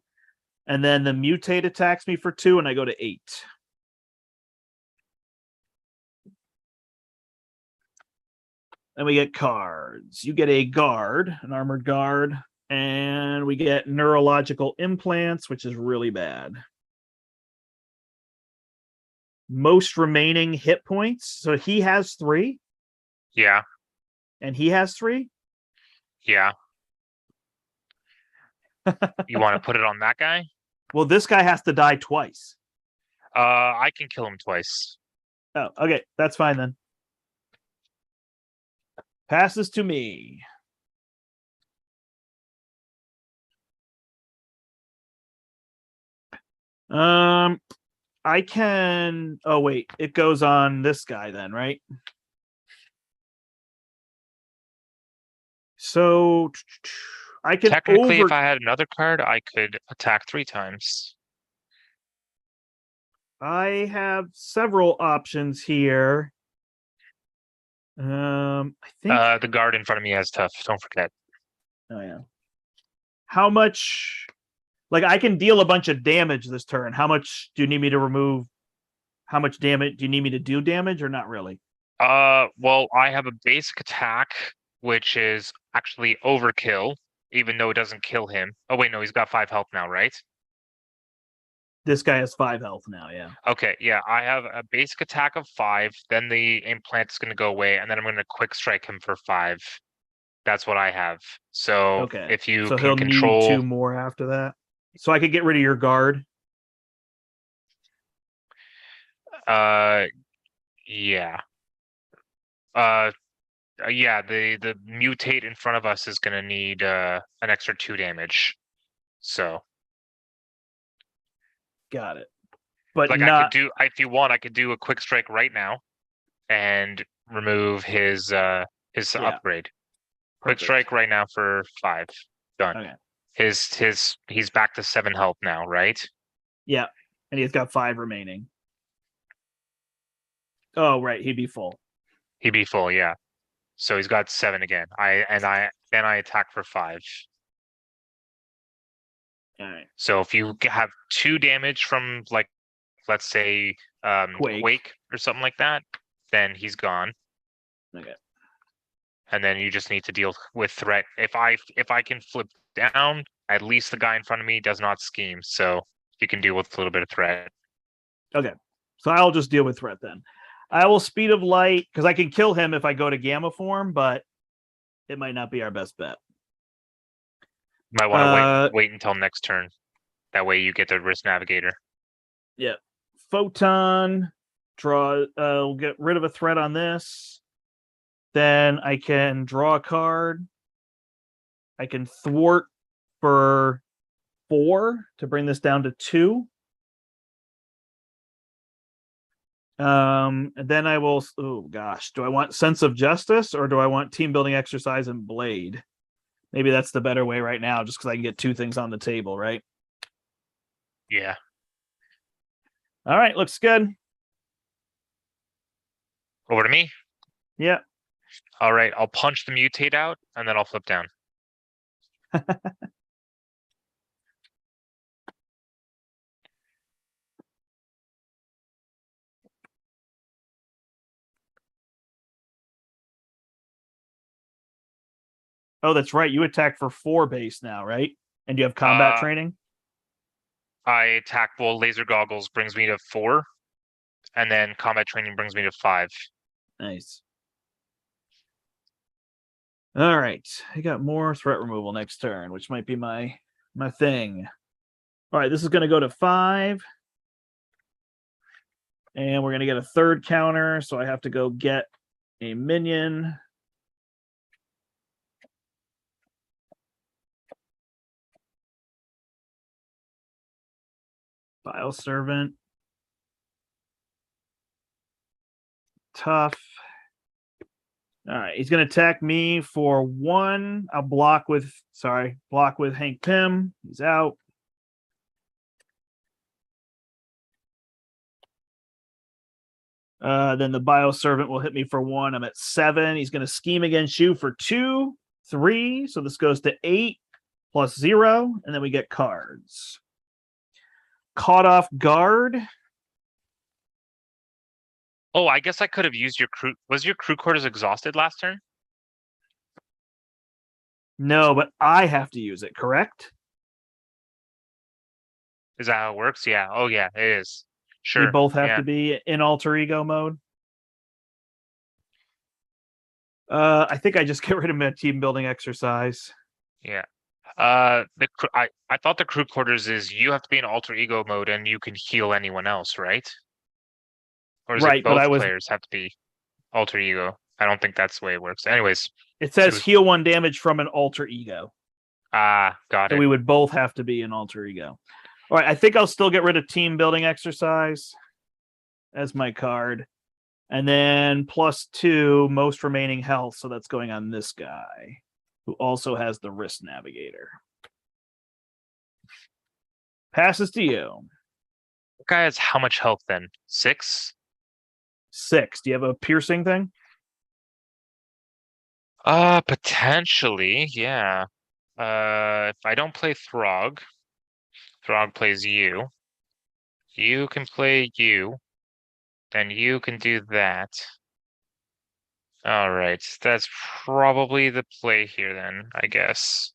and then the Mutate attacks me for 2, and I go to 8. Then we get cards. You get a guard, an armored guard, and we get neurological implants, which is really bad. Most remaining hit points. So he has 3. Yeah. And he has 3. Yeah. You want to put it on that guy? Well, this guy has to die twice. I can kill him twice. Oh, okay. That's fine then. Passes to me. I can. Oh wait, it goes on this guy then, right? So I can technically, if I had another card, I could attack 3 times. I have several options here. I think the guard in front of me has tough. Don't forget. Oh yeah. How much? Like I can deal a bunch of damage this turn. How much do you need me to remove? How much damage do you need me to do damage or not really? Well, I have a basic attack, which is actually overkill, even though it doesn't kill him. Oh wait, no, he's got 5 health now, right? This guy has 5 health now, yeah. Okay, yeah, I have a basic attack of 5, then the implant's going to go away, and then I'm going to quick strike him for 5. That's what I have. So okay. If you so can he'll control... need 2 more after that. So I could get rid of your guard. Yeah. Yeah, the mutate in front of us is going to need an extra 2 damage. So got it. But like not... I could do, if you want, I could do a quick strike right now and remove his upgrade. Perfect. Quick strike right now for 5. Done. Okay. He's back to 7 health now, right? Yeah. And he's got 5 remaining. Oh, right. He'd be full. He'd be full, yeah. So he's got 7 again. I attack for 5. All right. So if you have 2 damage from, like, let's say Quake or something like that, then he's gone. Okay. And then you just need to deal with threat. If I can flip down, at least the guy in front of me does not scheme. So you can deal with a little bit of threat. Okay. So I'll just deal with threat then. I will speed of light because I can kill him if I go to gamma form, but it might not be our best bet. Might want to wait until next turn. That way you get the Risk Navigator. Yeah. Photon. Draw. We'll get rid of a threat on this. Then I can draw a card. I can thwart for 4 to bring this down to 2. And then I will. Oh gosh, do I want Sense of Justice or do I want Team Building Exercise and Blade? Maybe that's the better way right now, just because I can get 2 things on the table, right? Yeah. All right, looks good. Over to me. Yeah. All right, I'll punch the mutate out and then I'll flip down. Oh, that's right. You attack for 4 base now, right? And you have combat training? I attack, well, laser goggles brings me to 4, and then combat training brings me to 5. Nice. All right. I got more threat removal next turn, which might be my thing. All right, this is going to go to 5. And we're going to get a 3rd counter, so I have to go get a minion. File Servant. Tough. All right, he's going to attack me for 1. I'll block with Hank Pym. He's out. Then the Bioservant will hit me for 1. I'm at 7. He's going to scheme against you for 2, 3. So this goes to 8 plus 0, and then we get cards. Caught Off Guard. Oh, I guess I could have used your crew. Was your crew quarters exhausted last turn? No, but I have to use it, correct? Is that how it works? Yeah. Oh, yeah, it is. Sure. We both have to be in alter ego mode. I think I just get rid of my team building exercise. Yeah. I thought the crew quarters is you have to be in alter ego mode and you can heal anyone else, right? Or is it both players have to be alter ego? I don't think that's the way it works. Anyways, it says heal 1 damage from an alter ego. Got it. So we would both have to be in alter ego. All right, I think I'll still get rid of team building exercise as my card. And then +2, most remaining health. So that's going on this guy, who also has the Risk Navigator. Passes to you. That guy has how much health then? 6? 6. Do you have a piercing thing? Potentially, yeah. If I don't play Throg plays you. You can play you. Then you can do that. All right, that's probably the play here then, I guess.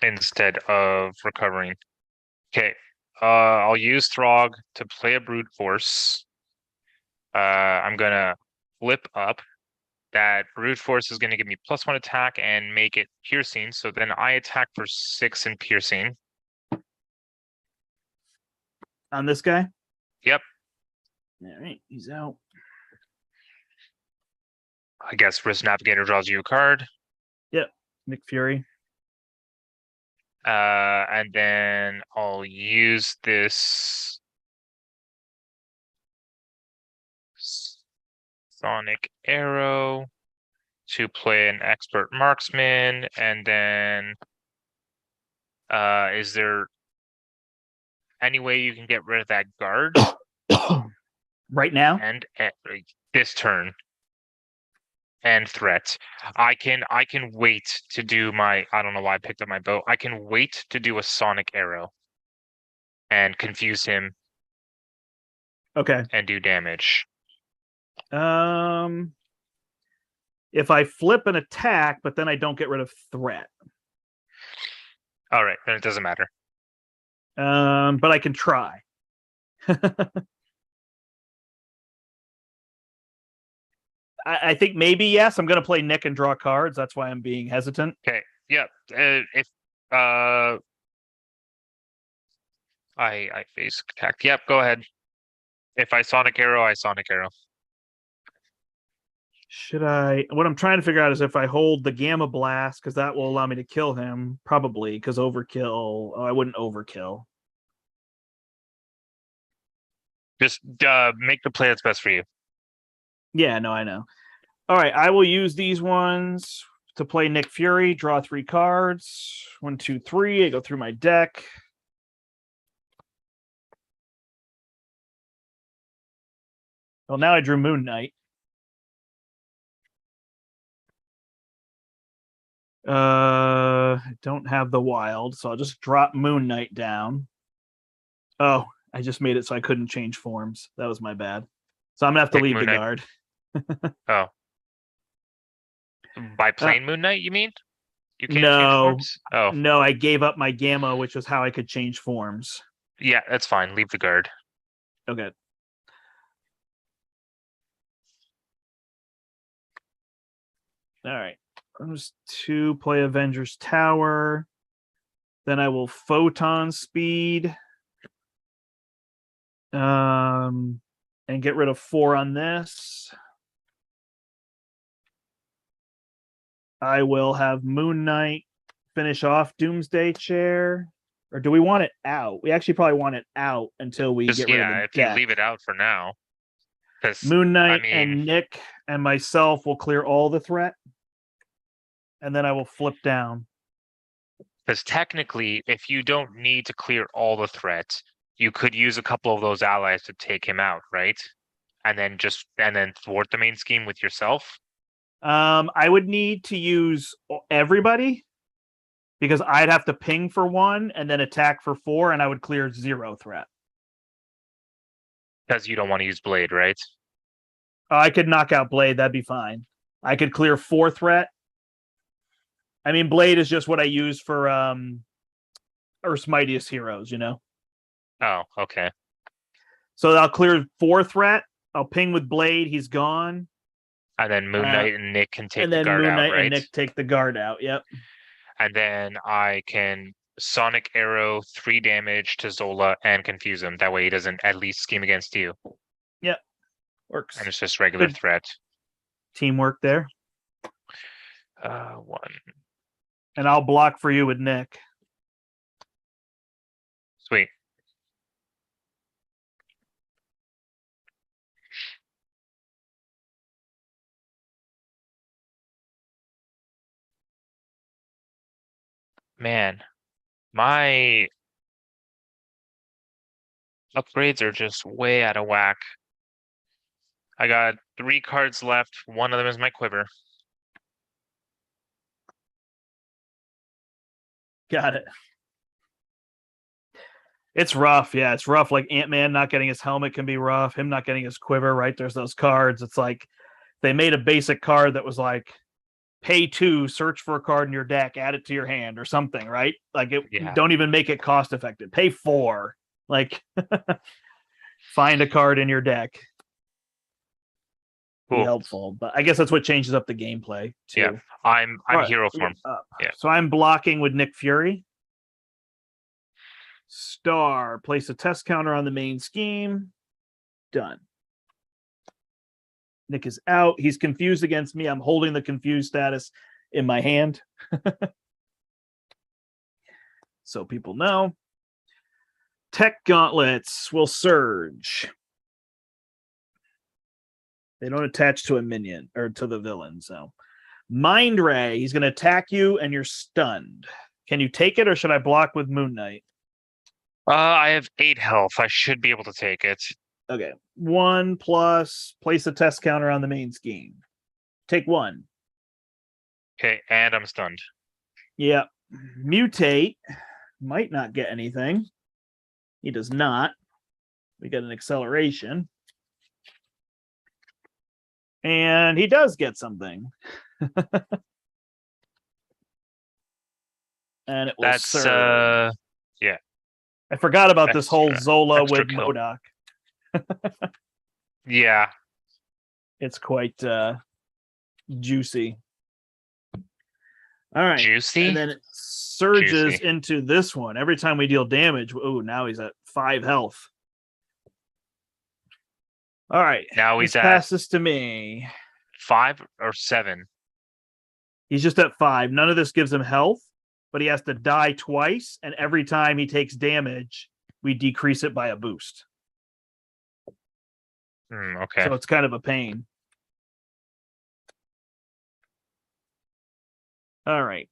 Instead of recovering. Okay, I'll use Throg to play a Brute Force. I'm gonna flip up. That Brute Force is gonna give me +1 attack and make it piercing. So then I attack for 6 in piercing. On this guy? Yep. All right, he's out. I guess Risk Navigator draws you a card. Yep, Nick Fury. And then I'll use this Sonic Arrow to play an Expert Marksman, and then is there any way you can get rid of that guard right now? and this turn and threat. I can wait to do my, I don't know why I picked up my bow. I can wait to do a sonic arrow and confuse him Okay. and do damage. If I flip an attack, but then I don't get rid of threat. All right, then it doesn't matter. But I can try. I think maybe yes. I'm going to play Nick and draw cards. That's why I'm being hesitant. Okay. Yeah. If I face attack. Yep. Go ahead. If I sonic arrow, I sonic arrow. Should I? What I'm trying to figure out is if I hold the Gamma Blast, because that will allow me to kill him, probably, because overkill. Oh, I wouldn't overkill. Just make the play that's best for you. Yeah, no, I know. All right, I will use these ones to play Nick Fury. Draw 3 cards. 1, 2, 3. I go through my deck. Well, now I drew Moon Knight. I don't have the wild, so I'll just drop Moon Knight down. Oh, I just made it so I couldn't change forms. That was my bad. So I'm gonna have to leave the guard. Oh. By playing Moon Knight, you mean? You can't change forms? Oh. No, I gave up my Gamma, which was how I could change forms. Yeah, that's fine. Leave the guard. Okay. All right. Those 2 play Avengers Tower. Then I will Photon Speed. And get rid of 4 on this. I will have Moon Knight finish off Doomsday Chair. Or do we want it out? We actually probably want it out until we get rid of the if deck. You leave it out for now. Moon Knight and Nick and myself will clear all the threat. And then I will flip down. Because technically, if you don't need to clear all the threat, you could use a couple of those allies to take him out, right? And then thwart the main scheme with yourself. I would need to use everybody because I'd have to ping for 1 and then attack for 4, and I would clear 0 threat. Because you don't want to use Blade, right? I could knock out Blade. That'd be fine. I could clear 4 threat. I mean, Blade is just what I use for Earth's Mightiest Heroes, you know? Oh, okay. So I'll clear 4 threat. I'll ping with Blade. He's gone. And then Moon Knight and Nick can take the guard out, right? And then Moon Knight and Nick take the guard out, yep. And then I can Sonic Arrow 3 damage to Zola and confuse him. That way he doesn't at least scheme against you. Yep. Works. And it's just regular threat. Teamwork there. 1. And I'll block for you with Nick. Sweet. Man, my upgrades are just way out of whack. I got 3 cards left. 1 of them is my quiver. Got it. It's rough. Yeah, it's rough. Like Ant-Man not getting his helmet can be rough. Him not getting his quiver, right? There's those cards. It's like they made a basic card that was like, pay 2, search for a card in your deck, add it to your hand or something, right? Like don't even make it cost effective. Pay 4. Like find a card in your deck. Cool. Be helpful. But I guess that's what changes up the gameplay too. Yeah. I'm hero form. Yeah. So I'm blocking with Nick Fury. Star, place a test counter on the main scheme. Done. Nick is out. He's confused against me. I'm holding the confused status in my hand. So people know. Tech gauntlets will surge. They don't attach to a minion or to the villain. So Mind Ray, he's going to attack you and you're stunned. Can you take it or should I block with Moon Knight? I have 8 health. I should be able to take it. Okay. 1 plus place a test counter on the main scheme. Take 1. Okay, and I'm stunned. Yep. Mutate. Might not get anything. He does not. We get an acceleration. And he does get something. And it will That's serve. yeah. I forgot about this whole Zola with kill. MODOK. Yeah. It's quite juicy. All right. Juicy? And then it surges into this one. Every time we deal damage, ooh, now he's at 5 health. All right. Now he's at passes to me. 5 or 7. He's just at 5. None of this gives him health, but he has to die twice, and every time he takes damage, we decrease it by a boost. Okay. So it's kind of a pain. All right.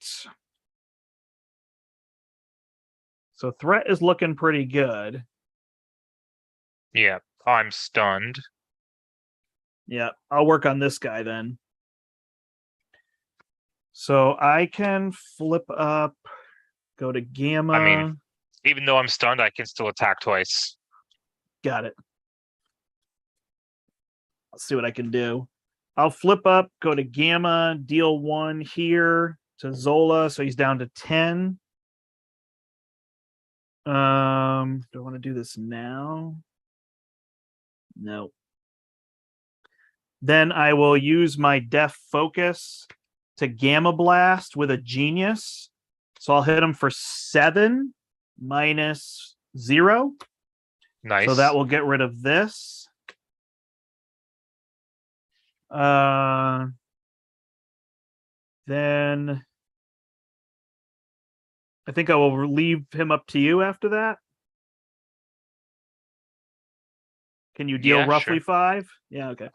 So threat is looking pretty good. Yeah, I'm stunned. Yeah, I'll work on this guy then. So I can flip up, go to Gamma. I mean, even though I'm stunned, I can still attack twice. Got it. Let's see what I can do. I'll flip up, go to Gamma, deal 1 here to Zola, so he's down to 10. Do I want to do this now? No. Then I will use my Def Focus to Gamma Blast with a Genius. So I'll hit him for 7 minus 0. Nice. So that will get rid of this. Then I think I will leave him up to you after that. Can you deal roughly sure. 5? Yeah, okay.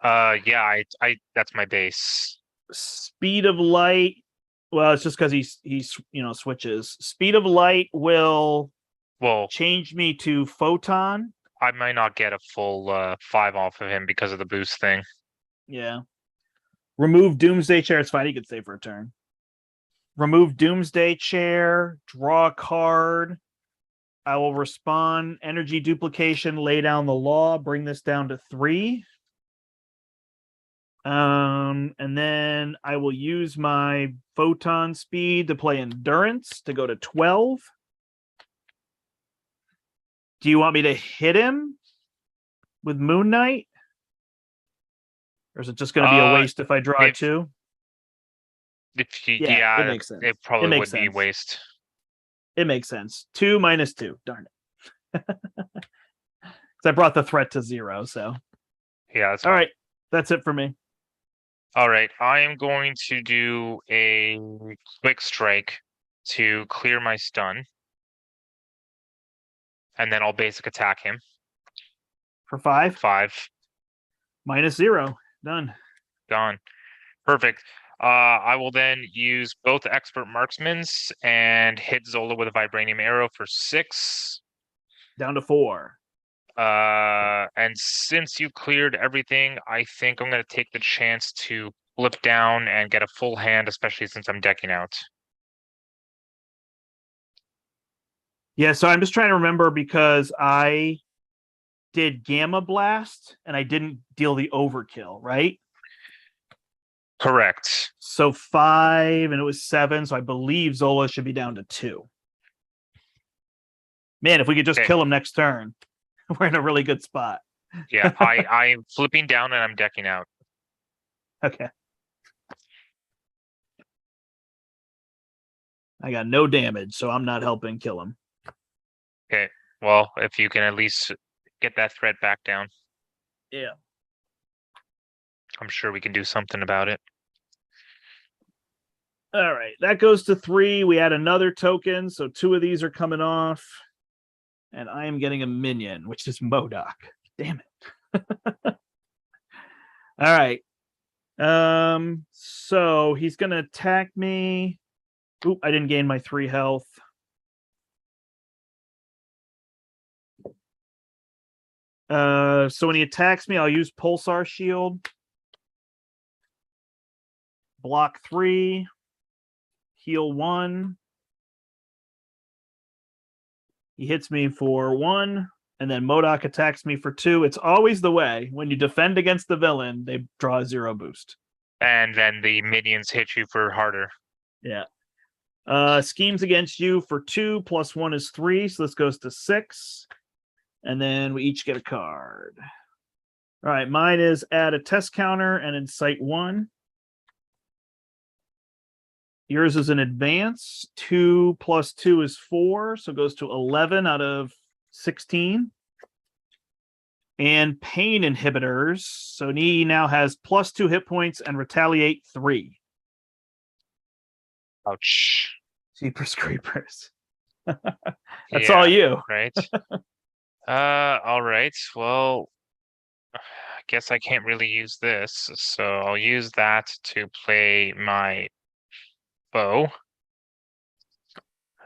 Yeah, I that's my base. Speed of light. Well, it's just because he's switches. Speed of light will change me to photon. I might not get a full 5 off of him because of the boost thing. Yeah. Remove Doomsday Chair. It's fine. He could stay for a turn. Remove Doomsday Chair. Draw a card. I will respond. Energy duplication. Lay down the law. Bring this down to 3. And then I will use my photon speed to play endurance to go to 12. Do you want me to hit him with Moon Knight? Or is it just going to be a waste if I draw 2? Yeah, it makes sense. It probably would be waste. It makes sense. 2 minus 2. Darn it. Because I brought the threat to 0, so. Yeah, that's all right. That's it for me. All right. I am going to do a quick strike to clear my stun. And then I'll basic attack him. For 5? 5. Minus 0. Done. Gone. Perfect. I will then use both expert marksmans and hit Zola with a vibranium arrow for 6. Down to 4. And since you cleared everything, I think I'm going to take the chance to flip down and get a full hand, especially since I'm decking out. Yeah, so I'm just trying to remember because I did Gamma Blast and I didn't deal the overkill, right? Correct. So 5 and it was 7, so I believe Zola should be down to 2. Man, if we could just kill him next turn, we're in a really good spot. Yeah, I'm flipping down and I'm decking out. Okay. I got no damage, so I'm not helping kill him. Okay. Well, if you can at least get that threat back down. Yeah. I'm sure we can do something about it. All right. That goes to 3. We add another token, so 2 of these are coming off. And I am getting a minion, which is MODOK. Damn it. All right. So he's going to attack me. Oop, I didn't gain my 3 health. So when he attacks me, I'll use Pulsar Shield. Block 3. Heal 1. He hits me for 1. And then MODOK attacks me for 2. It's always the way. When you defend against the villain, they draw a 0 boost. And then the minions hit you for harder. Yeah. Schemes against you for 2 plus 1 is 3. So this goes to 6. And then we each get a card. All right. Mine is add a test counter and incite 1. Yours is an advance. 2 plus 2 is 4. So it goes to 11 out of 16. And pain inhibitors. So he now has plus 2 hit points and retaliate 3. Ouch. Jeepers creepers. That's all you. Right. All right. Well, I guess I can't really use this. So I'll use that to play my bow.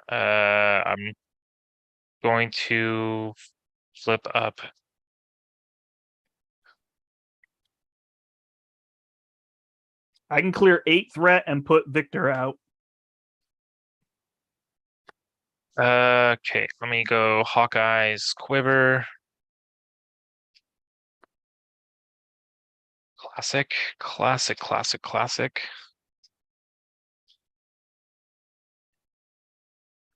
I'm going to flip up. I can clear 8 threat and put Victor out. Okay, let me go Hawkeye's Quiver. Classic.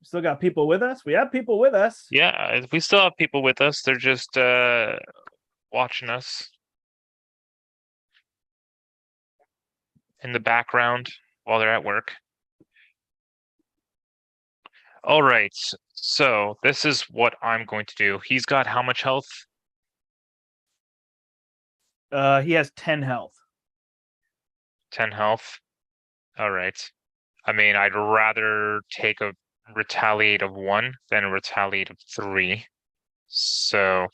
Still got people with us? We have people with us. Yeah, we still have people with us. They're just watching us in the background while they're at work. All right, so this is what I'm going to do. He's got how much health? He has 10 health. 10 health. All right. I mean, I'd rather take a retaliate of 1 than a retaliate of 3. So,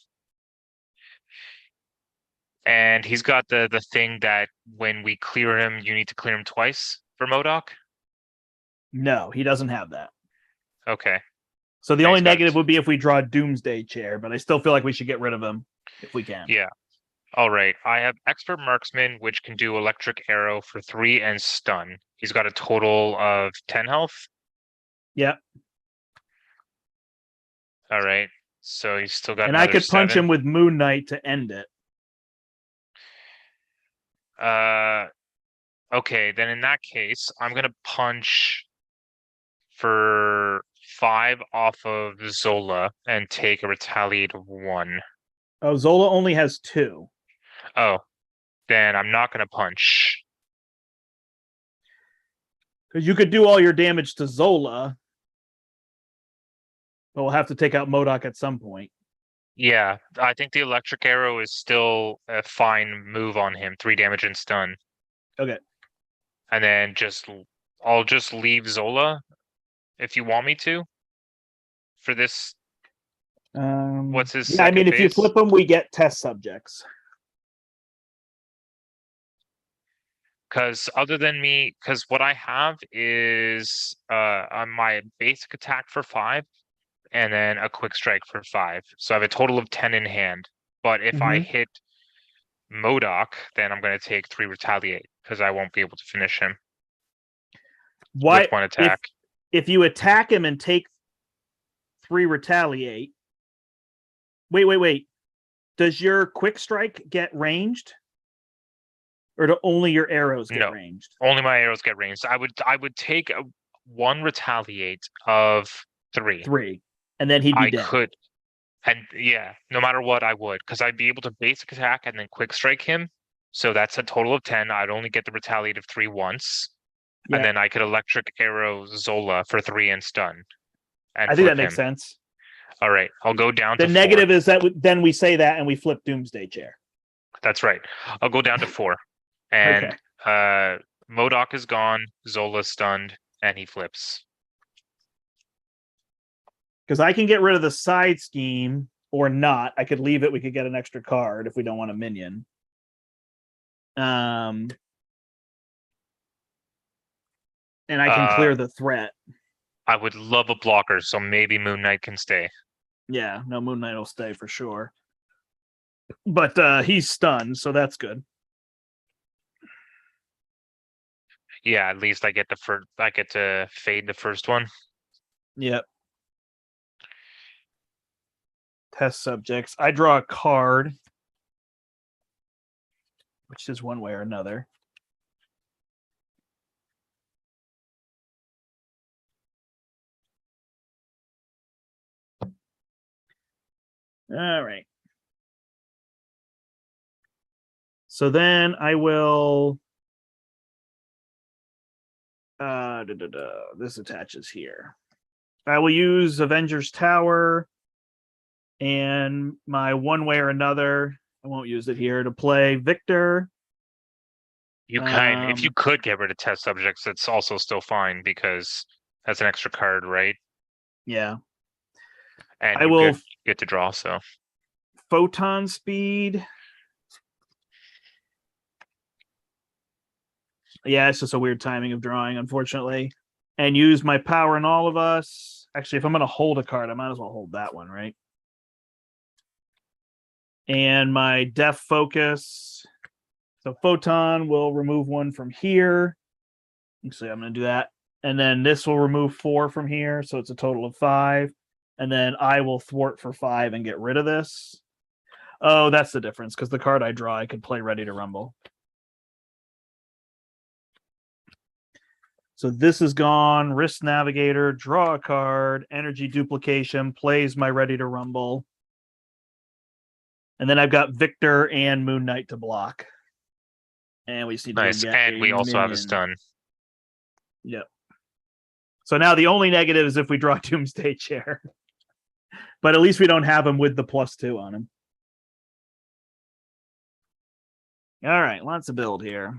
and he's got the thing that when we clear him, you need to clear him twice for MODOK? No, he doesn't have that. Okay. So the only negative would be if we draw Doomsday Chair, but I still feel like we should get rid of him if we can. Yeah. All right. I have Expert Marksman, which can do Electric Arrow for 3 and stun. He's got a total of 10 health. Yeah. All right. So he's still got. And I could punch him with Moon Knight to end it. Okay. Then in that case, I'm gonna punch for 5 off of Zola and take a retaliate of 1. Oh, Zola only has 2. Oh, then I'm not gonna punch. Because you could do all your damage to Zola, but we'll have to take out MODOK at some point. Yeah, I think the Electric Arrow is still a fine move on him. 3 damage and stun. Okay. And then I'll just leave Zola if you want me to for this. What's his second phase? If you flip them, we get test subjects. Because what I have is on my basic attack for 5 and then a quick strike for 5. So I have a total of 10 in hand. But if I hit MODOK, then I'm going to take 3 retaliate because I won't be able to finish him. With 1 attack. If you attack him and take 3 retaliate. Wait. Does your quick strike get ranged? Or do only your arrows get ranged? Only my arrows get ranged. I would take 1 retaliate of 3. 3. And then he'd be dead. I could. And yeah, no matter what, I would. Because I'd be able to basic attack and then quick strike him. So that's a total of 10. I'd only get the retaliate of 3 once. Yeah. And then I could electric arrow Zola for 3 and stun. And I think that makes sense. All right. I'll go down to 4. The negative is that then we say that and we flip Doomsday Chair. That's right. I'll go down to 4. And MODOK is gone, Zola's stunned, and he flips. Because I can get rid of the side scheme or not. I could leave it. We could get an extra card if we don't want a minion. And I can clear the threat. I would love a blocker, so maybe Moon Knight can stay. Yeah, no, Moon Knight will stay for sure. But he's stunned, so that's good. Yeah, at least I get to fade the first one. Yep. Test subjects. I draw a card, which is one way or another. All right. So then I will. This attaches here. I will use Avengers Tower and my one way or another. I won't use it here to play Victor. If you could get rid of test subjects, it's also still fine because that's an extra card, right? Yeah. And I will get to draw, so. Photon Speed. Yeah, it's just a weird timing of drawing, unfortunately. And use my power in all of us. Actually, if I'm going to hold a card, I might as well hold that one, right? And my Def Focus. So Photon will remove one from here. Actually, I'm going to do that. And then this will remove 4 from here. So it's a total of 5. And then I will thwart for 5 and get rid of this. Oh, that's the difference. Because the card I draw, I could play Ready to Rumble. So this is gone. Risk Navigator, draw a card, Energy Duplication, plays my Ready to Rumble. And then I've got Victor and Moon Knight to block. And we just need to get and we also have a stun. Yep. So now the only negative is if we draw Doomsday Chair. But at least we don't have him with the +2 on him. All right, lots of build here.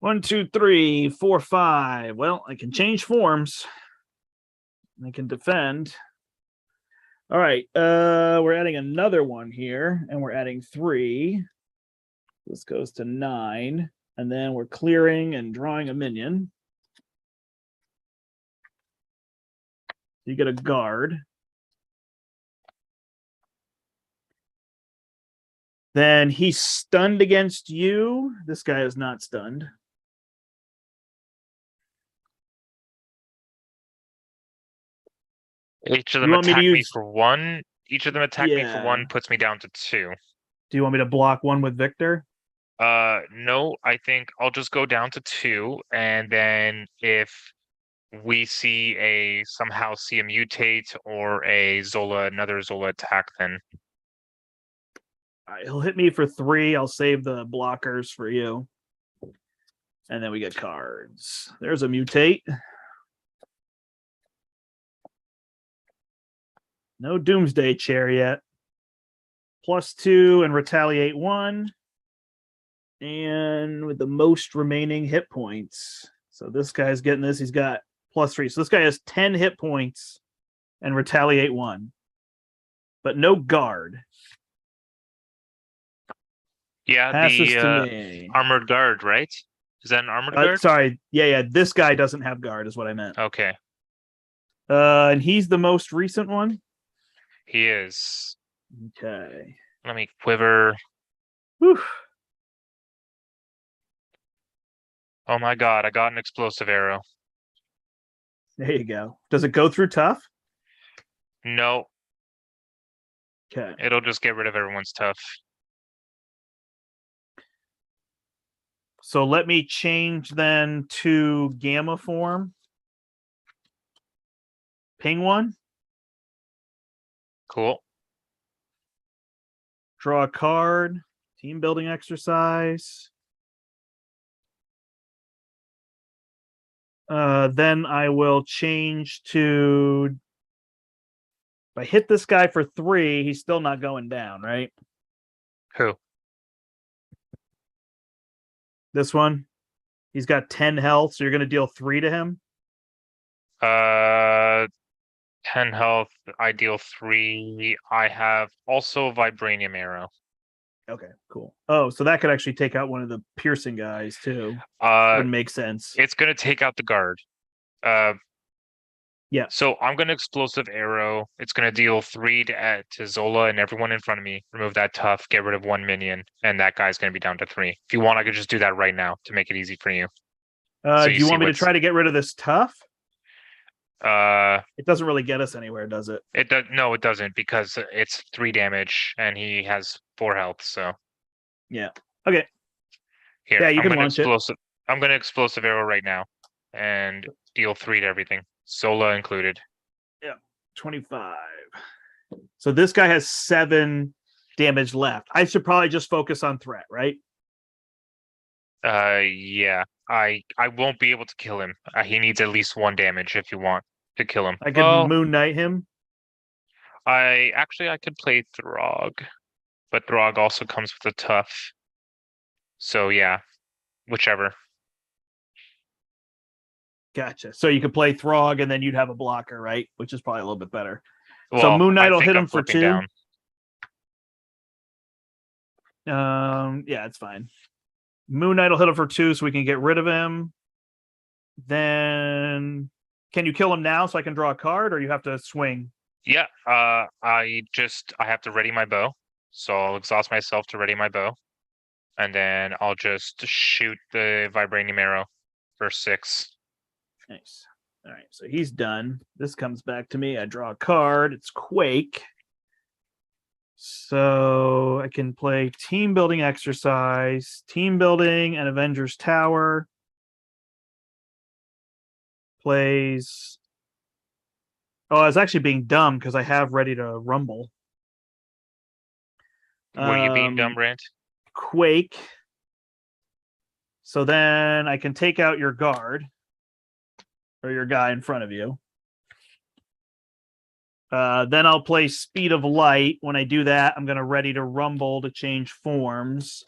1, 2, 3, 4, 5. Well, I can change forms. I can defend. All right, we're adding another one here, and we're adding 3. This goes to 9, and then we're clearing and drawing a minion. You get a guard. Then he's stunned against you. This guy is not stunned. Each of them attack me for 1. Each of them attack me for 1, puts me down to 2. Do you want me to block 1 with Victor? No, I think I'll just go down to 2, and then if we somehow see a mutate or another Zola attack, then he'll hit me for 3. I'll save the blockers for you. And then we get cards. There's a mutate. No Doomsday Chair yet. +2 and retaliate 1. And with the most remaining hit points. So this guy's getting this. He's got +3. So this guy has 10 hit points and retaliate 1. But no guard. Yeah, passes to me. Armored guard, right? Is that an armored guard? Sorry. Yeah. This guy doesn't have guard is what I meant. Okay. And he's the most recent one? He is. Okay. Let me quiver. Whew. Oh my god, I got an explosive arrow. There you go. Does it go through tough? No. Okay. It'll just get rid of everyone's tough. So let me change then to Gamma form. Ping 1. Cool. Draw a card. Team building exercise. Then I will change to. If I hit this guy for 3, he's still not going down, right? Who? This one. He's got 10 health, so you're going to deal 3 to him? 10 health. I deal 3. I have also Vibranium arrow. Okay, cool. Oh, so that could actually take out one of the piercing guys too. Wouldn't make sense. It's gonna take out the guard. Yeah. So I'm going to explosive arrow. It's going to deal 3 to Zola and everyone in front of me. Remove that tough, get rid of 1 minion, and that guy's going to be down to 3. If you want, I could just do that right now to make it easy for you. Do you want me to try to get rid of this tough? It doesn't really get us anywhere, does it? It does. No, it doesn't, because it's 3 damage and he has 4 health. So yeah. Okay. Here, yeah, you can launch it. I'm going to explosive arrow right now and deal 3 to everything, Sola included. Yeah, 25. So this guy has 7 damage left. I should probably just focus on threat, right? Yeah. I won't be able to kill him. He needs at least 1 damage if you want to kill him. I could Moon Knight him. I could play Throg, but Throg also comes with a tough. So yeah, whichever. Gotcha. So you could play Throg and then you'd have a blocker, right? Which is probably a little bit better. Well, so Moon Knight will hit him for 2. Down. Yeah, it's fine. Moon Knight will hit him for 2 so we can get rid of him. Then can you kill him now so I can draw a card, or you have to swing? Yeah, I have to ready my bow. So I'll exhaust myself to ready my bow. And then I'll just shoot the vibranium arrow for 6. Nice. All right, so he's done. This comes back to me. I draw a card. It's Quake. So I can play team building exercise, team building, and Avengers Tower. Plays. Oh, I was actually being dumb because I have ready to rumble. Were you being dumb, Brant? Quake. So then I can take out your guard or your guy in front of you. Then I'll play Speed of Light. When I do that, I'm going to ready to rumble to change forms.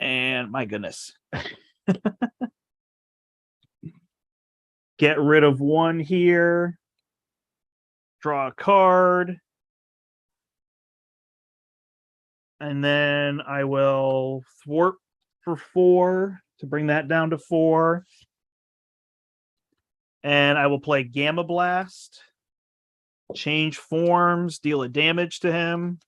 And my goodness. Get rid of 1 here. Draw a card. And then I will thwart for 4 to bring that down to 4. And I will play Gamma Blast. Change forms, deal a damage to him.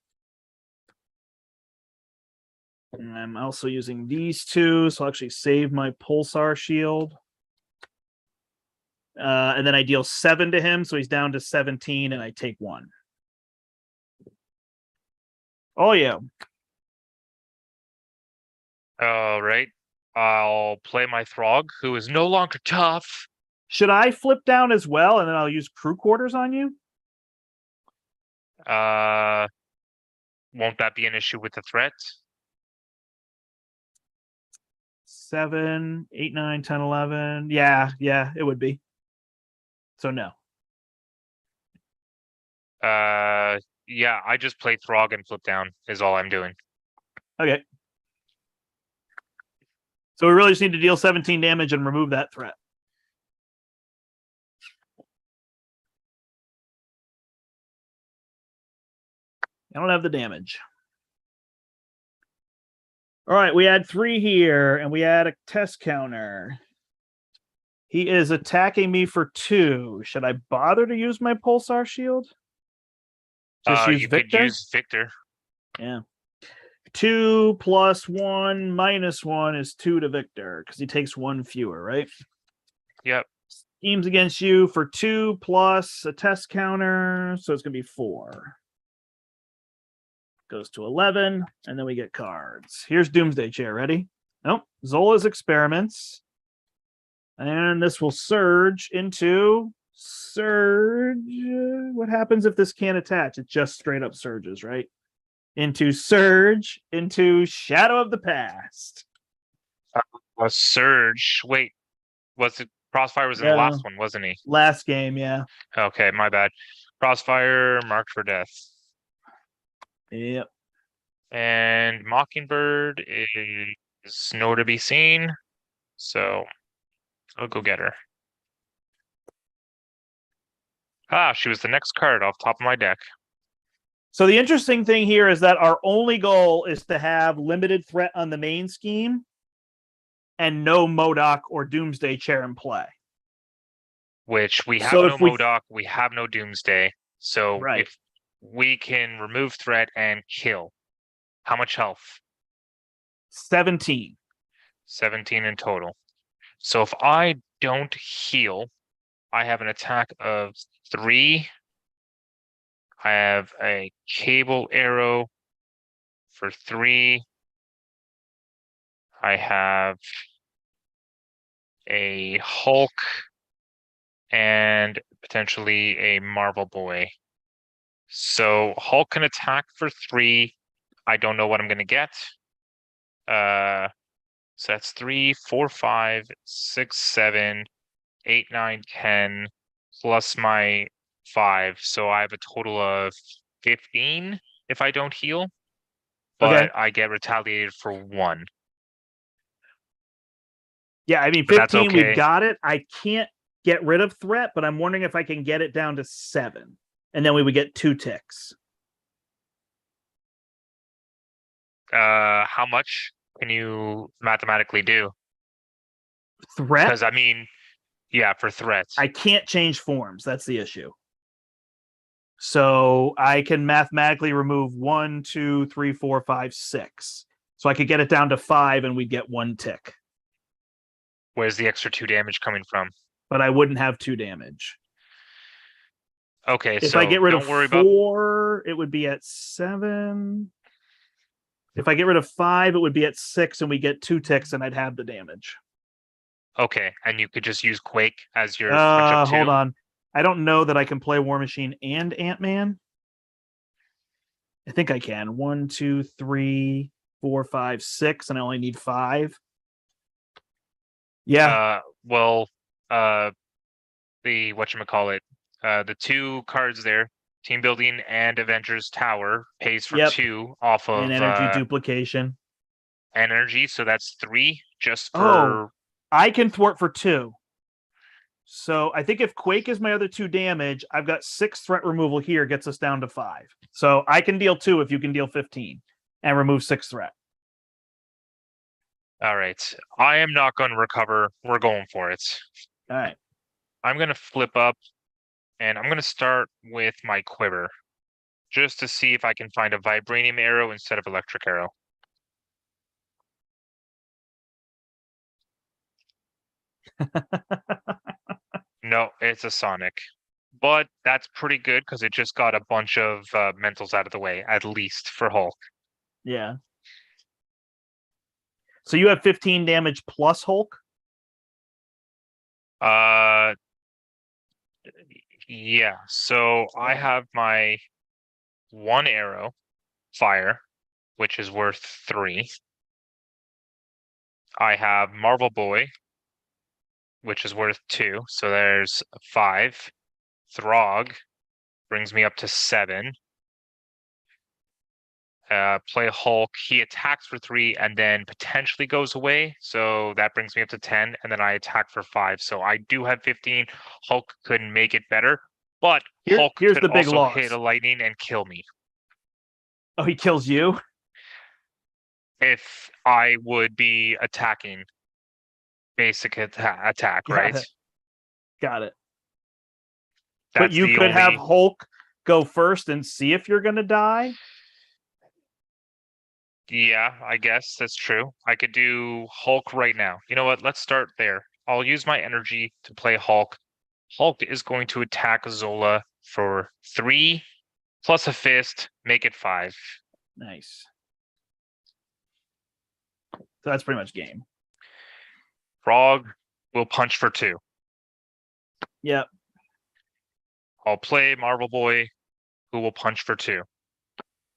And I'm also using these 2, so I'll actually save my Pulsar Shield. And then I deal 7 to him, so he's down to 17, and I take 1. Oh, yeah. All right. I'll play my Throg, who is no longer tough. Should I flip down as well, and then I'll use crew quarters on you? Won't that be an issue with the threat? 7, 8, 9, 10, 11. Yeah, it would be. So no. Yeah, I just play Throg and flip down is all I'm doing. Okay. So we really just need to deal 17 damage and remove that threat. I don't have the damage. All right, we add 3 here, and we add a test counter. He is attacking me for 2. Should I bother to use my Pulsar Shield? Just use Victor? Could use Victor. Yeah. 2 plus 1 minus 1 is 2 to Victor, because he takes 1 fewer, right? Yep. Schemes against you for 2 plus a test counter, so it's going to be 4. Goes to 11, and then we get cards. Here's Doomsday Chair. Ready? Nope. Zola's Experiments. And this will surge into Surge. What happens if this can't attach? It just straight up surges, right? Into Surge, into Shadow of the Past. A Surge. Wait, was it Crossfire was in the last one, wasn't he? Last game, yeah. Okay, my bad. Crossfire, Marked for Death. Yep. And Mockingbird is nowhere to be seen. So I'll go get her. She was the next card off top of my deck. So the interesting thing here is that our only goal is to have limited threat on the main scheme and no MODOK or Doomsday Chair in play. which we have So no if we MODOK, we have no Doomsday. So right, if we can remove threat and kill, how much health? 17. 17 in total. So if I don't heal, I have an attack of 3. I have a cable arrow for 3. I have a Hulk and potentially a Marvel Boy. So Hulk can attack for 3. I don't know what I'm gonna get. So that's 3, 4, 5, 6, 7, 8, 9, 10, plus my 5. So I have a total of 15 if I don't heal, Okay. but I get retaliated for 1. Yeah, I mean, But that's 15, we've okay. got it. I can't get rid of threat, but I'm wondering if I can get it down to 7. And then we would get 2 ticks. How much can you mathematically do? Threat? Because I mean, yeah, for threats. I can't change forms. That's the issue. So I can mathematically remove 1, 2, 3, 4, 5, 6. So I could get it down to 5 and we'd get 1 tick. Where's the extra 2 damage coming from? But I wouldn't have 2 damage. Okay, if so I get rid don't of worry 4, it would be at 7. If I get rid of 5, it would be at 6, and we get 2 ticks, and I'd have the damage. Okay, and you could just use Quake as your punch up 2. Hold on. I don't know that I can play War Machine and Ant-Man. I think I can. 1, 2, 3, 4, 5, 6, and I only need 5. Yeah. Well, the whatchamacallit, the 2 cards there, Team Building and Avengers Tower, pays for 2 off of and energy duplication. energy, so that's 3 just for. Oh, I can thwart for 2. So I think if Quake is my other 2 damage, I've got 6 threat removal here, gets us down to 5. So I can deal 2 if you can deal 15 and remove 6 threat. All right. I am not going to recover. We're going for it. All right. I'm going to flip up and I'm going to start with my quiver just to see if I can find a vibranium arrow instead of electric arrow. No, it's a Sonic. But that's pretty good because it just got a bunch of mentals out of the way, at least for Hulk. Yeah. So you have 15 damage plus Hulk? Yeah. So I have my 1 arrow, fire, which is worth 3. I have Marvel Boy, which is worth 2. So there's 5. Throg brings me up to 7. Play Hulk. He attacks for 3 and then potentially goes away. So that brings me up to 10. And then I attack for 5. So I do have 15. Hulk could make it better, but Hulk here's could the big also loss. hit a lightning and kill me. Oh, he kills you? If I would be attacking basic attack, right? Got it. That's but you could have Hulk go first and see if you're going to die? Yeah, I guess that's true. I could do Hulk right now. You know what? Let's start there. I'll use my energy to play Hulk. Hulk is going to attack Zola for 3 plus a fist, make it 5. Nice. So that's pretty much game. Frog will punch for 2. Yep. I'll play Marvel Boy, who will punch for 2.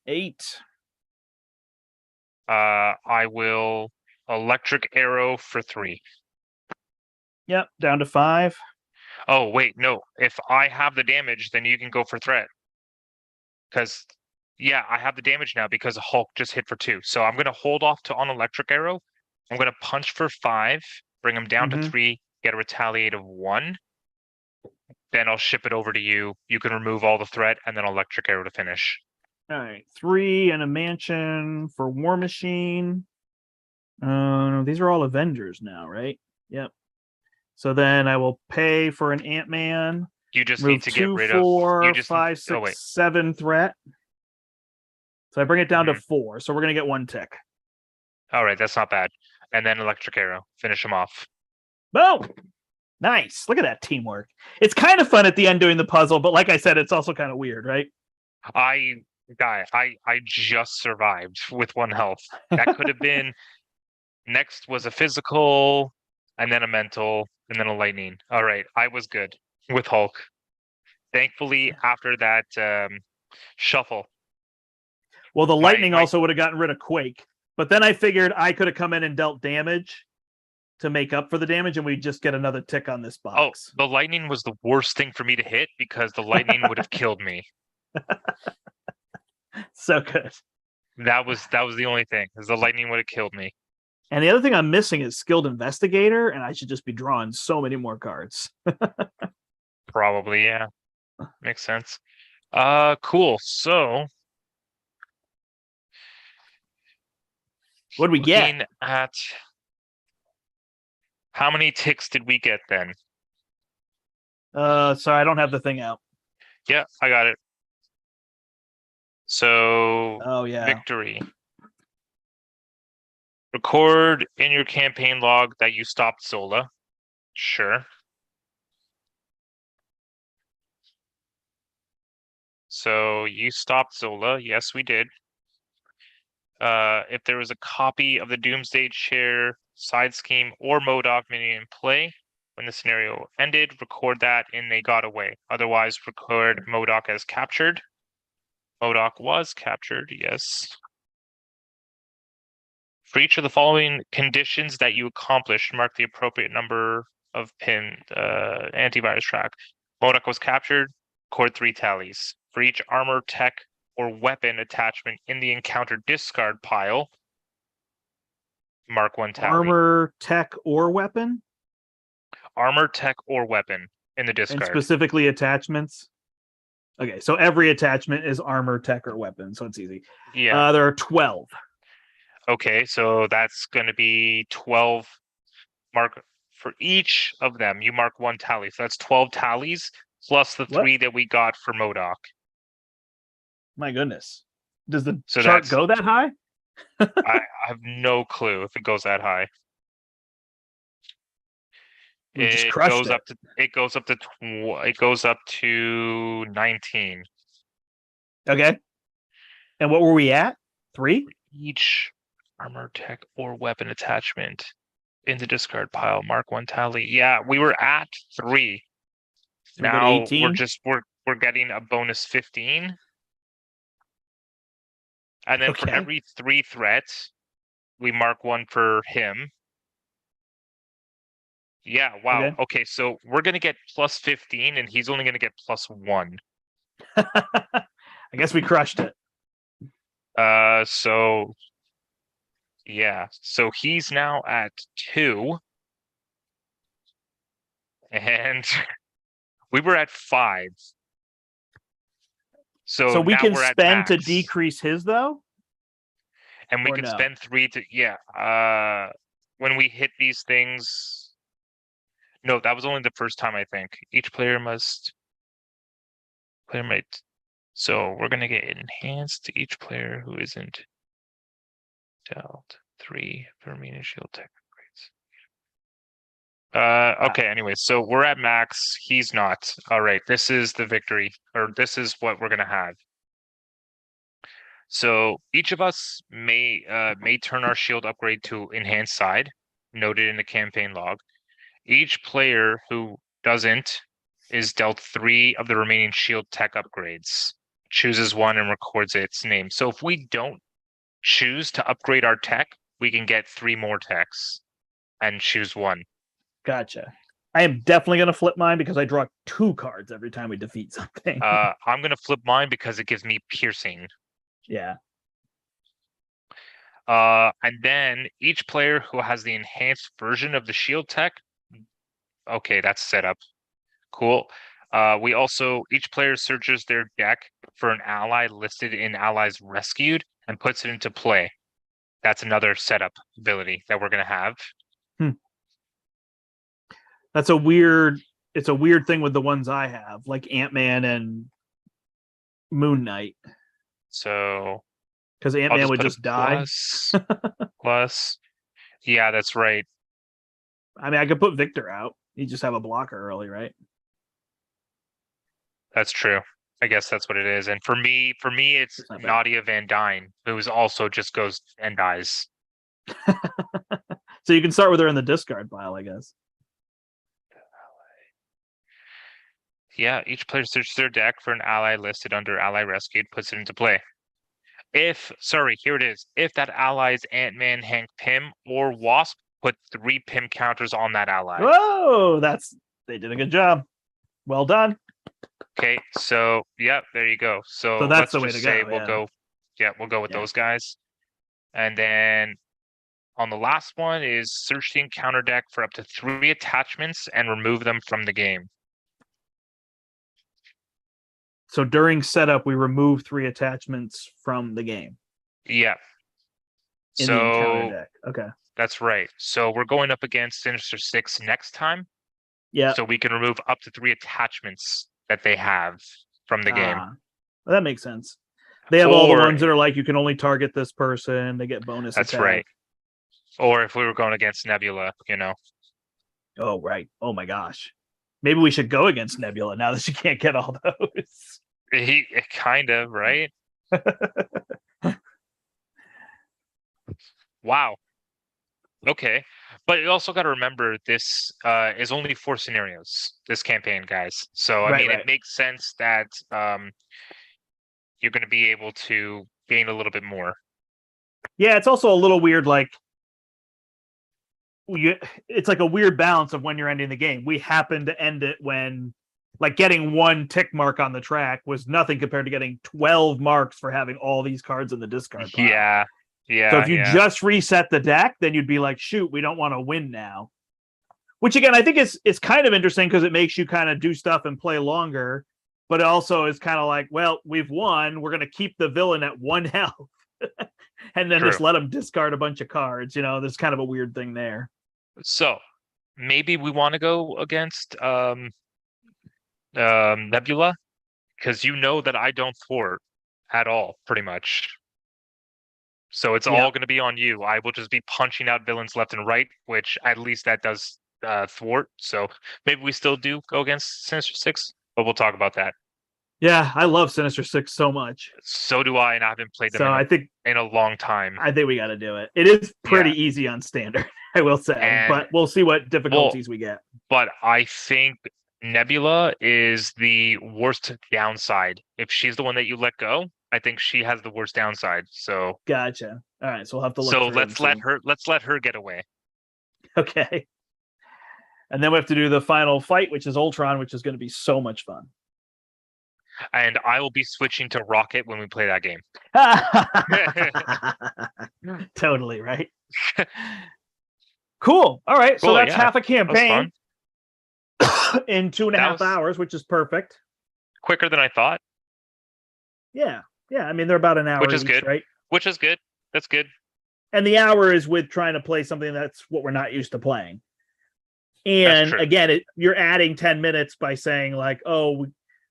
8. I will Electric Arrow for 3. Yep, down to 5. Oh, wait, no. If I have the damage, then you can go for threat. Because, yeah, I have the damage now because Hulk just hit for 2. So I'm going to hold off on Electric Arrow. I'm going to punch for 5, bring him down to 3, get a retaliate of 1. Then I'll ship it over to you. You can remove all the threat, and then Electric Arrow to finish. All right, 3 and a mansion for War Machine. These are all Avengers now, right? Yep. So then I will pay for an Ant-Man. You just Move need to get 2, rid 4, of. You just 5, 6, 7 threat. So I bring it down to 4. So we're gonna get 1 tick. All right, that's not bad. And then Electric Arrow, finish him off. Boom! Nice. Look at that teamwork. It's kind of fun at the end doing the puzzle, but like I said, it's also kind of weird, right? I just survived with 1 health. That could have been. Next was a physical, and then a mental, and then a lightning. All right, I was good with Hulk. Thankfully, after that shuffle. Well, the lightning also would have gotten rid of Quake, but then I figured I could have come in and dealt damage to make up for the damage, and we just get another tick on this box. Oh, the lightning was the worst thing for me to hit because the lightning would have killed me. So good. That was the only thing, is the lightning would have killed me. And the other thing I'm missing is Skilled Investigator, and I should just be drawing so many more cards. Probably, yeah. Makes sense. Cool. So what did we get? At how many ticks did we get then? Sorry, I don't have the thing out. Yeah, I got it. So, oh yeah, victory. Record in your campaign log that you stopped Zola. Sure. So you stopped Zola. Yes, we did. If there was a copy of the Doomsday Chair, Side Scheme, or MODOK minion in play when the scenario ended, record that and they got away. Otherwise, record MODOK as captured. MODOK was captured, yes. For each of the following conditions that you accomplished, mark the appropriate number of pinned antivirus track. MODOK was captured, record 3 tallies. For each armor, tech, or weapon attachment in the encounter discard pile, mark 1 tally. Armor, tech, or weapon? Armor, tech, or weapon in the discard. And specifically attachments? Okay, so every attachment is armor, tech, or weapon, so it's easy. Yeah. There are 12. Okay, so that's going to be 12. Mark for each of them. You mark 1 tally. So that's 12 tallies plus the 3 that we got for MODOK. My goodness. Does the chart go that high? I have no clue if it goes that high. It goes up to 19. Okay. And what were we at? 3? Each armor, tech, or weapon attachment in the discard pile, mark 1 tally. Yeah, we were at 3. Now we're getting a bonus 15. And then for every 3 threats, we mark 1 for him. Yeah, wow. Okay, so we're going to get plus 15, and he's only going to get plus 1. I guess we crushed it. So, yeah. So he's now at 2. And we were at 5. So we can spend to decrease his, though? And we can spend 3 to, yeah. When we hit these things... No, that was only the first time, I think. Each player must... So we're going to get enhanced to each player who isn't dealt 3 for mean and shield tech upgrades. Okay, anyway, so we're at max. He's not. All right, this is the victory, or this is what we're going to have. So each of us may turn our shield upgrade to enhanced side, noted in the campaign log. Each player who doesn't is dealt 3 of the remaining shield tech upgrades, chooses 1 and records its name. So if we don't choose to upgrade our tech, we can get 3 more techs and choose 1. Gotcha. I am definitely going to flip mine because I draw 2 cards every time we defeat something. I'm going to flip mine because it gives me piercing. Yeah. And then each player who has the enhanced version of the shield tech. Okay, that's set up. Cool. We also, each player searches their deck for an ally listed in allies rescued and puts it into play. That's another setup ability that we're going to have. That's a weird. It's a weird thing with the ones I have, like Ant-Man and Moon Knight, So because I'll Ant-Man just would put a just die. plus. Yeah, that's right. I mean, I could put Victor out. You just have a blocker early, right? That's true. I guess that's what it is. And for me, it's It's not bad. Nadia Van Dyne, who is also just goes and dies. So you can start with her in the discard pile, I guess. Yeah, each player searches their deck for an ally listed under ally rescued, puts it into play. Here it is. If that ally is Ant-Man, Hank Pym, or Wasp, put 3 Pym counters on that ally. Whoa, they did a good job. Well done. Okay, so yeah, there you go. So that's let's the way just to say go. we'll go with those guys. And then on the last one is search the encounter deck for up to 3 attachments and remove them from the game. So during setup, we remove 3 attachments from the game. Yeah. In the encounter deck. Okay. That's right. So we're going up against Sinister Six next time. Yeah. So we can remove up to 3 attachments that they have from the game. Well, that makes sense. They have all the ones that are like you can only target this person. They get bonus. That's attack. right. Or if we were going against Nebula, Oh, right. Oh my gosh. Maybe we should go against Nebula now that she can't get all those. Kind of, right? Wow. Okay. But you also got to remember this is only 4 scenarios, this campaign, guys. So, I mean, it makes sense that you're going to be able to gain a little bit more. Yeah, it's also a little weird, it's like a weird balance of when you're ending the game. We happen to end it when getting 1 tick mark on the track was nothing compared to getting 12 marks for having all these cards in the discard pile. Yeah. So if you just reset the deck, then you'd be like, shoot, we don't want to win now. Which again, I think it's kind of interesting because it makes you kind of do stuff and play longer, but it also is kind of like, well, we've won. We're going to keep the villain at 1 health and then just let him discard a bunch of cards. There's kind of a weird thing there. So maybe we want to go against Nebula, because that I don't thwart at all, pretty much. So it's all going to be on you. I will just be punching out villains left and right, which at least that does thwart. So maybe we still do go against Sinister Six, but we'll talk about that. Yeah, I love Sinister Six so much. So do I, and I haven't played them in a long time. I think we got to do it. It is pretty easy on standard, I will say, but we'll see what difficulties we get. But I think Nebula is the worst downside. If she's the one that you let go, I think she has the worst downside. So gotcha. All right, so we'll have to look. So let's let her get away. Okay. And then we have to do the final fight, which is Ultron, which is going to be so much fun. And I will be switching to Rocket when we play that game. Totally, right? Cool. All right. So that's half a campaign in 2.5 hours, which is perfect. Quicker than I thought. Yeah. Yeah. I mean, they're about an hour which is each, good. Right? Which is good. That's good. And the hour is with trying to play something that's what we're not used to playing. And again, you're adding 10 minutes by saying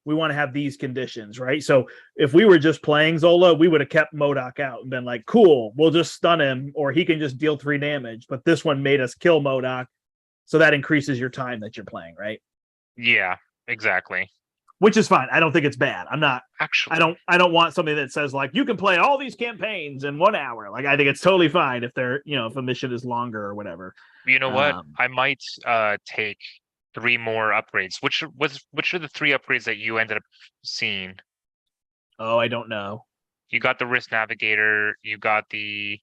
we want to have these conditions, right? So if we were just playing Zola, we would have kept MODOK out and been like, cool, we'll just stun him or he can just deal 3 damage. But this one made us kill MODOK. So that increases your time that you're playing, right? Yeah, exactly. Which is fine. I don't think it's bad. I don't want something that says you can play all these campaigns in 1 hour. I think it's totally fine if if a mission is longer or whatever. You know what? I might take 3 more upgrades. Which are the 3 upgrades that you ended up seeing? Oh, I don't know. You got the Risk Navigator. You got the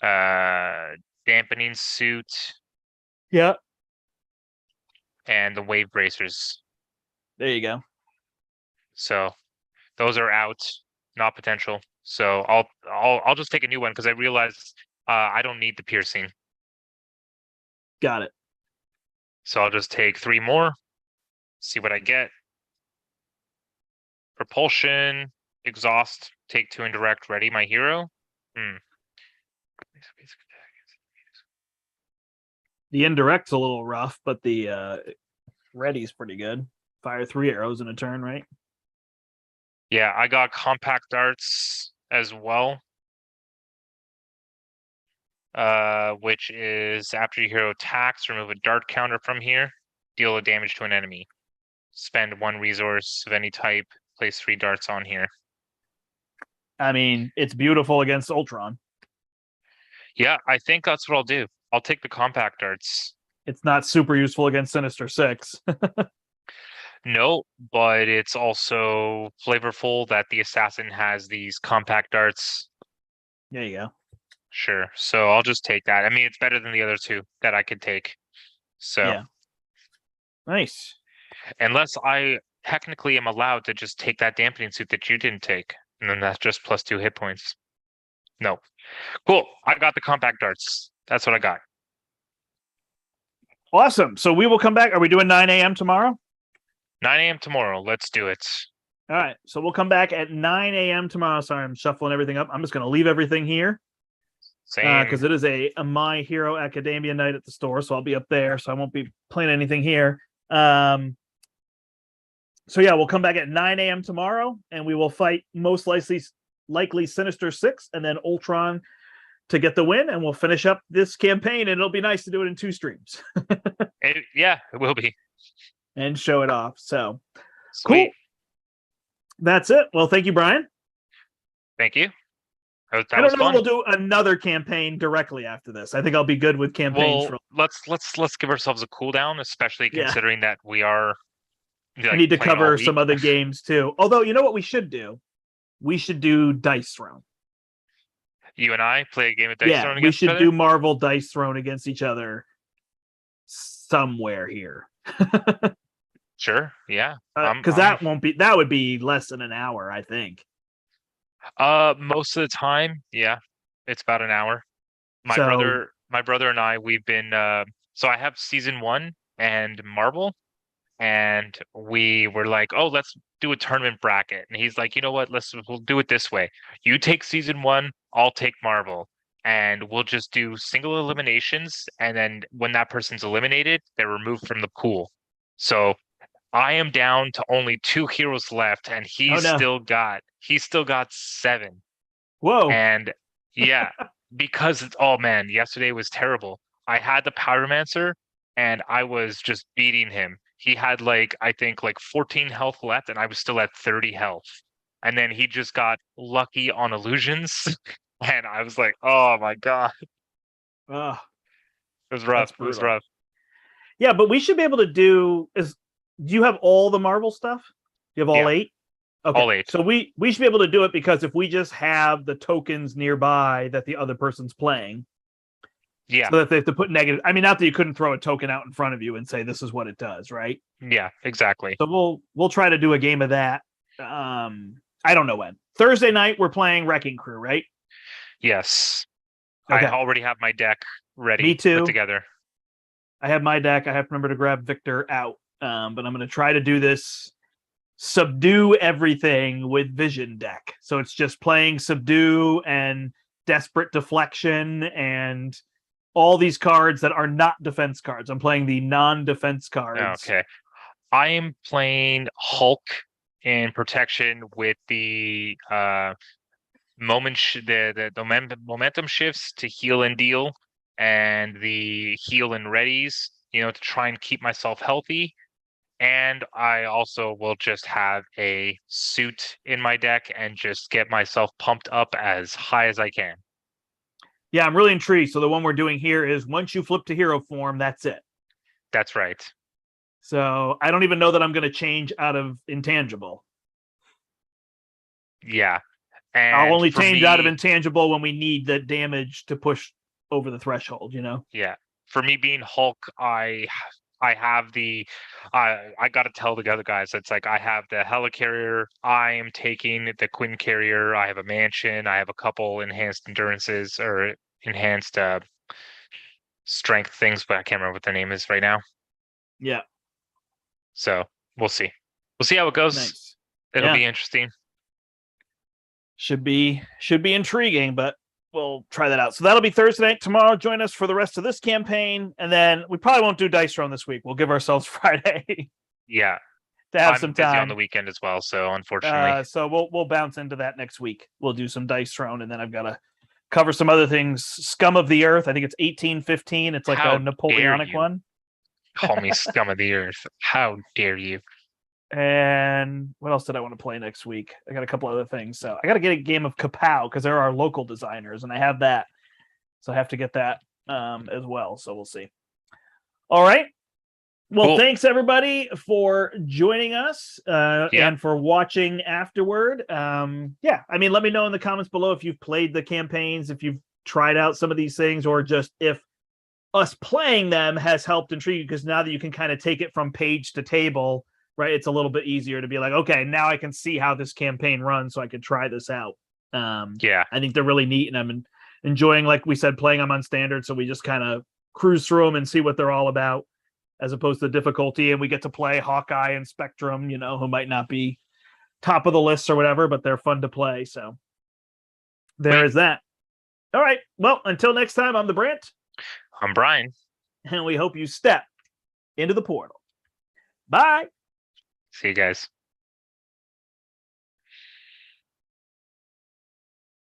dampening suit. Yeah. And the Wave Bracers. There you go. So those are out, not potential. So I'll just take a new one because I realized I don't need the piercing. Got it. So I'll just take 3 more, see what I get. Propulsion, exhaust, take 2 indirect, ready, my hero. The indirect's a little rough, but the ready's pretty good. Fire 3 arrows in a turn, right? Yeah, I got compact darts as well. Which is after your hero attacks, remove a dart counter from here, deal a damage to an enemy. Spend 1 resource of any type, place 3 darts on here. I mean, it's beautiful against Ultron. Yeah, I think that's what I'll do. I'll take the compact darts. It's not super useful against Sinister Six. No, but it's also flavorful that the assassin has these compact darts. There you go. Sure. So I'll just take that. I mean, it's better than the other 2 that I could take. So yeah. Nice. Unless I technically am allowed to just take that dampening suit that you didn't take, and then that's just plus 2 hit points. No. Cool. I got the compact darts. That's what I got. Awesome. So we will come back. Are we doing 9 a.m. tomorrow? 9 a.m. tomorrow. Let's do it. All right. So we'll come back at 9 a.m. tomorrow. Sorry, I'm shuffling everything up. I'm just going to leave everything here. Same. Because it is a My Hero Academia night at the store. So I'll be up there. So I won't be playing anything here. So yeah, we'll come back at 9 a.m. tomorrow, and we will fight most likely Sinister Six and then Ultron to get the win, and we'll finish up this campaign, and it'll be nice to do it in 2 streams. Yeah, it will be. And show it off. So Sweet. Cool. That's it. Well, thank you, Brian. Thank you. That I don't know fun. if we'll do another campaign directly after this. I think I'll be good with campaigns. Let's give ourselves a cooldown, especially considering that we are. I need to cover some other games too. Although, you know what we should do? We should do Dice Throne. You and I play a game of Dice Throne against each other? We should do Marvel Dice Throne against each other somewhere here. Sure. Yeah. Because that would be less than an hour, I think. Most of the time, yeah. It's about an hour. My brother and I, we've been so I have season 1 and Marvel. And we were like, oh, let's do a tournament bracket. And he's like, you know what? We'll do it this way. You take season 1, I'll take Marvel. And we'll just do single eliminations. And then when that person's eliminated, they're removed from the pool. So I am down to only 2 heroes left, and he's still got 7. Whoa. And yeah, because yesterday was terrible. I had the Pyromancer, and I was just beating him. He had I think 14 health left, and I was still at 30 health. And then he just got lucky on illusions, and I was like, "Oh my god!" It was rough. It was rough. Yeah, but we should be able to do. Do you have all the Marvel stuff? Do you have all 8? Okay. All 8. So we should be able to do it, because if we just have the tokens nearby that the other person's playing. Yeah. So that they have to put negative. I mean, not that you couldn't throw a token out in front of you and say this is what it does, right? Yeah, exactly. So we'll try to do a game of that. I don't know when. Thursday night we're playing Wrecking Crew, right? Yes. Okay. I already have my deck ready. Me too. Put together. I have my deck. I have to remember to grab Victor out. But I'm going to try to do this subdue everything with Vision deck. So it's just playing subdue and desperate deflection and all these cards that are not defense cards. I'm playing the non-defense cards. Okay. I am playing Hulk in protection with the momentum shifts to heal and deal, and the heal and readies, to try and keep myself healthy. And I also will just have a suit in my deck and just get myself pumped up as high as I can. Yeah, I'm really intrigued. So the one we're doing here is once you flip to hero form, that's it. That's right. So I don't even know that I'm going to change out of intangible. Yeah. And I'll only change out of intangible when we need the damage to push over the threshold, Yeah. For me being Hulk, I have I got to tell the other guys, it's I have the helicarrier, I am taking the Quinn carrier, I have a mansion, I have a couple enhanced endurances or enhanced strength things, but I can't remember what the name is right now. Yeah. So we'll see. We'll see how it goes. Nice. It'll be interesting. Should be intriguing, but we'll try that out. So that'll be Thursday night. Tomorrow, join us for the rest of this campaign, and then we probably won't do Dice Throne this week. We'll give ourselves Friday. Yeah, to have I'm some busy time on the weekend as well, so unfortunately, so we'll bounce into that next week. We'll do some Dice Throne, and then I've got to cover some other things. Scum of the Earth. I think it's 1815. It's like How a Napoleonic dare you one. call me scum of the earth. How dare you? And what else did I want to play next week? I got a couple other things. So I got to get a game of Kapow because there are local designers, and I have that. So I have to get that as well. So we'll see. All right. Well, Cool. Thanks everybody for joining us and for watching afterward. I mean, let me know in the comments below if you've played the campaigns, if you've tried out some of these things, or just if us playing them has helped intrigue you, because now that you can kind of take it from page to table, right? It's a little bit easier to be like, okay, now I can see how this campaign runs, so I can try this out. I think they're really neat, and I'm enjoying, like we said, playing them on standard, so we just kind of cruise through them and see what they're all about, as opposed to difficulty. And we get to play Hawkeye and Spectrum, who might not be top of the list or whatever, but they're fun to play. So there is that. All right. Well, until next time, I'm the Brant. I'm Brian. And we hope you step into the portal. Bye. See you guys.